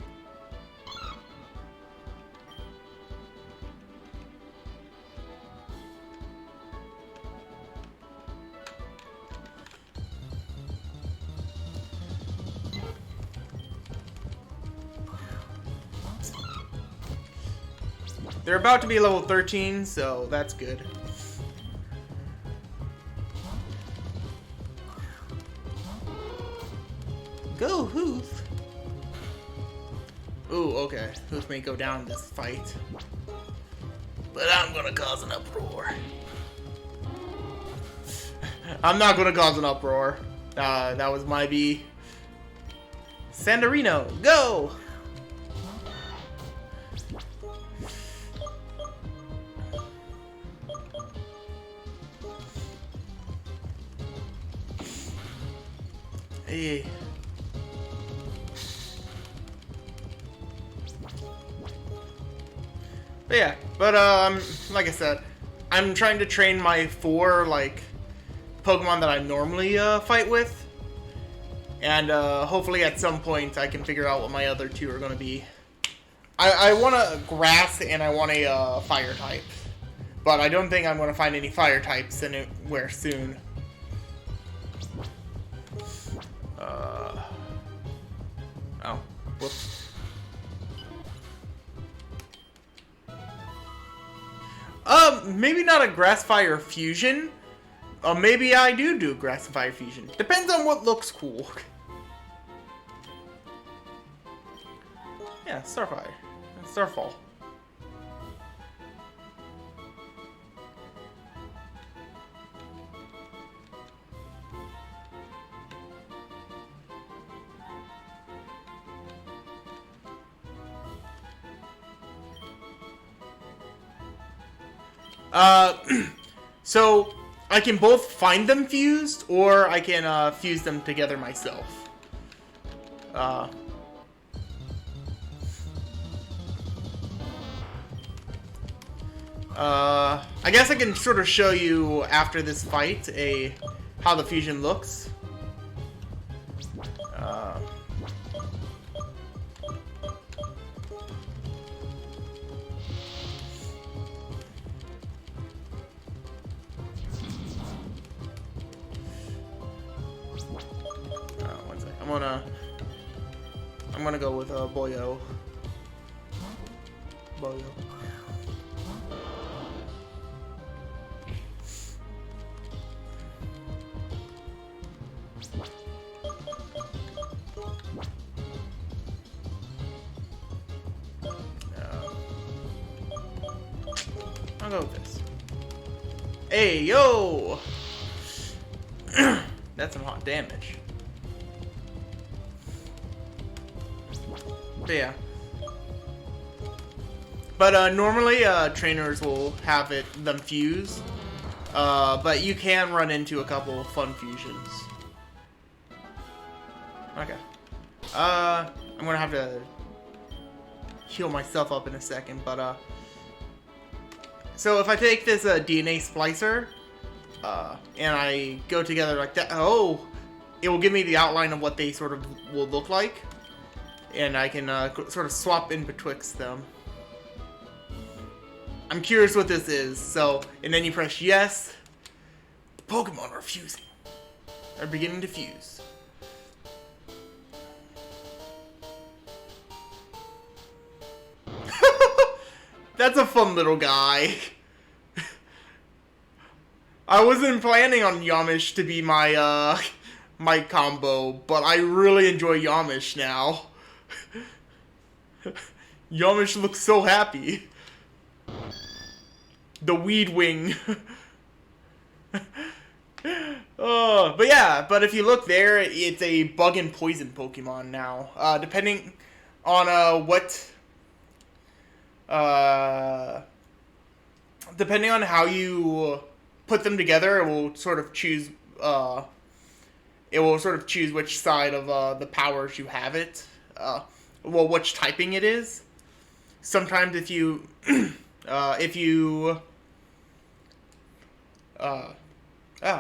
They're about to be level 13, so that's good. Go, Huth! Ooh, okay. Huth may go down in this fight. But I'm gonna cause an uproar. I'm not gonna cause an uproar. That was my B. Sandarino, go! Hey. But like I said, I'm trying to train my 4 Pokemon that I normally fight with, and hopefully at some point I can figure out what my other 2 are gonna be. I want a Grass and I want a Fire type, but I don't think I'm gonna find any Fire types anywhere soon. Oh, whoops. Maybe not a Grass Fire Fusion. Maybe I do Grass and Fire Fusion. Depends on what looks cool. Yeah, Starfire. Starfall. So I can both find them fused, or I can fuse them together myself. I guess I can sort of show you after this fight how the fusion looks. One sec. I'm gonna go with Boyo. Boyo. I'll go with this. Hey, yo! That's some hot damage. But yeah. But normally trainers will have them fuse. But you can run into a couple of fun fusions. Okay. I'm gonna have to heal myself up in a second, but, so if I take this, DNA splicer, and I go together like that, oh, it will give me the outline of what they sort of will look like, and I can, sort of swap in betwixt them. I'm curious what this is, so, and then you press yes, the Pokemon are fusing, are beginning to fuse. That's a fun little guy. I wasn't planning on Yamish to be my, my combo, but I really enjoy Yamish now. Yamish looks so happy. The Weed Wing. But yeah, but if you look there, it's a bug and poison Pokemon now. Depending on, depending on how you put them together, it will sort of choose, which side of, the powers you have it. Well, which typing it is. Sometimes if you,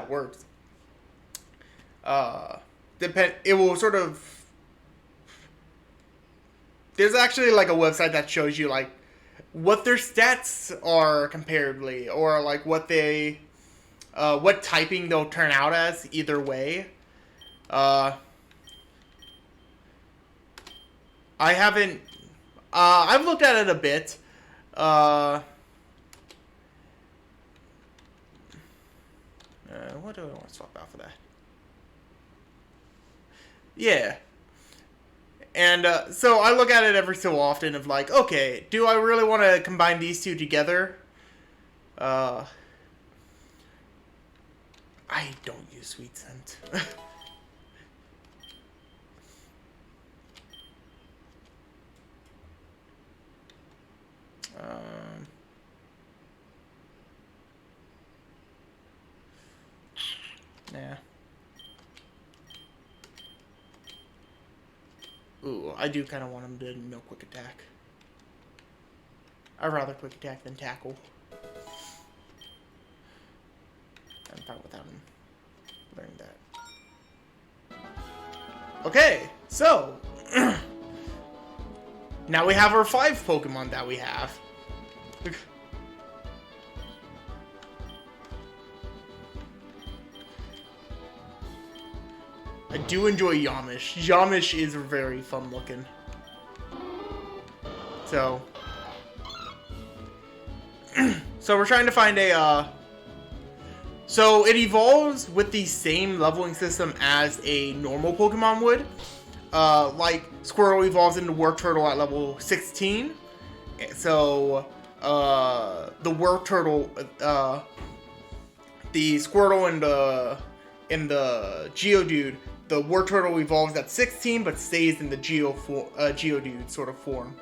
words. It will sort of, there's actually like a website that shows you like what their stats are comparatively, or like what they, what typing they'll turn out as either way. I haven't, I've looked at it a bit. What do I want to swap out for that? Yeah. And, so I look at it every so often of like, okay, do I really want to combine these two together? I don't use Sweet Scent. Nah. Ooh, I do kind of want him to no quick attack. I'd rather quick attack than tackle. I'm fine without him learning that. Okay, so now we have our 5 Pokemon that we have. I do enjoy Yamish. Yamish is very fun looking. So, so we're trying to find a, so it evolves with the same leveling system as a normal Pokemon would. Like Squirtle evolves into Wartortle at level 16. So, the Wartortle, the Squirtle and the Geodude, the Wartortle evolves at 16, but stays in the Geodude sort of form.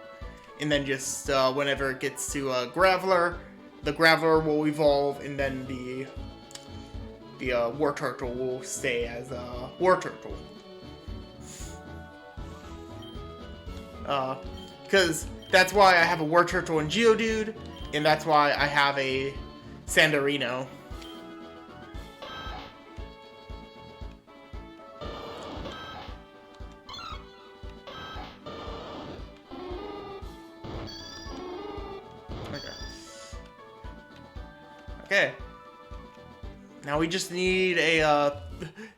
And then just, whenever it gets to, Graveler, the Graveler will evolve, and then the Wartortle will stay as, Wartortle. Because that's why I have a Wartortle and Geodude, and that's why I have a Sandorino. Okay. Now we just need a,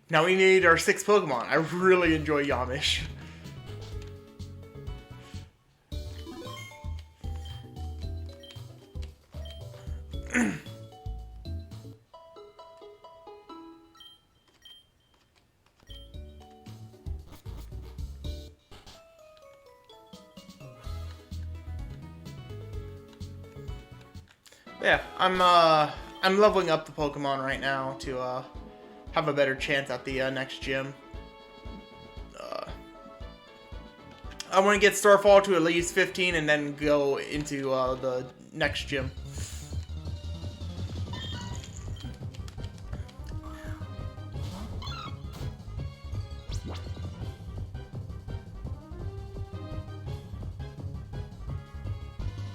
now we need our 6 Pokemon. I really enjoy Yamish. Yeah, I'm leveling up the Pokemon right now to have a better chance at the next gym. I want to get Starfall to at least 15 and then go into the next gym.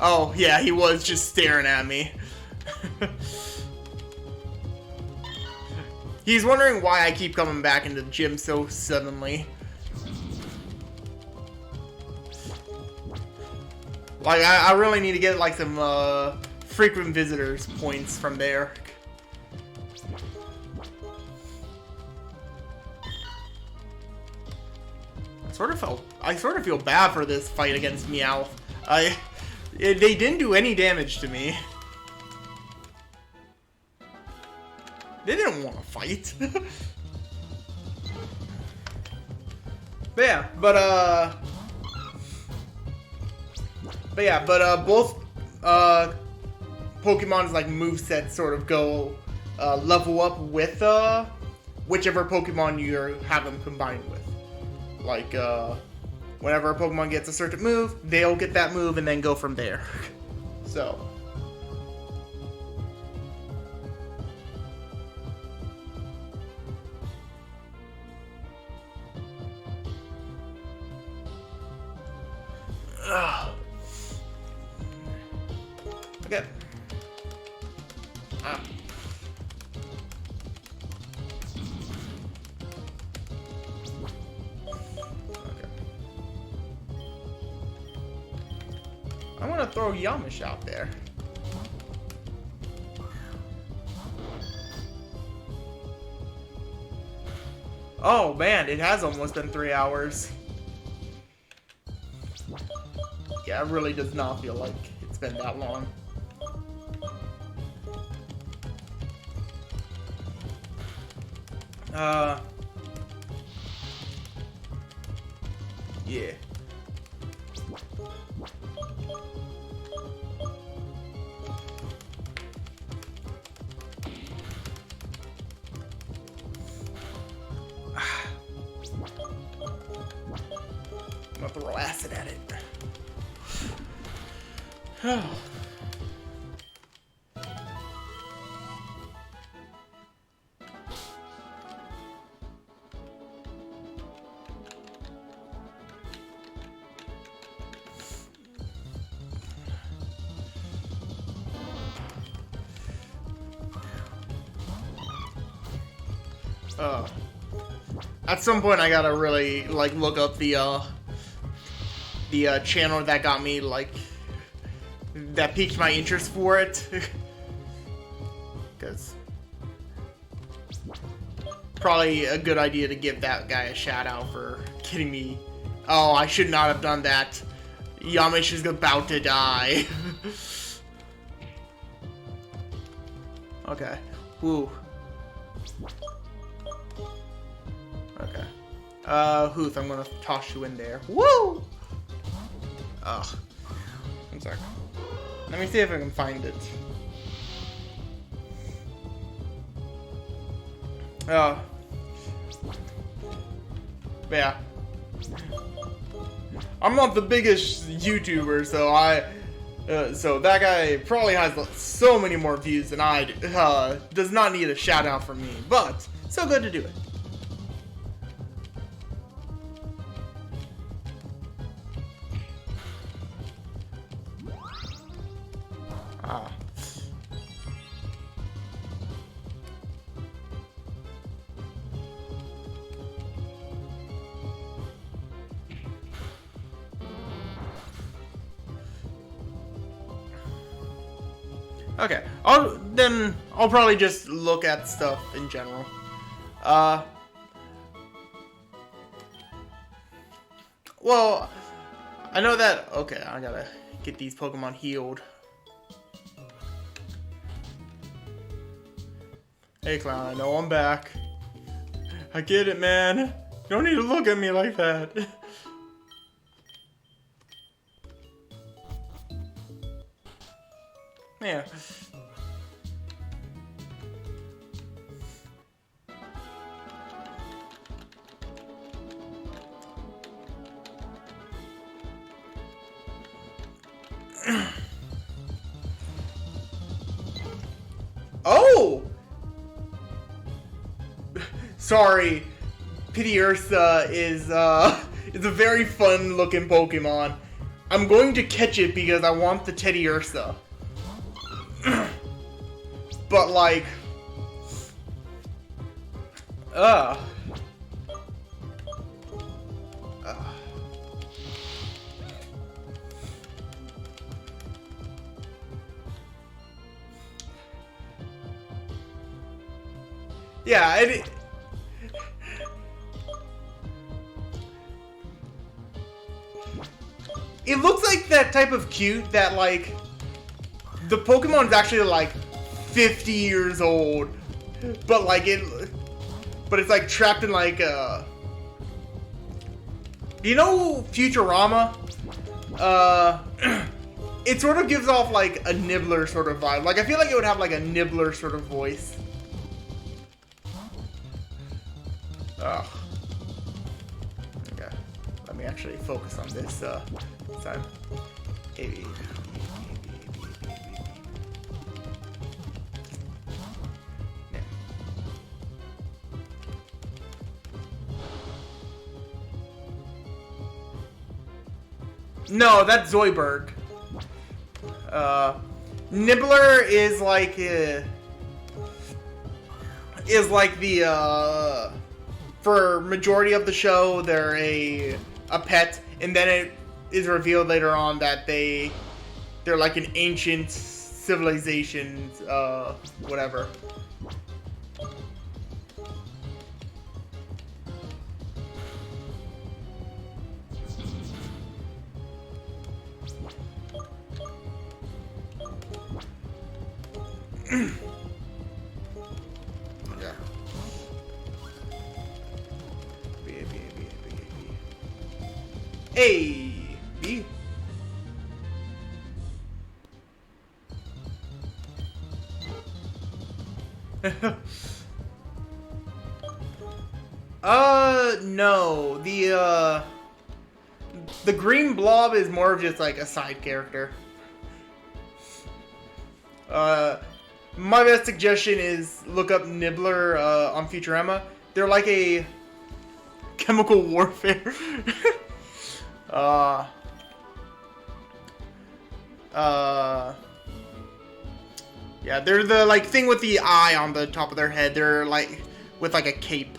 Oh, yeah, he was just staring at me. He's wondering why I keep coming back into the gym so suddenly. Like, I really need to get, like, some, frequent visitors points from there. I sort of feel bad for this fight against Meowth. They didn't do any damage to me. They didn't want to fight. But yeah, both Pokemon's like movesets sort of go level up with whichever Pokemon you have them combined with. Like whenever a Pokemon gets a certain move, they'll get that move and then go from there. So. Okay. I want to throw Yamish out there. Oh man, it has almost been 3 hours. Yeah, it really does not feel like it's been that long. Yeah. I'm gonna throw acid at it. At some point, I gotta really like look up the channel that got me like that piqued my interest for it, because probably a good idea to give that guy a shout out for getting me. Oh, I should not have done that. Yamish is about to die. Okay. Woo. Okay. Hooth, I'm gonna toss you in there. Woo! Ugh. I'm sorry. Let me see if I can find it. Yeah. I'm not the biggest YouTuber, so so that guy probably has so many more views than I do. Does not need a shout out from me, but so good to do it. Okay, I'll probably just look at stuff in general. Well, I know that. Okay, I gotta get these Pokemon healed. Hey, Clown, I know I'm back. I get it, man. You don't need to look at me like that. Yeah. Oh! Sorry. Pity Ursa is a very fun looking Pokemon. I'm going to catch it because I want the Teddy Ursa. But like, yeah, it looks like that type of cute that like the Pokemon's actually like 50 years old, but like it's like trapped in like you know Futurama? It sort of gives off like a Nibbler sort of vibe. Like I feel like it would have like a Nibbler sort of voice. Ugh. Okay, let me actually focus on this time. No, that's Zoidberg. Nibbler is like the for majority of the show they're a pet, and then it is revealed later on that they're like an ancient civilization, whatever. Yeah. A B. No. The green blob is more of just like a side character. My best suggestion is look up Nibbler on Futurama. They're like a chemical warfare. Yeah, they're the like thing with the eye on the top of their head. They're like with like a cape.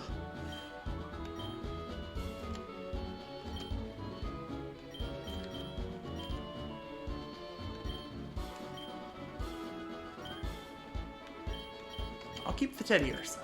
I'll keep the Teddy Ursa.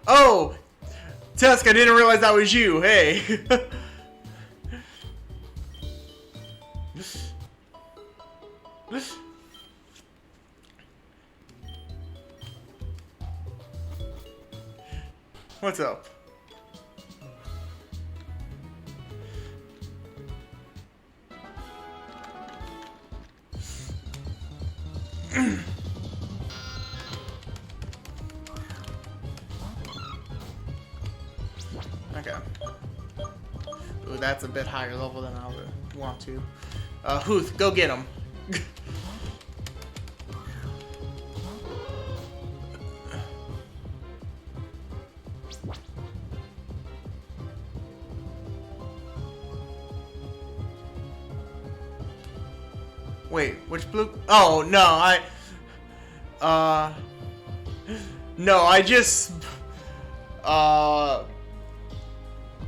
Oh! Tusk, I didn't realize that was you. Hey. What's up? Okay. Ooh, that's a bit higher level than I would want to. Huth, go get him. Wait, which blue? Oh, no, no, I just, I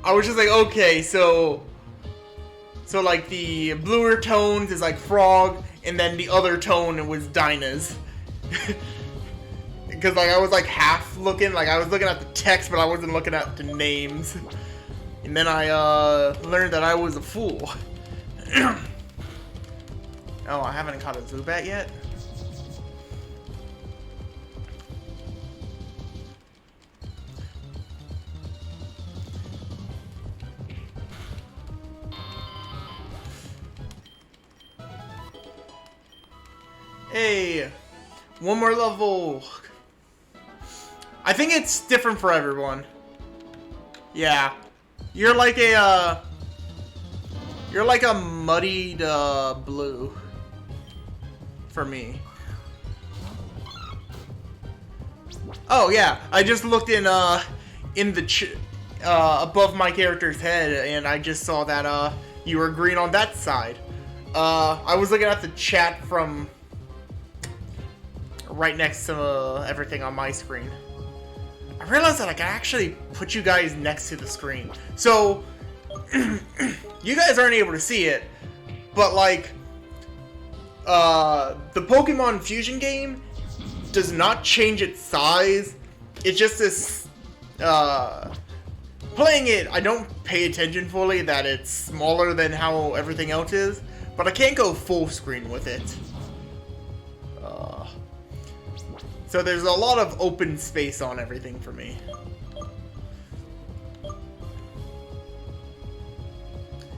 was just like, okay, so like the bluer tones is like frog, and then the other tone was Dinah's. Because like I was like half looking, like I was looking at the text, but I wasn't looking at the names. And then I learned that I was a fool. Oh, I haven't caught a Zubat yet? Hey, one more level. I think it's different for everyone. Yeah, you're like a muddied blue for me. Oh yeah, I just looked in the above my character's head, and I just saw that you were green on that side. I was looking at the chat from right next to everything on my screen. I realized that I can actually put you guys next to the screen. So, you guys aren't able to see it, but like, the Pokemon Fusion game does not change its size. It's just this, playing it, I don't pay attention fully that it's smaller than how everything else is, but I can't go full screen with it. So there's a lot of open space on everything for me.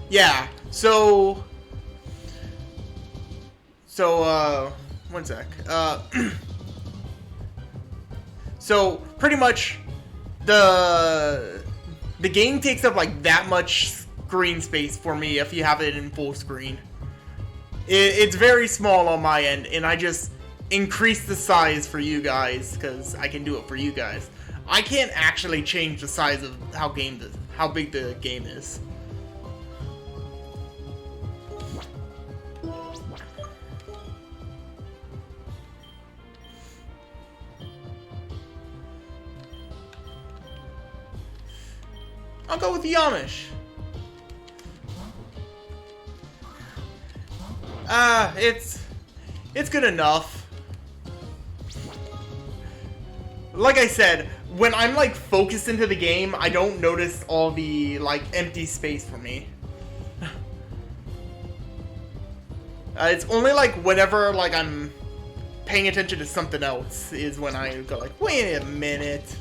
Yeah, so one sec. So pretty much the game takes up like that much screen space for me if you have it in full screen. It's very small on my end, and I just increase the size for you guys because I can do it for you guys. I can't actually change the size of how big the game is. I'll go with Yamish. It's good enough. Like I said, when I'm like focused into the game, I don't notice all the like empty space for me. It's only like whenever like I'm paying attention to something else is when I go like, wait a minute.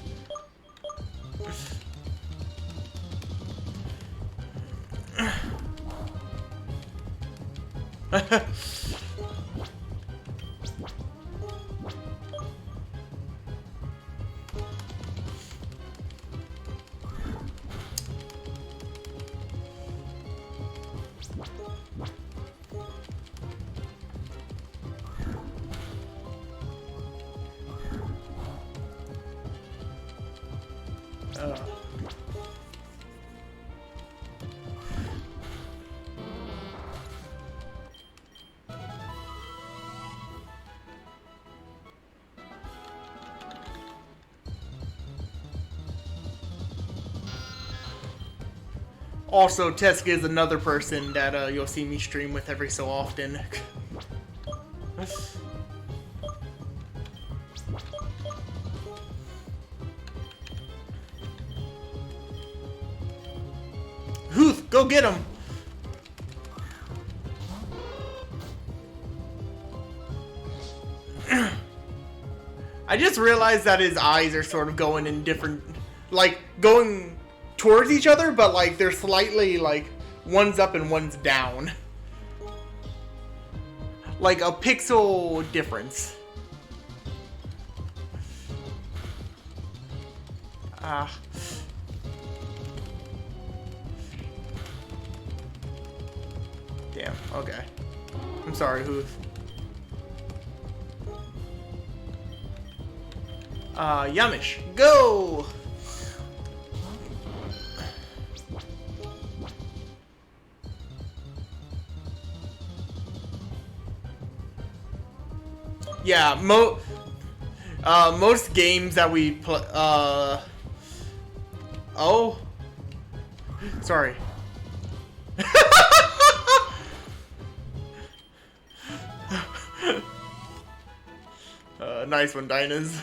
Also, Teska is another person that you'll see me stream with every so often. Huth, go get him! I just realized that his eyes are sort of going in different, like, going towards each other, but like they're slightly like one's up and one's down, like a pixel difference. Damn. Okay. I'm sorry, Huth. Yamish, go! Yeah, most games that we play, oh, sorry. Nice one, Dinas.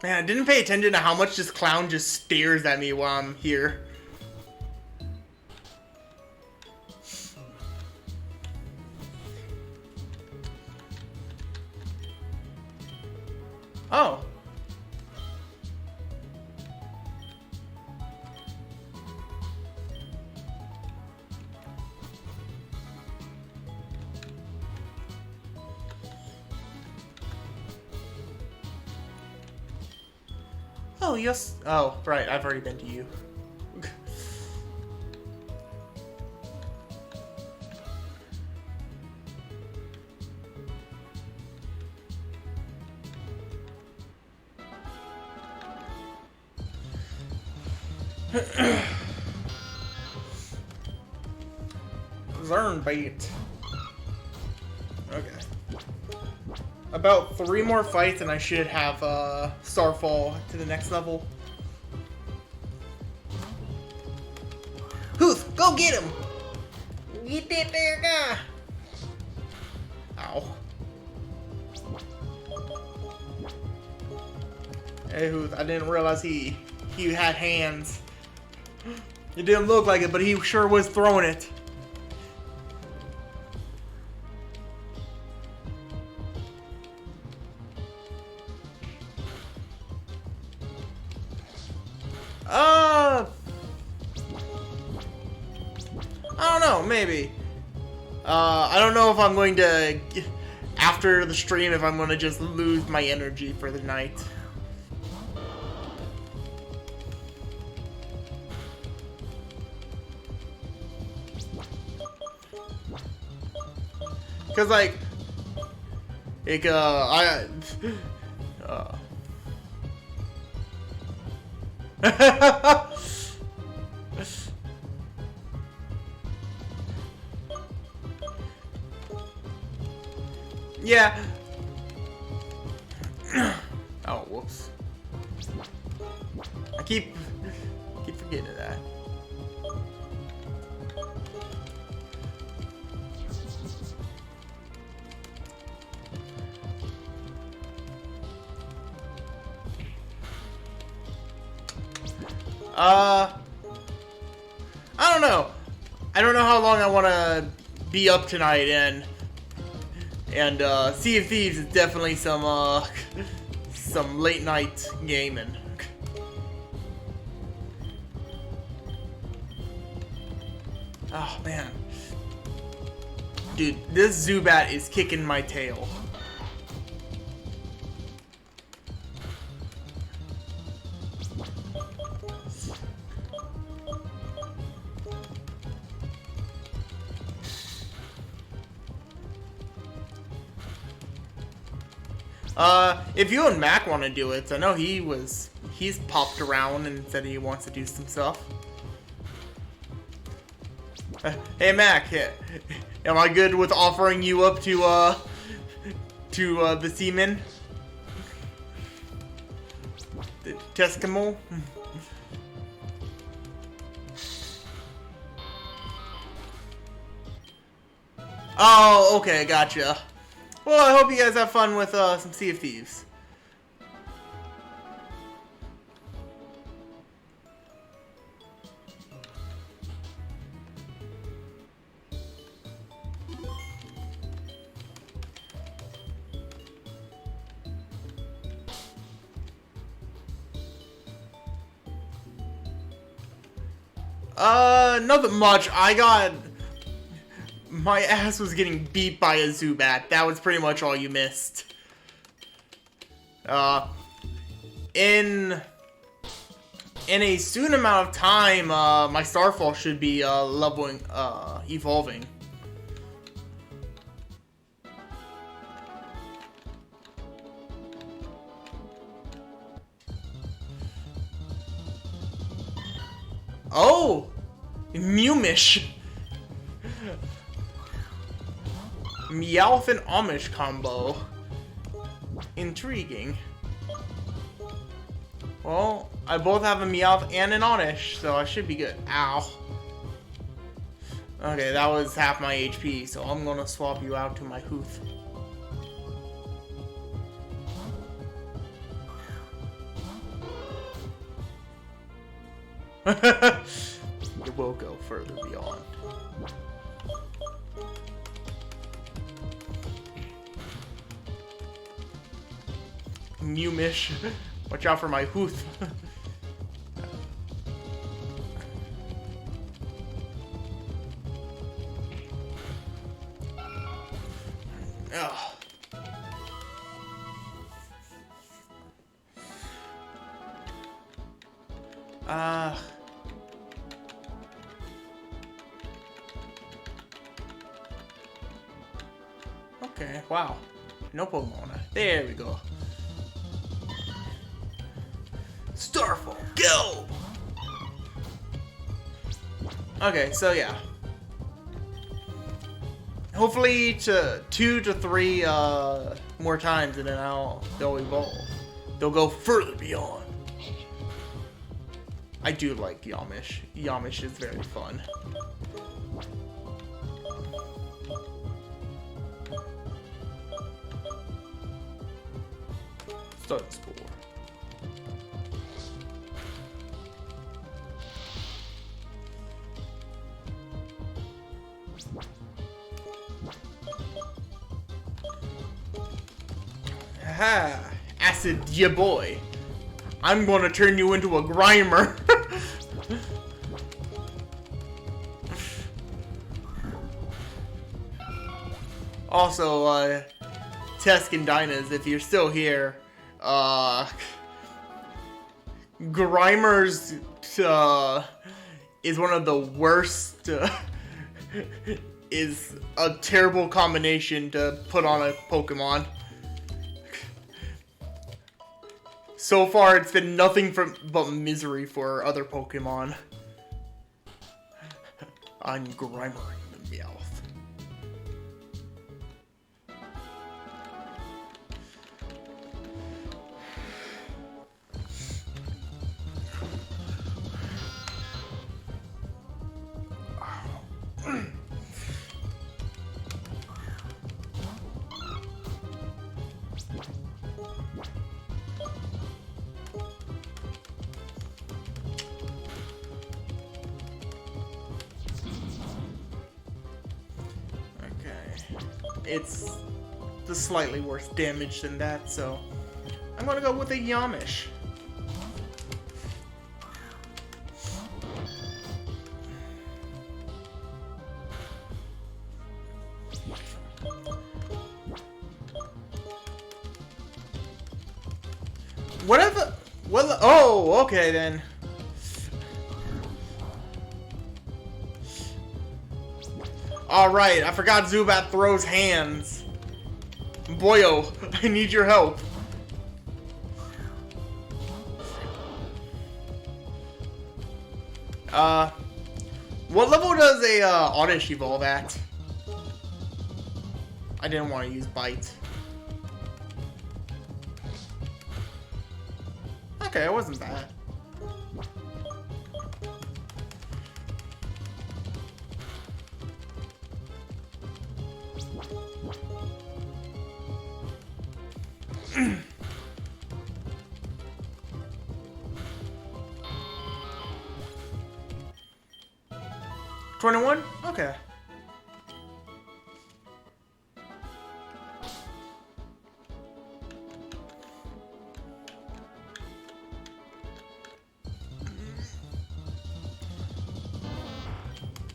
Man, I didn't pay attention to how much this clown just stares at me while I'm here. Oh, Oh, yes. Oh, right. I've already been to you. Zern bait. Okay. About 3 more fights and I should have Starfall to the next level. Huth, go get him! Get that there guy! Ow. Hey Huth, I didn't realize he had hands. It didn't look like it, but he sure was throwing it. I don't know, maybe. I don't know if I'm going to, after the stream, if I'm going to just lose my energy for the night. Cause like, yeah. Oh, whoops. I keep forgetting that. I don't know. I don't know how long I want to be up tonight, and Sea of Thieves is definitely some late night gaming. Oh man, dude, this Zubat is kicking my tail. If you and Mac want to do it, I know he's popped around and said he wants to do some stuff. Hey Mac, am I good with offering you up to the seamen? The Teskimo? Oh, okay, gotcha. Well, I hope you guys have fun with some Sea of Thieves. Nothing much. My ass was getting beat by a Zubat. That was pretty much all you missed. In a soon amount of time, my Starfall should be evolving. Oh, Mewmish. Meowth and Amish combo. Intriguing. Well, I both have a Meowth and an Amish, so I should be good. Ow. Okay, that was half my HP, so I'm gonna swap you out to my Hoof. It will go further beyond. Mewmish. Watch out for my Hooth. Ugh. Okay, wow. No Pokemon. There we go. Starfall, go! Okay, so yeah. Hopefully to 2 to 3 more times and then they'll evolve. They'll go further beyond. I do like Yamish. Yamish is very fun. Start Spore. Aha! Acid, ya boy. I'm gonna turn you into a Grimer. Also, Tesk and Dynas, if you're still here, Grimer's is one of the worst. Is a terrible combination to put on a Pokemon. So far, it's been nothing but misery for other Pokemon. I'm Grimer in the Meowth. It's the slightly worse damage than that, so I'm gonna go with a Yamish. Whatever. Well, oh, okay then. Alright, I forgot Zubat throws hands. Boyo, I need your help. What level does a Oddish evolve at? I didn't want to use Bite. Okay, it wasn't bad. $21? Okay.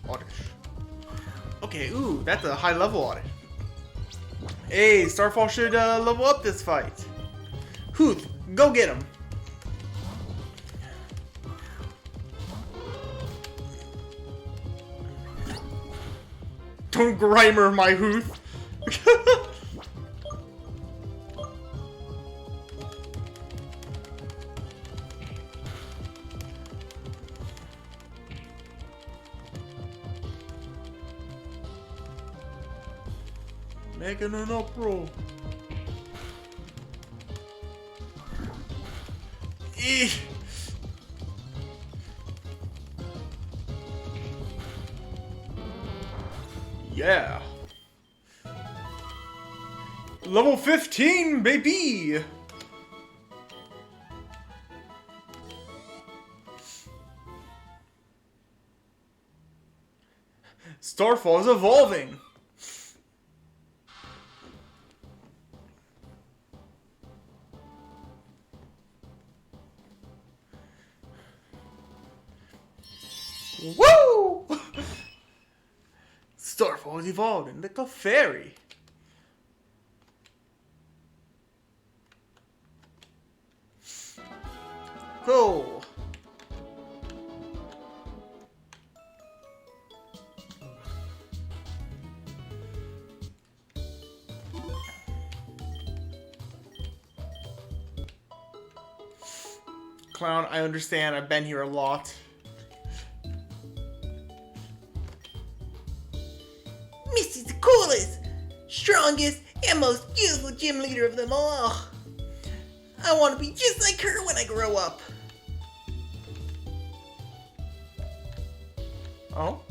Oddish. Okay, ooh, that's a high level Oddish. Hey, Starfall should level up this fight. Hooth, go get him. Don't Grimer my Hooth. Making an uproar. Eesh. Yeah. Level 15, baby! Starfall is evolving! Woo! Starfall is evolving like a fairy. Cool. clown. I understand. I've been here a lot. Misty's the coolest, strongest, and most beautiful gym leader of them all. I want to be just like her when I grow up. Oh?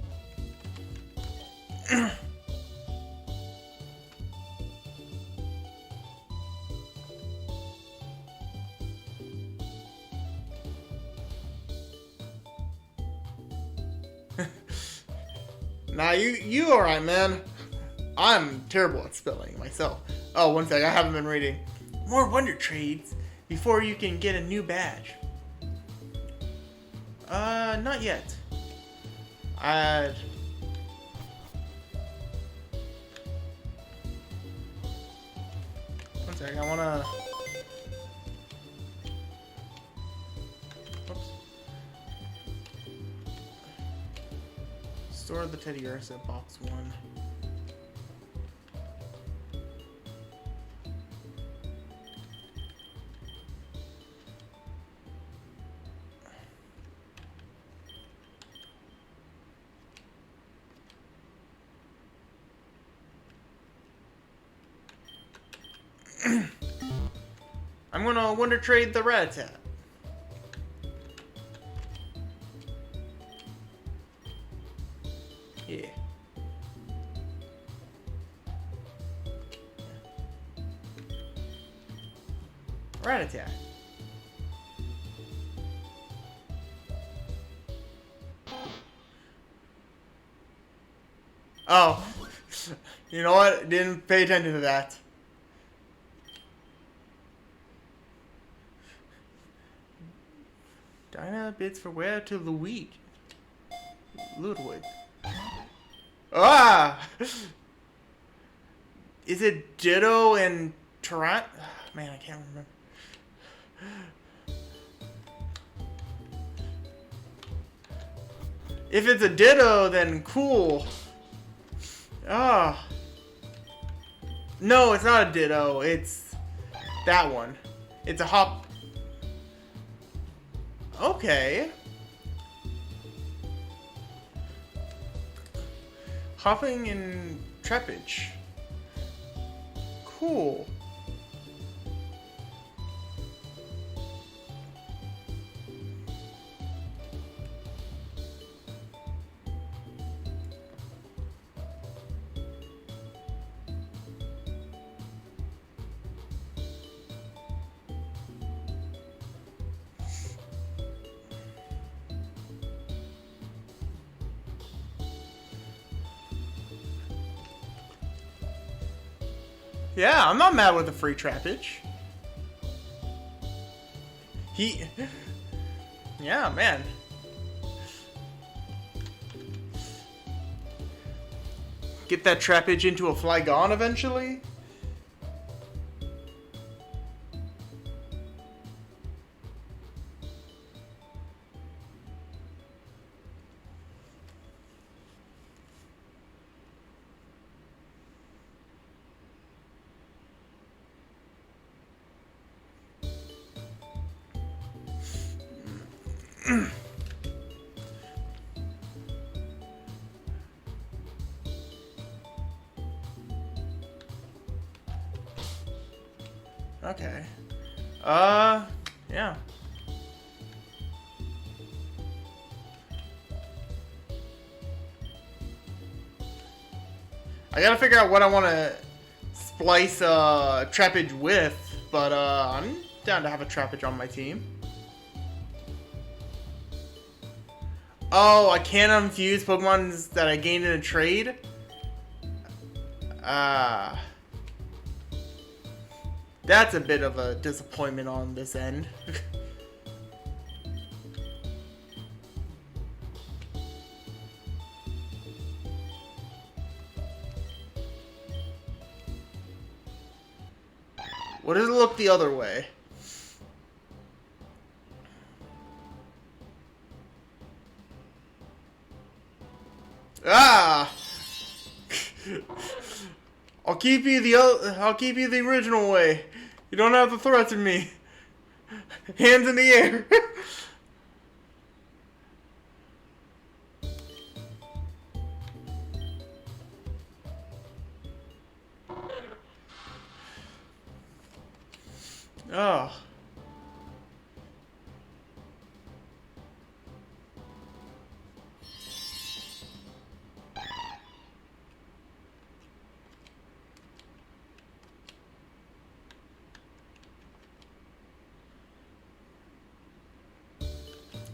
Nah, you alright, man. I'm terrible at spelling myself. Oh, one sec, I haven't been reading. More Wonder Trades before you can get a new badge. Not yet. One sec, I wanna... Oops. Store the teddy bears at box 1. I'm gonna Wonder Trade the Rat-a-tat. Yeah. Rat-a-tat. Oh. You know what? Didn't pay attention to that. Dinah bids for where to Ludwig. Ah! Is it Ditto and Tarant? Man, I can't remember. If it's a Ditto, then cool. Ah. No, it's not a Ditto. It's that one. It's a hop. Okay. Hopping in Trepage. Cool. Yeah, I'm not mad with the free trappage. Yeah, man. Get that trappage into a Flygon eventually? Okay. Yeah. I gotta figure out what I want to splice trappage with, but I'm down to have a trappage on my team. Oh, I can't unfuse Pokemon that I gained in a trade? That's a bit of a disappointment on this end. What does it look the other way? Ah! I'll keep you the original way. You don't have to threaten me. Hands in the air. Oh.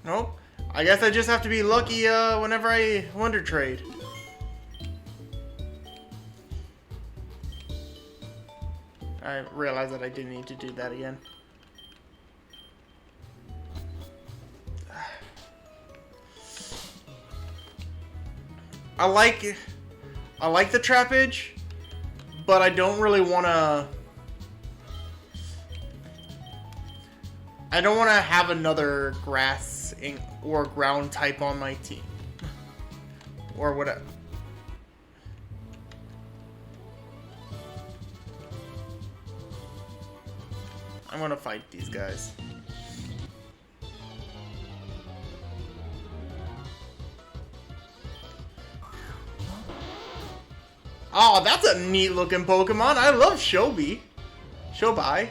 Nope. I guess I just have to be lucky whenever I Wonder Trade. I realized that I didn't need to do that again. I like the trappage, but I don't really want to. I don't want to have another grass or ground type on my team, or whatever. I'm gonna fight these guys. Oh, that's a neat looking Pokemon. I love Shobi. Shobai.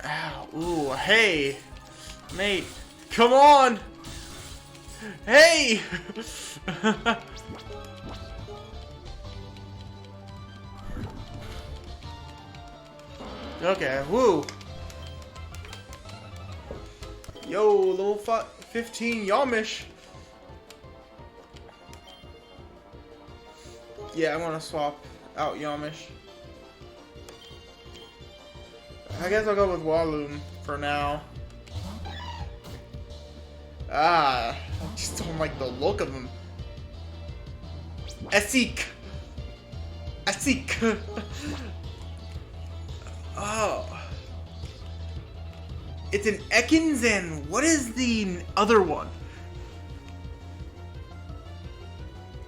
Ow, ooh, hey, mate, come on, hey! Okay, woo. Yo, level 15 Yamish. Yeah, I'm gonna swap out Yamish. I guess I'll go with Walloon for now. I just don't like the look of him. Esik! Esik! Oh. It's an Ekans and what is the other one?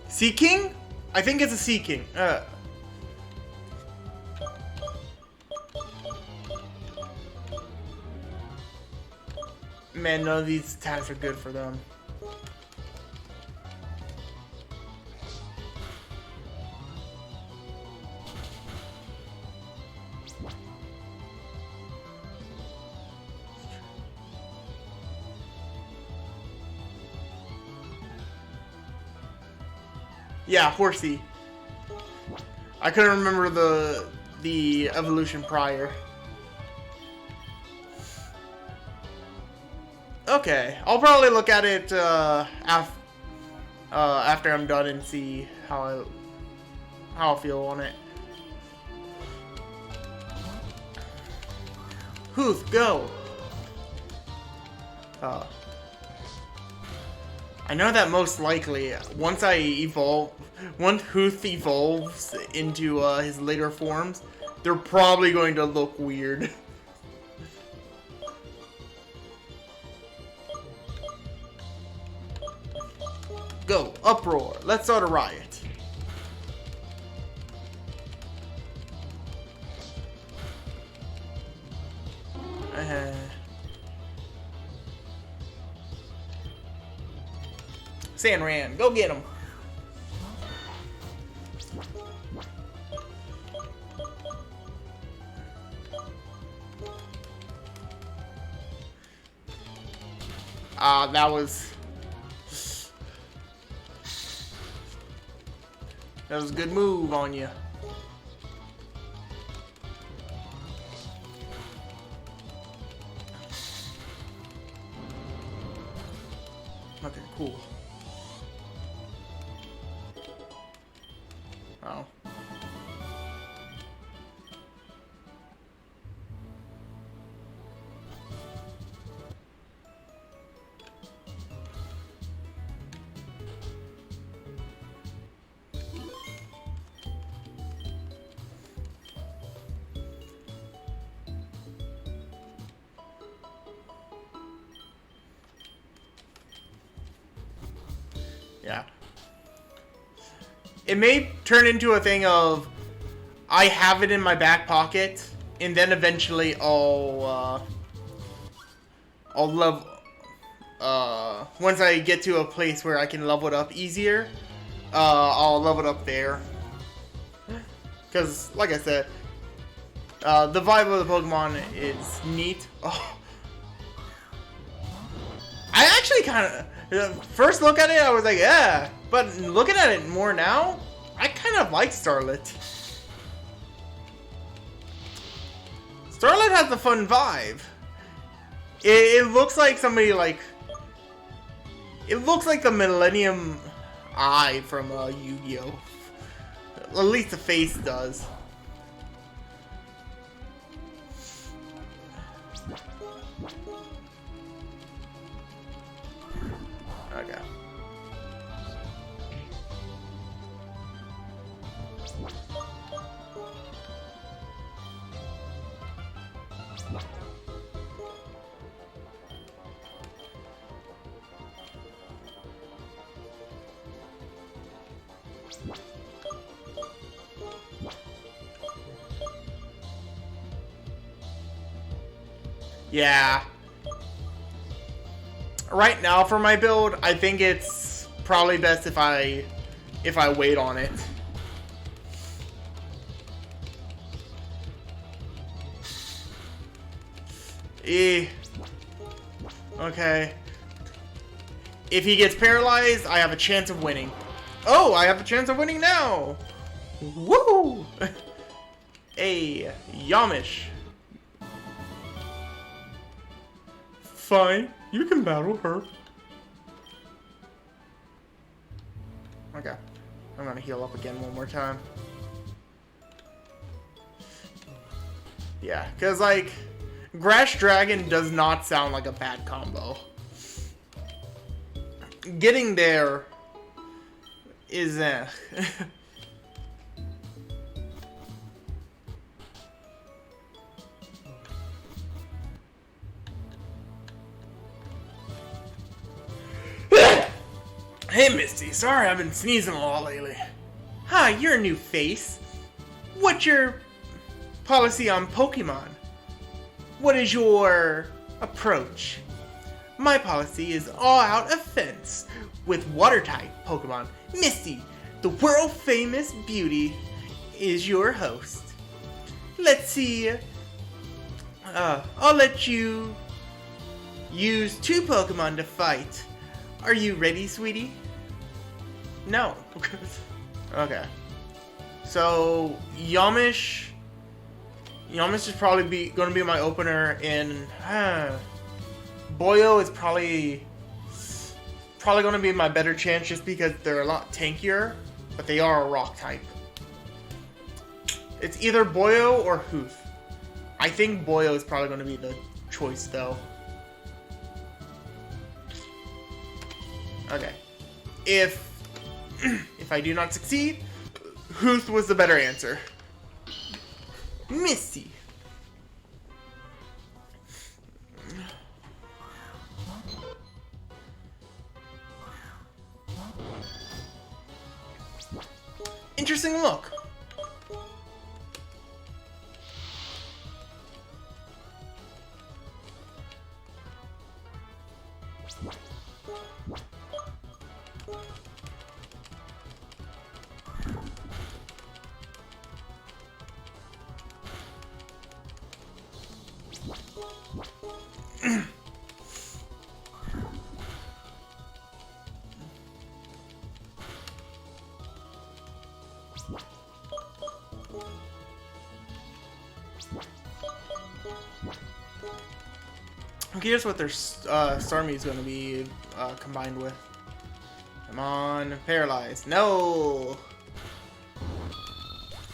Sea King? I think it's a Sea King. Man, none of these attacks are good for them. Yeah, Horsey. I couldn't remember the evolution prior. Okay, I'll probably look at it after I'm done and see how I feel on it. Hooth, go! I know that most likely, once Hooth evolves into his later forms, they're probably going to look weird. Go, Uproar, let's start a riot. Sanran, go get him. That was a good move on you. Okay, cool. Oh. Yeah. It may turn into a thing of I have it in my back pocket, and then eventually I'll love. Once I get to a place where I can level it up easier, I'll level it up there. Because, like I said, the vibe of the Pokemon is neat. Oh. I actually kind of, first look at it, I was like, yeah. But looking at it more now, I kind of like Starlet. Starlet has a fun vibe. It looks like somebody like... It looks like the Millennium Eye from Yu-Gi-Oh! At least the face does. Okay. Yeah. Right now for my build, I think it's probably best if I wait on it. Okay. If he gets paralyzed, I have a chance of winning. Oh, I have a chance of winning now! Woo! Hey, Yamish. Fine, you can battle her. Okay, I'm gonna heal up again one more time. Yeah, because, like, Grass Dragon does not sound like a bad combo. Getting there is, Hey, Misty. Sorry I've been sneezing a lot lately. Hi, you're a new face. What's your policy on Pokemon? What is your approach? My policy is all-out offense with water-type Pokemon. Misty, the world-famous beauty, is your host. Let's see. I'll let you use 2 Pokemon to fight. Are you ready, sweetie? No. Okay. So, Yamish is probably going to be my opener, and Boyo is probably going to be my better chance just because they're a lot tankier, but they are a rock type. It's either Boyo or Hoof. I think Boyo is probably going to be the choice, though. Okay. If I do not succeed, Hoof was the better answer. Misty. Interesting look. I'm curious what their Starmie is going to be combined with. Come on, paralyzed. No!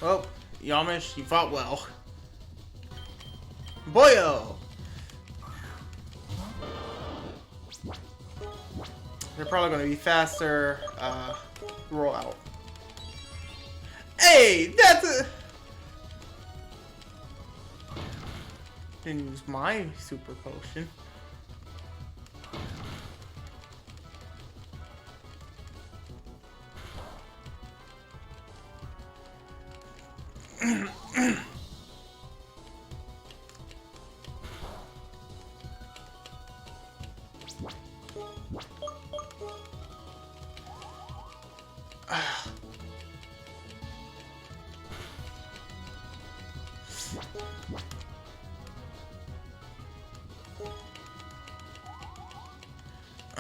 Well, Yamish, you fought well. Boyo! They're probably going to be faster. Roll out. Hey, that's a... Didn't use my super potion.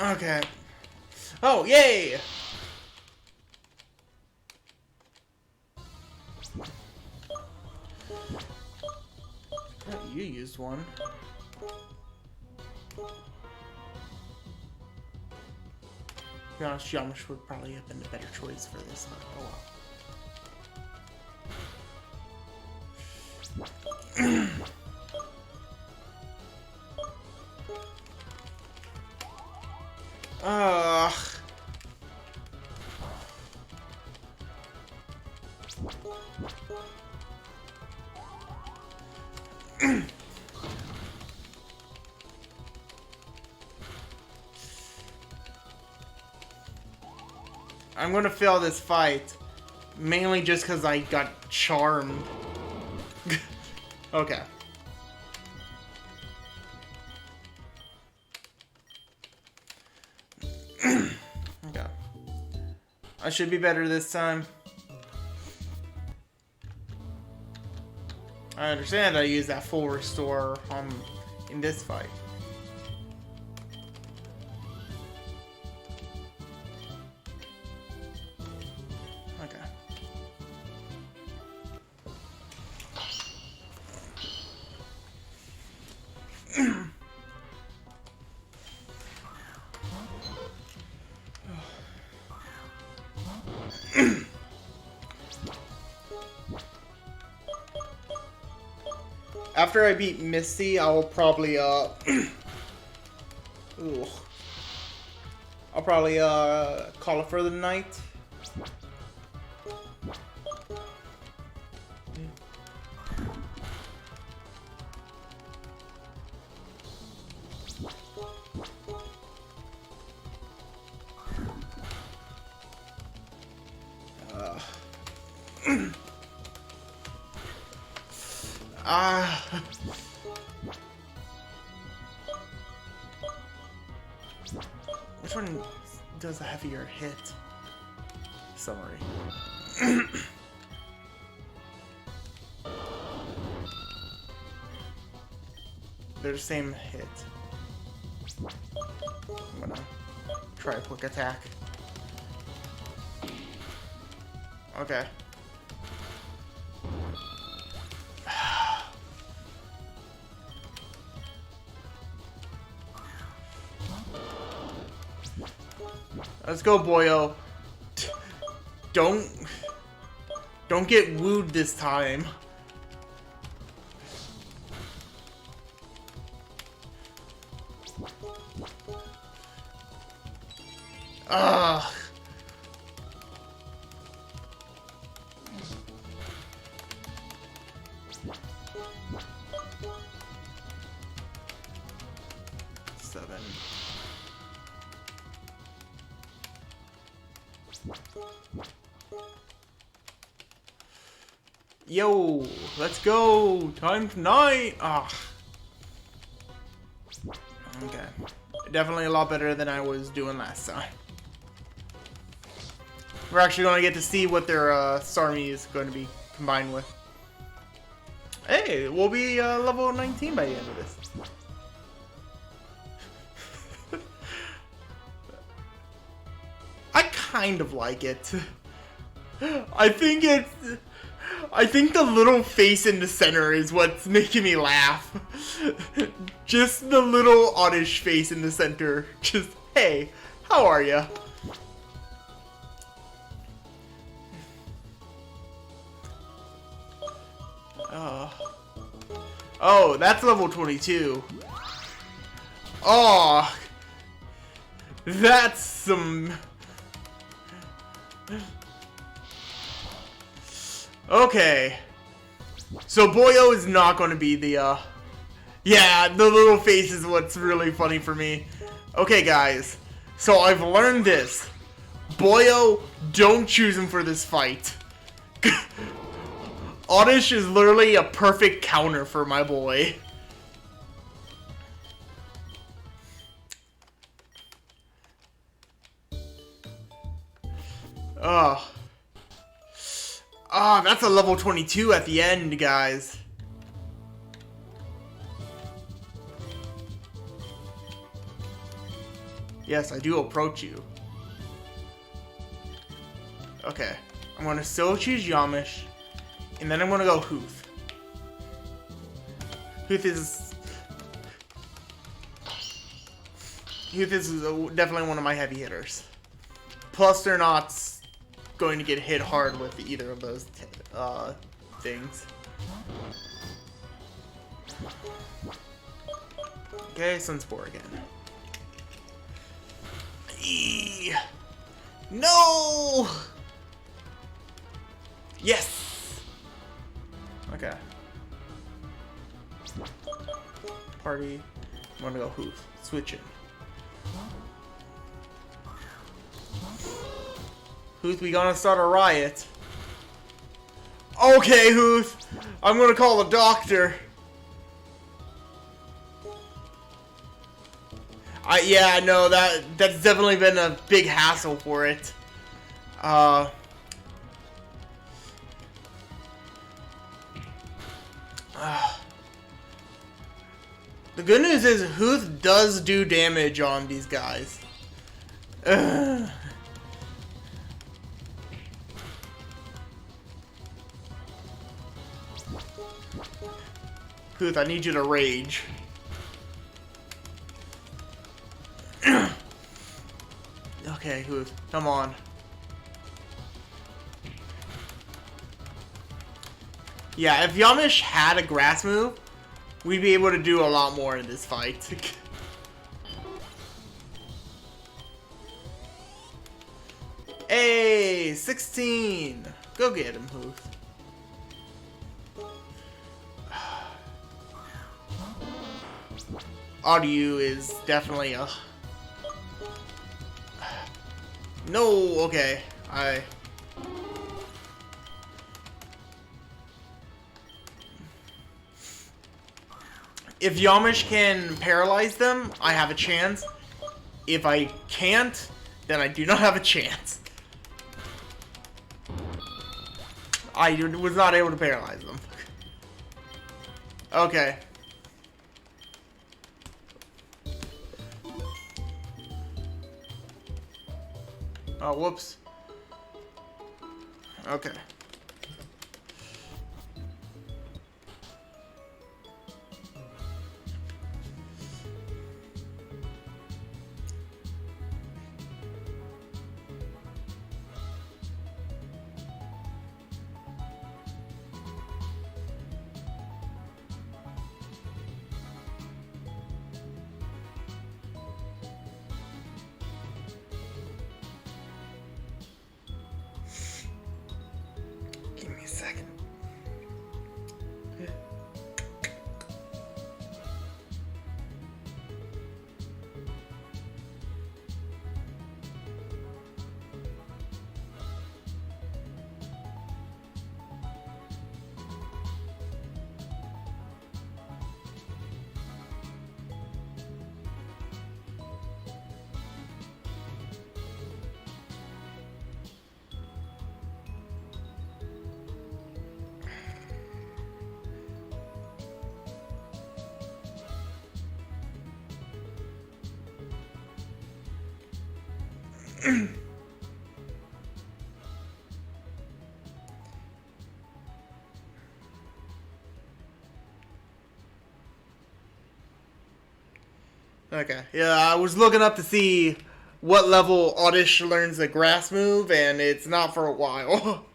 Okay. Oh, yay! Yeah, you used one. To be honest, Yamish would probably have been the better choice for this, but oh well. Ugh. I'm gonna fail this fight, mainly just because I got charmed. Okay. Okay. I should be better this time. I understand I used that full restore in this fight. Okay. After I beat Misty, I will probably ooh. I'll probably call it for the night. Which one does a heavier hit? Summary. They're the same hit. I'm gonna try a quick attack. Okay. Let's go, boyo. Don't get wooed this time. Ugh. Seven. Yo, let's go. Time for night. Ah. Okay. Definitely a lot better than I was doing last time. We're actually going to get to see what their Starmie is going to be combined with. Hey, we'll be level 19 by the end of this. I kind of like it. I think the little face in the center is what's making me laugh. Just the little oddish face in the center. Just, hey, how are ya? Oh, that's level 22. Oh, that's some... Okay. So Boyo is not going to be the, yeah, the little face is what's really funny for me. Okay, guys. So I've learned this. Boyo, don't choose him for this fight. Oddish is literally a perfect counter for my boy. Oh. Ah, that's a level 22 at the end, guys. Yes, I do approach you. Okay. I'm gonna still choose Yamish. And then I'm gonna go Huth. Huth is definitely one of my heavy hitters. Plus, they're not going to get hit hard with either of those things. Okay, Sunspore again. Eee. No! Yes! Okay. Party. I'm gonna go Huth. Switching. Huth, we gonna start a riot. Okay, Huth. I'm gonna call the doctor. Yeah, no, that's definitely been a big hassle for it. The good news is Huth does do damage on these guys. Huth, I need you to rage. Okay, Huth, come on. Yeah, if Yamish had a grass move, we'd be able to do a lot more in this fight. Hey, 16! Go get him, Huth. Audio is definitely a... No, okay. If Yamish can paralyze them, I have a chance. If I can't, then I do not have a chance. I was not able to paralyze them. Okay. Oh, whoops. Okay. Give me a second. Okay, yeah, I was looking up to see what level Oddish learns the grass move, and it's not for a while.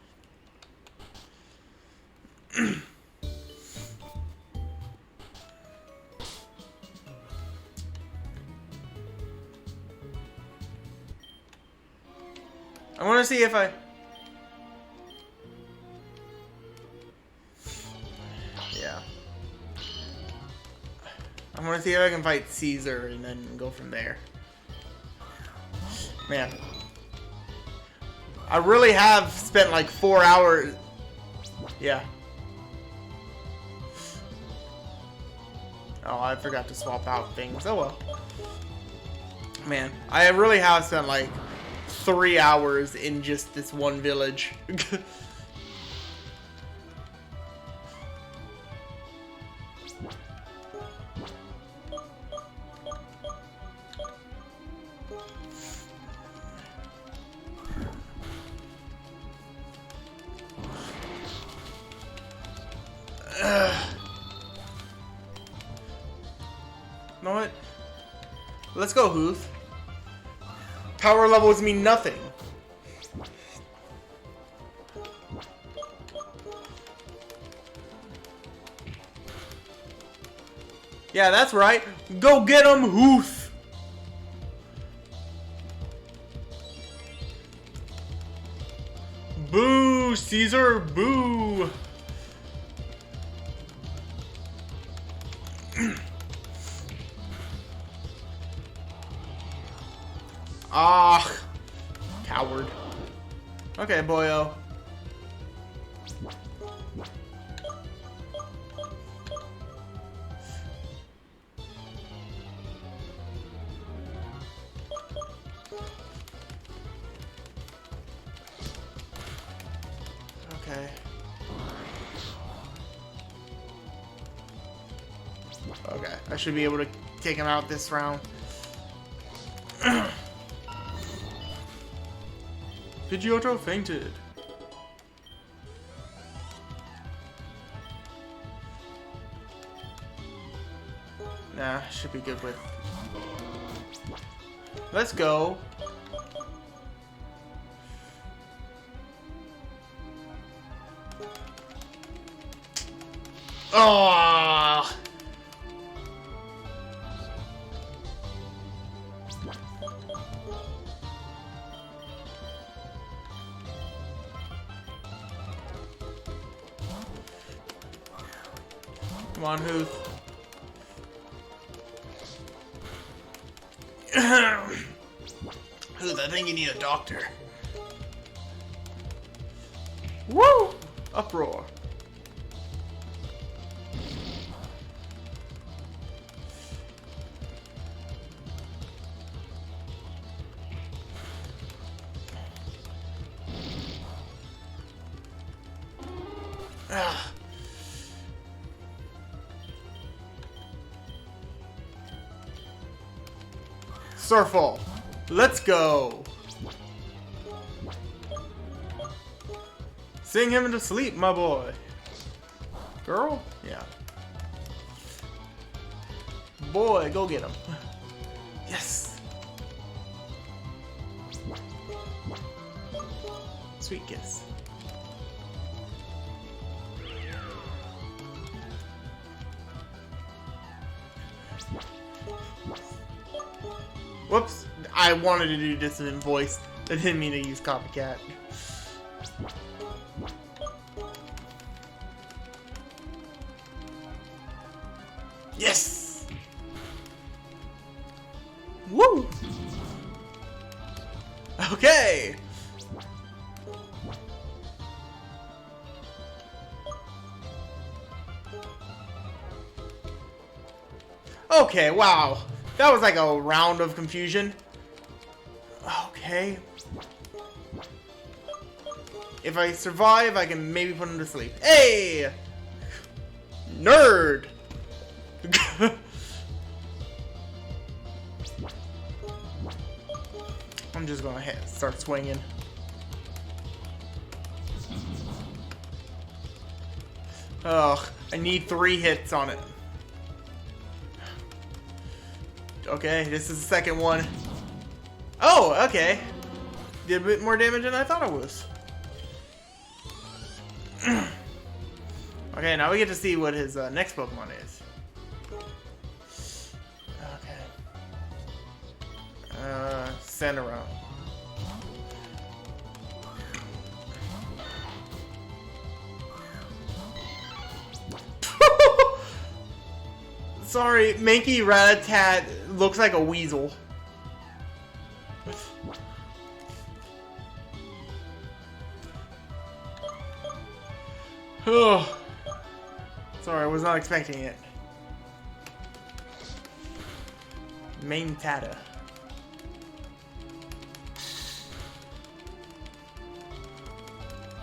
I want to see if I... Yeah. I want to see if I can fight Caesar and then go from there. Man. I really have spent like 4 hours... Yeah. Oh, I forgot to swap out things. Oh well. Man, I really have spent like 3 hours in just this one village. You know what? Let's go, Hoof. Power levels mean nothing. Yeah, that's right. Go get him, Hoof. Boo, Caesar, boo. Ah, coward. Okay, boyo. Okay. Okay, I should be able to take him out this round. Pidgeotto fainted. Nah, should be good with. Let's go. Oh! Come on, Hoof. Hoof, I think you need a doctor. Woo! Uproar. Ah. Surfall. Let's go. Sing him to sleep, my boy. Girl? Yeah. Boy, go get him. Yes. Sweet kiss. Whoops, I wanted to do dissonant voice. I didn't mean to use copycat. Yes! Woo! Okay! Okay, wow. That was like a round of confusion. Okay. If I survive, I can maybe put him to sleep. Hey! Nerd! I'm just gonna start swinging. Ugh, I need 3 hits on it. Okay, this is the second one. Oh, okay. Did a bit more damage than I thought I was. Okay, now we get to see what his next Pokemon is. Okay. Centero. Sorry, Mankey Ratatat looks like a weasel. Oh. Sorry, I was not expecting it. Main Tata.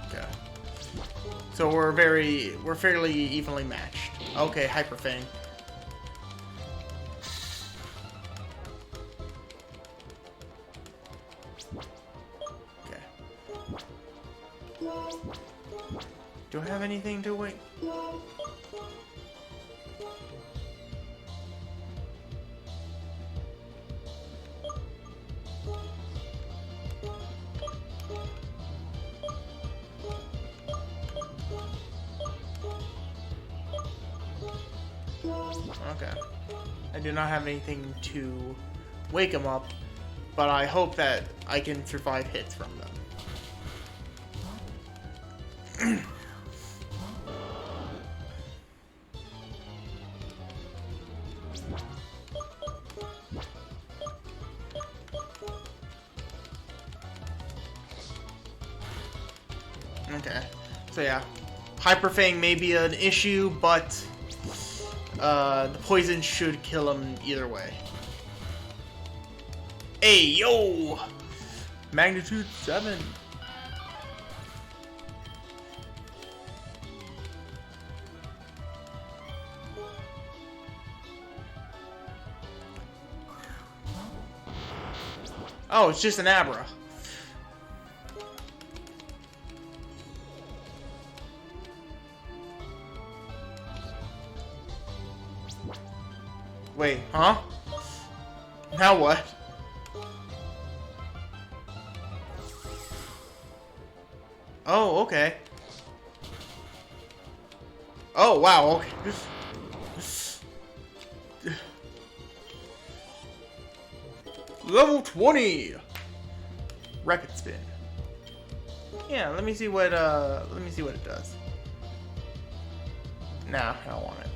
Okay. So we're fairly evenly matched. Okay, Hyper Fang. Okay. Do I have anything to wait? Okay. I do not have anything to wake them up, but I hope that I can survive hits from them. Okay. So yeah. Hyper Fang may be an issue, but the poison should kill him either way. Hey, yo! Magnitude 7. Oh, it's just an Abra. Wait, huh? Now what? Oh, okay. Oh, wow, okay. Level 20! Rapid spin. Yeah, let me see what it does. Nah, I don't want it.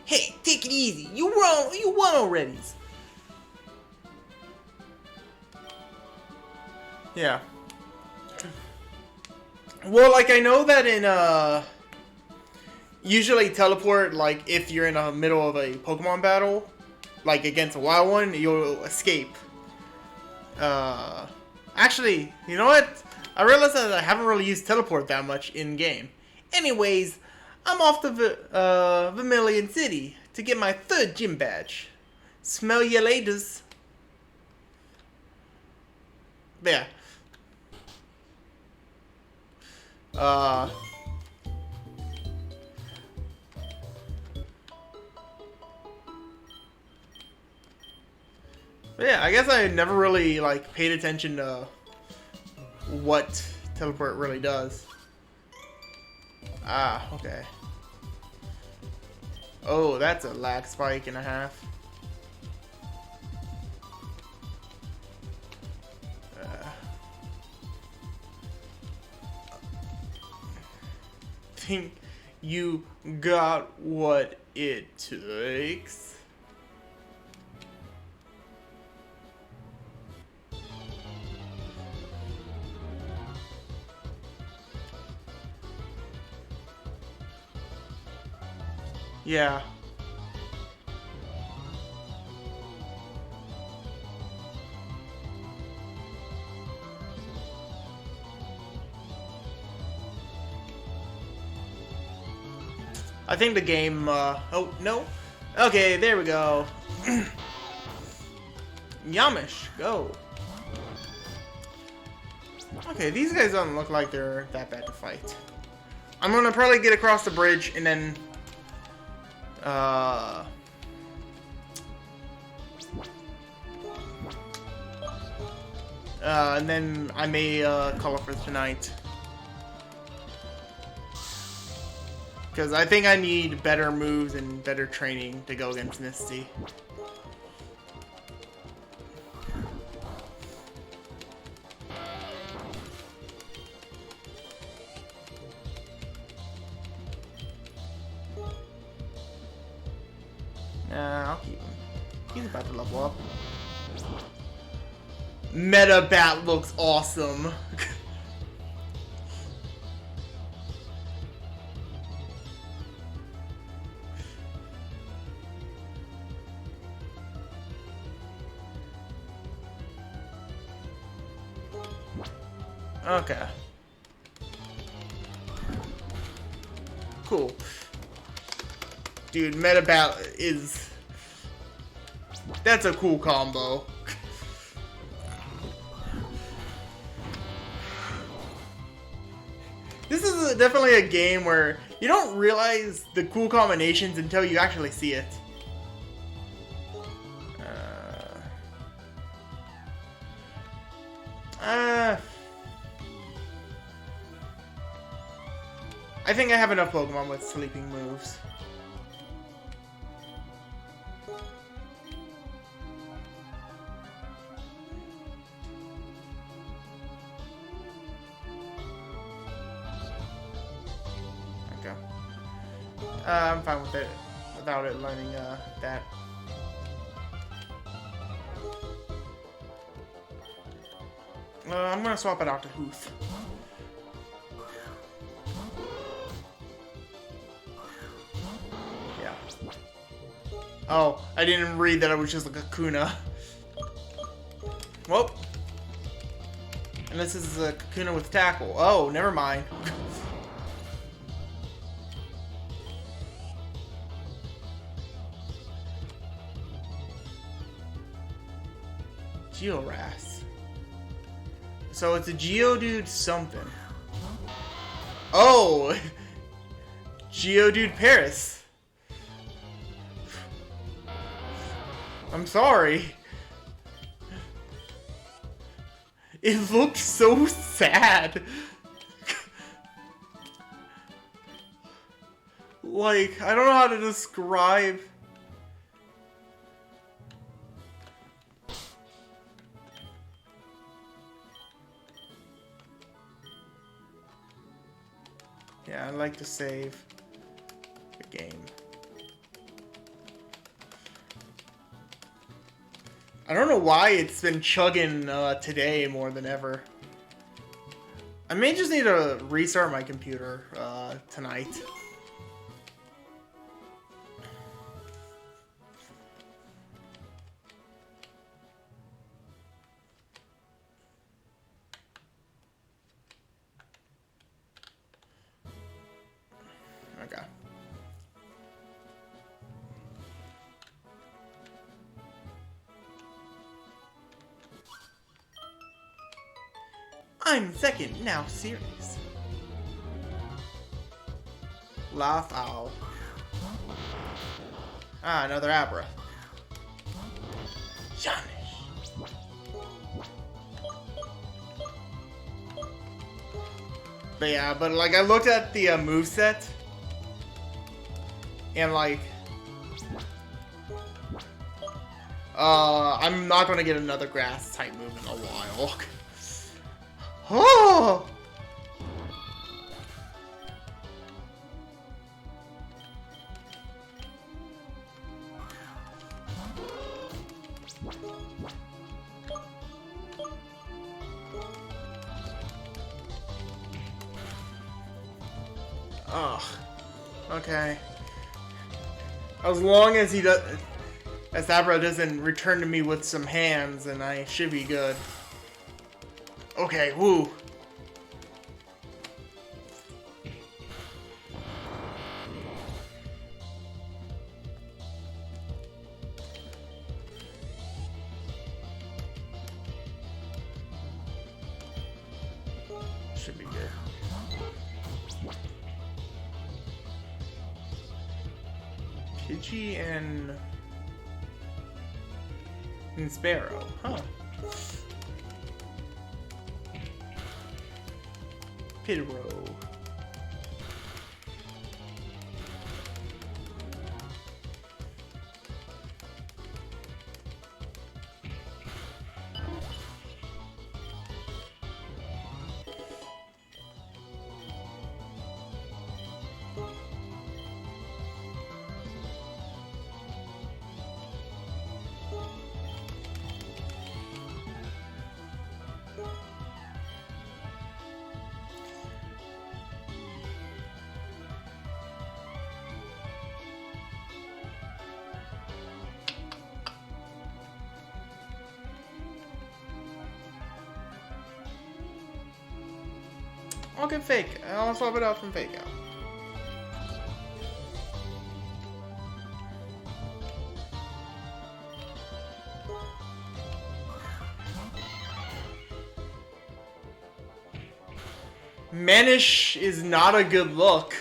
Hey, take it easy. You won already. Yeah. Well, like, I know that in, usually teleport, like, if you're in the middle of a Pokemon battle, like, against a wild one, you'll escape. Actually, you know what? I realized that I haven't really used teleport that much in-game. Anyways, I'm off to Vermilion City to get my 3rd gym badge. Smell ya laters. Yeah. But yeah, I guess I never really, like, paid attention to what teleport really does. Ah, okay. Oh, that's a lag spike and a half. Think you got what it takes? Yeah. I think the game, oh, no. Okay, there we go. Yamish, go. Okay, these guys don't look like they're that bad to fight. I'm gonna probably get across the bridge and then, and then I may, call it for tonight. Because I think I need better moves and better training to go against Misty. Nah, I'll keep him. He's about to level up. Meta Bat looks awesome. Okay. Cool. Dude, Meta Battle is... That's a cool combo. This is definitely a game where you don't realize the cool combinations until you actually see it. I think I have enough Pokemon with sleeping moves. Okay. I'm fine with it without it learning that. I'm gonna swap it out to Hoof. Yeah. Oh, I didn't read that it was just like a Kakuna. Well. And this is a Kakuna with tackle. Oh, never mind. Georas. So it's a Geodude something. Oh! Geodude Paris. I'm sorry. It looks so sad. Like, I don't know how to describe... Yeah, I like to save the game. I don't know why it's been chugging today more than ever. I may just need to restart my computer tonight. Okay. I'm second, now serious. Laugh owl. Ah, another Abra. Janish. But yeah, but like I looked at the moveset. And like, I'm not gonna get another grass type move in a while. Oh! Ugh. Okay. As long as he does, as Abra doesn't return to me with some hands, then I should be good. Okay, woo. Should be good. Pidgey and Sparrow, huh? Pidrow. I'll get fake. I'll swap it out from fake out. Manish is not a good look.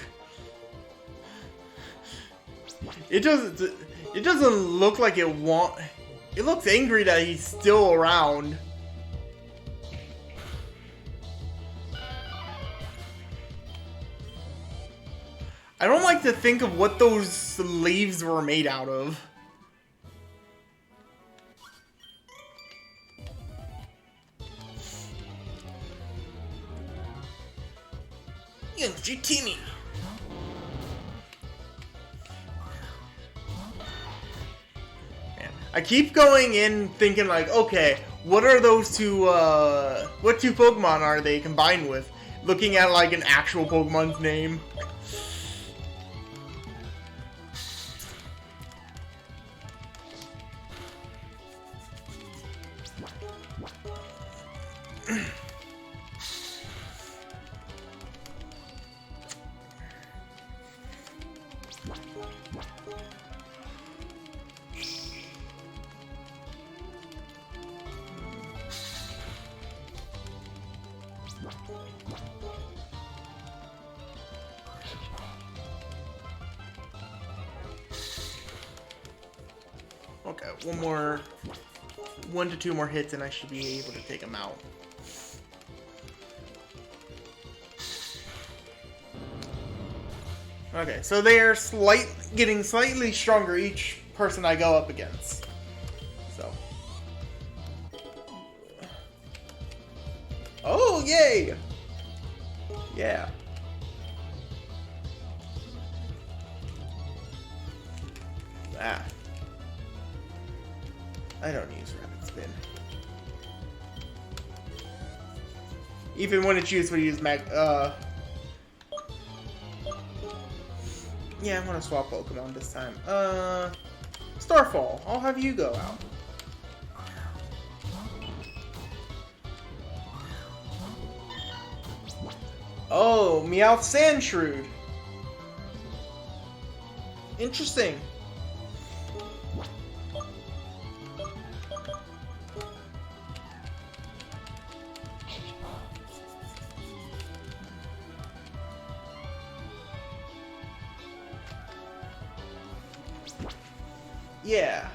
It doesn't look like it looks angry that he's still around. I don't like to think of what those leaves were made out of. Youngster Timmy. Man, I keep going in thinking like, okay, what are those two, what two Pokemon are they combined with? Looking at like an actual Pokemon's name. Okay, one to two more hits and I should be able to take him out. Okay, so they are getting slightly stronger each person I go up against. So. Oh, yay! Yeah. Ah. I don't use Rapid Spin. Even when it's used, we use yeah, I'm gonna swap Pokemon this time. Starfall, I'll have you go out. Oh, Meowth Sandshrew. Interesting. Yeah.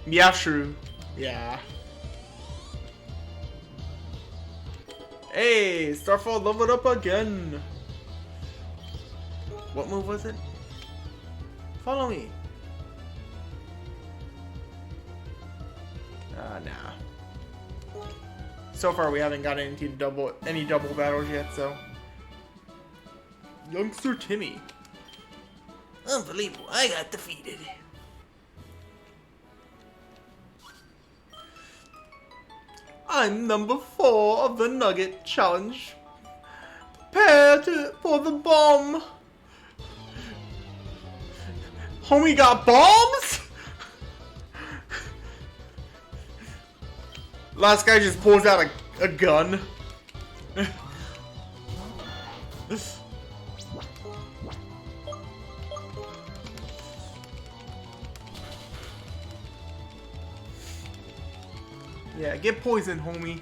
Meowshrew. Yeah. Hey, Starfall leveled up again. What move was it? Follow me. Nah. So far we haven't got any double battles yet, so. Youngster Timmy. Unbelievable, I got defeated. I'm number 4 of the Nugget Challenge. Prepare for the bomb. Homie got bombs? Last guy just pulls out a gun. Yeah, get poisoned, homie.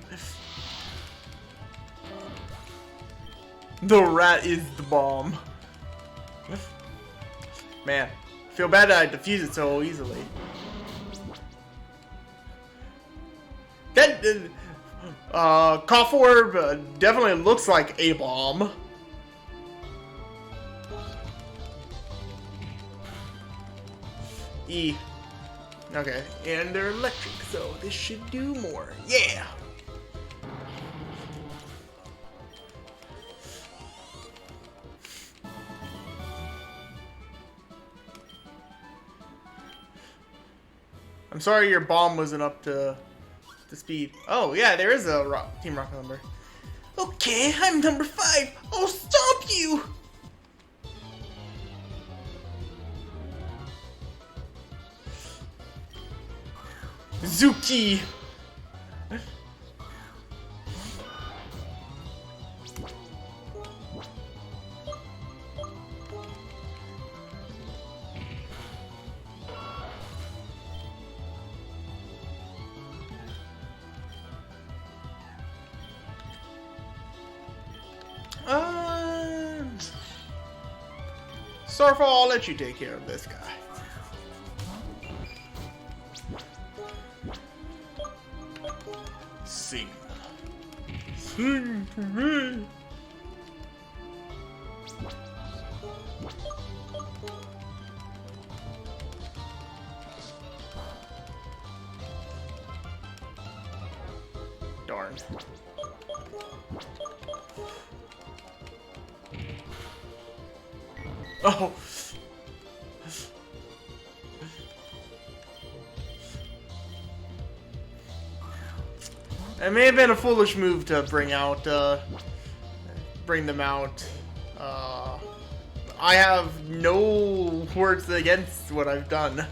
The rat is the bomb. Man, feel bad that I defused it so easily. That Cough Orb definitely looks like a bomb. Okay, and they're electric, so this should do more. Yeah! I'm sorry your bomb wasn't up to speed. Oh, yeah, there is a Team Rocket number. Okay, I'm number 5. I'll stomp you! Zuki! Starfall, I'll let you take care of this guy. Sing. Sing to me. Darn. Oh. It may have been a foolish move to bring them out. I have no words against what I've done.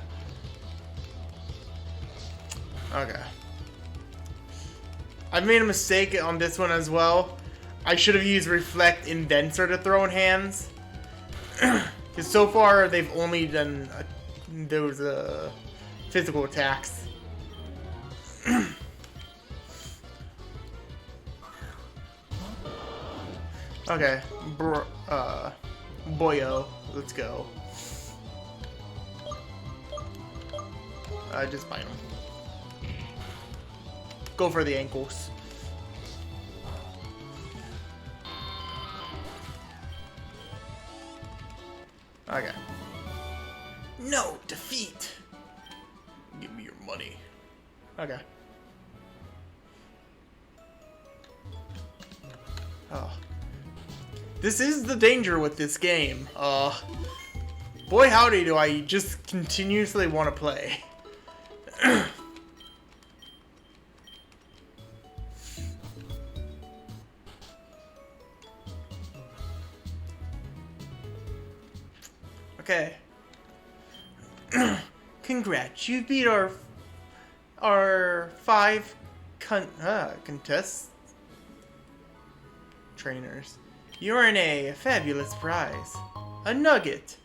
Okay. I've made a mistake on this one as well. I should have used Reflect and then started throwing hands. Because so far they've only done those physical attacks. Okay, Boyo, let's go. Just bite him. Go for the ankles. Okay. No, defeat. Give me your money. Okay. Oh. This is the danger with this game. Boy howdy do I just continuously want to play. Okay. Congrats, you beat our 5 contest trainers. You earn a fabulous prize. A nugget.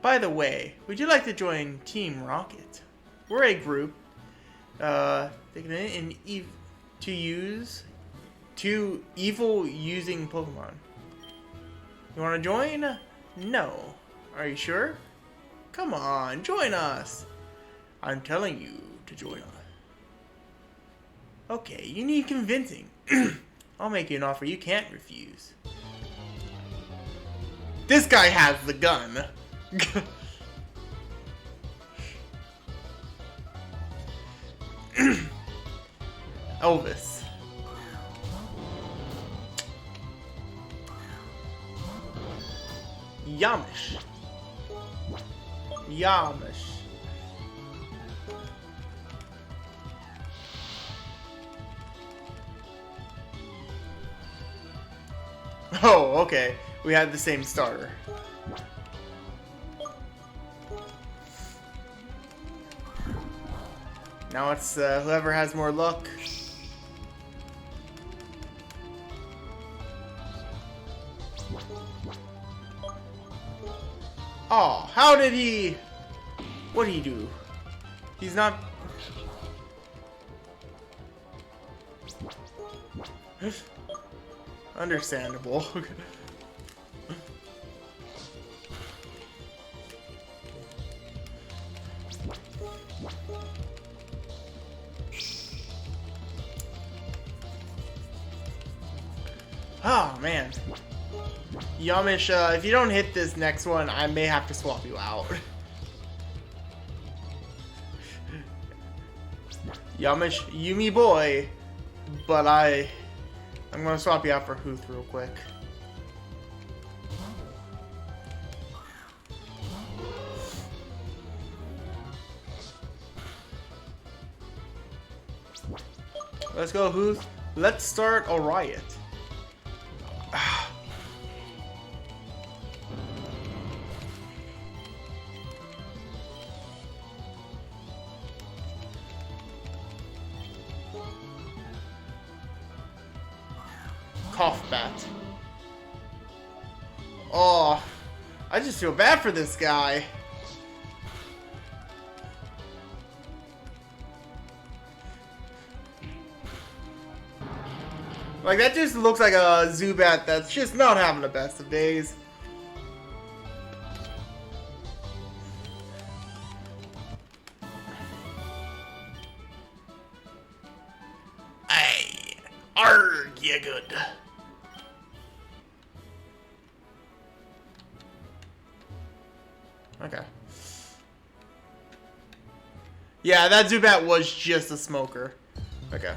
By the way, would you like to join Team Rocket? We're a group. To use 2 evil using Pokemon. You want to join? No. Are you sure? Come on, join us. I'm telling you to join us. Okay, you need convincing. I'll make you an offer you can't refuse. This guy has the gun. Elvis. Yamish. Yamish. Oh, okay. We had the same starter. Now it's whoever has more luck. Oh, how did he... What did he do? He's not... Understandable. Oh, man. Yamish, if you don't hit this next one, I may have to swap you out. Yamish, Yumi boy. But I'm gonna swap you out for Huth real quick. Let's go, Huth. Let's start a riot. Cough bat. Oh, I just feel bad for this guy. Like, that just looks like a Zubat that's just not having the best of days. Ay, arg, you good. Okay. Yeah, that Zubat was just a smoker. Okay.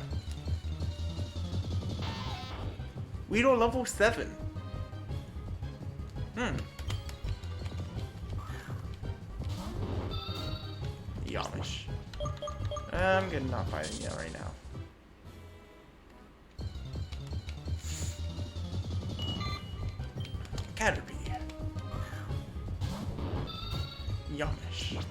Weedle level 7. Yamish. I'm good not fighting you right now. Caterpie. Yamish.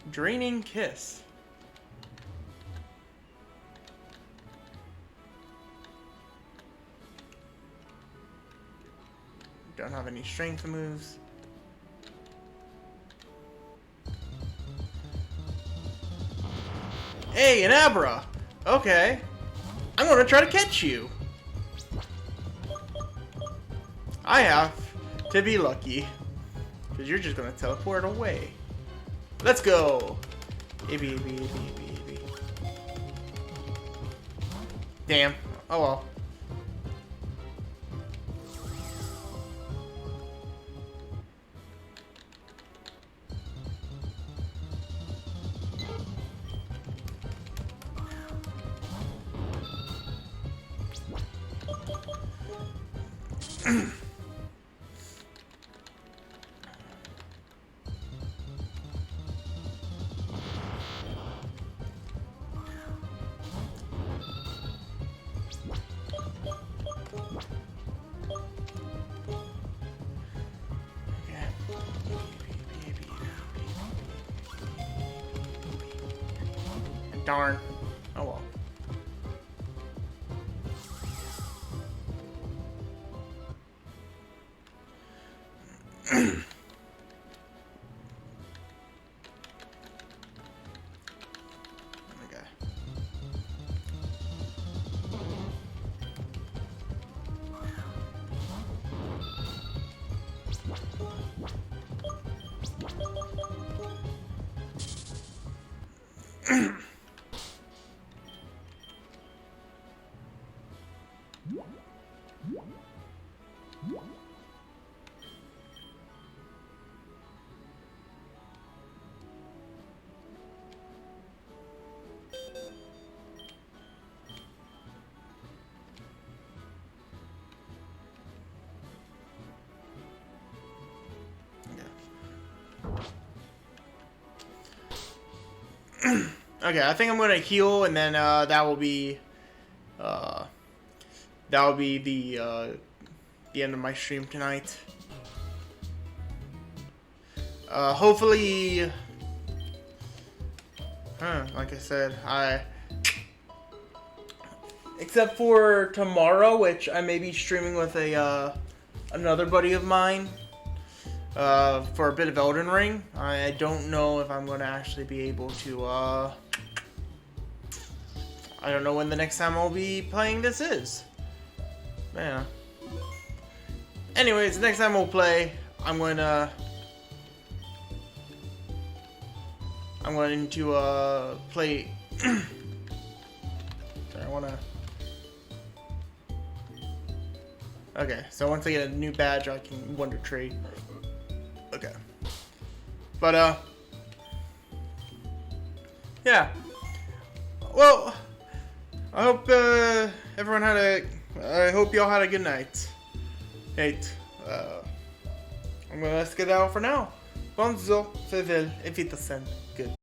Draining Kiss. Don't have any strength moves. Hey, an Abra! Okay. I'm gonna try to catch you. I have to be lucky. Because you're just gonna teleport away. Let's go! AB. Damn. Oh well. Darn. Oh well. Okay. Okay, I think I'm gonna heal, and then that will be the end of my stream tonight. Hopefully, like I said, except for tomorrow, which I may be streaming with another buddy of mine. For a bit of Elden Ring. I don't know if I'm going to actually be able to, I don't know when the next time I'll be playing this is. Man. Anyways, next time we'll play, I'm going to play, sorry, I want to, okay, so once I get a new badge, I can Wonder Trade. Okay. But, yeah. Well, I hope, everyone had I hope y'all had a good night. I'm gonna let's get out for now. Bonzo, farewell, evita sen. Good.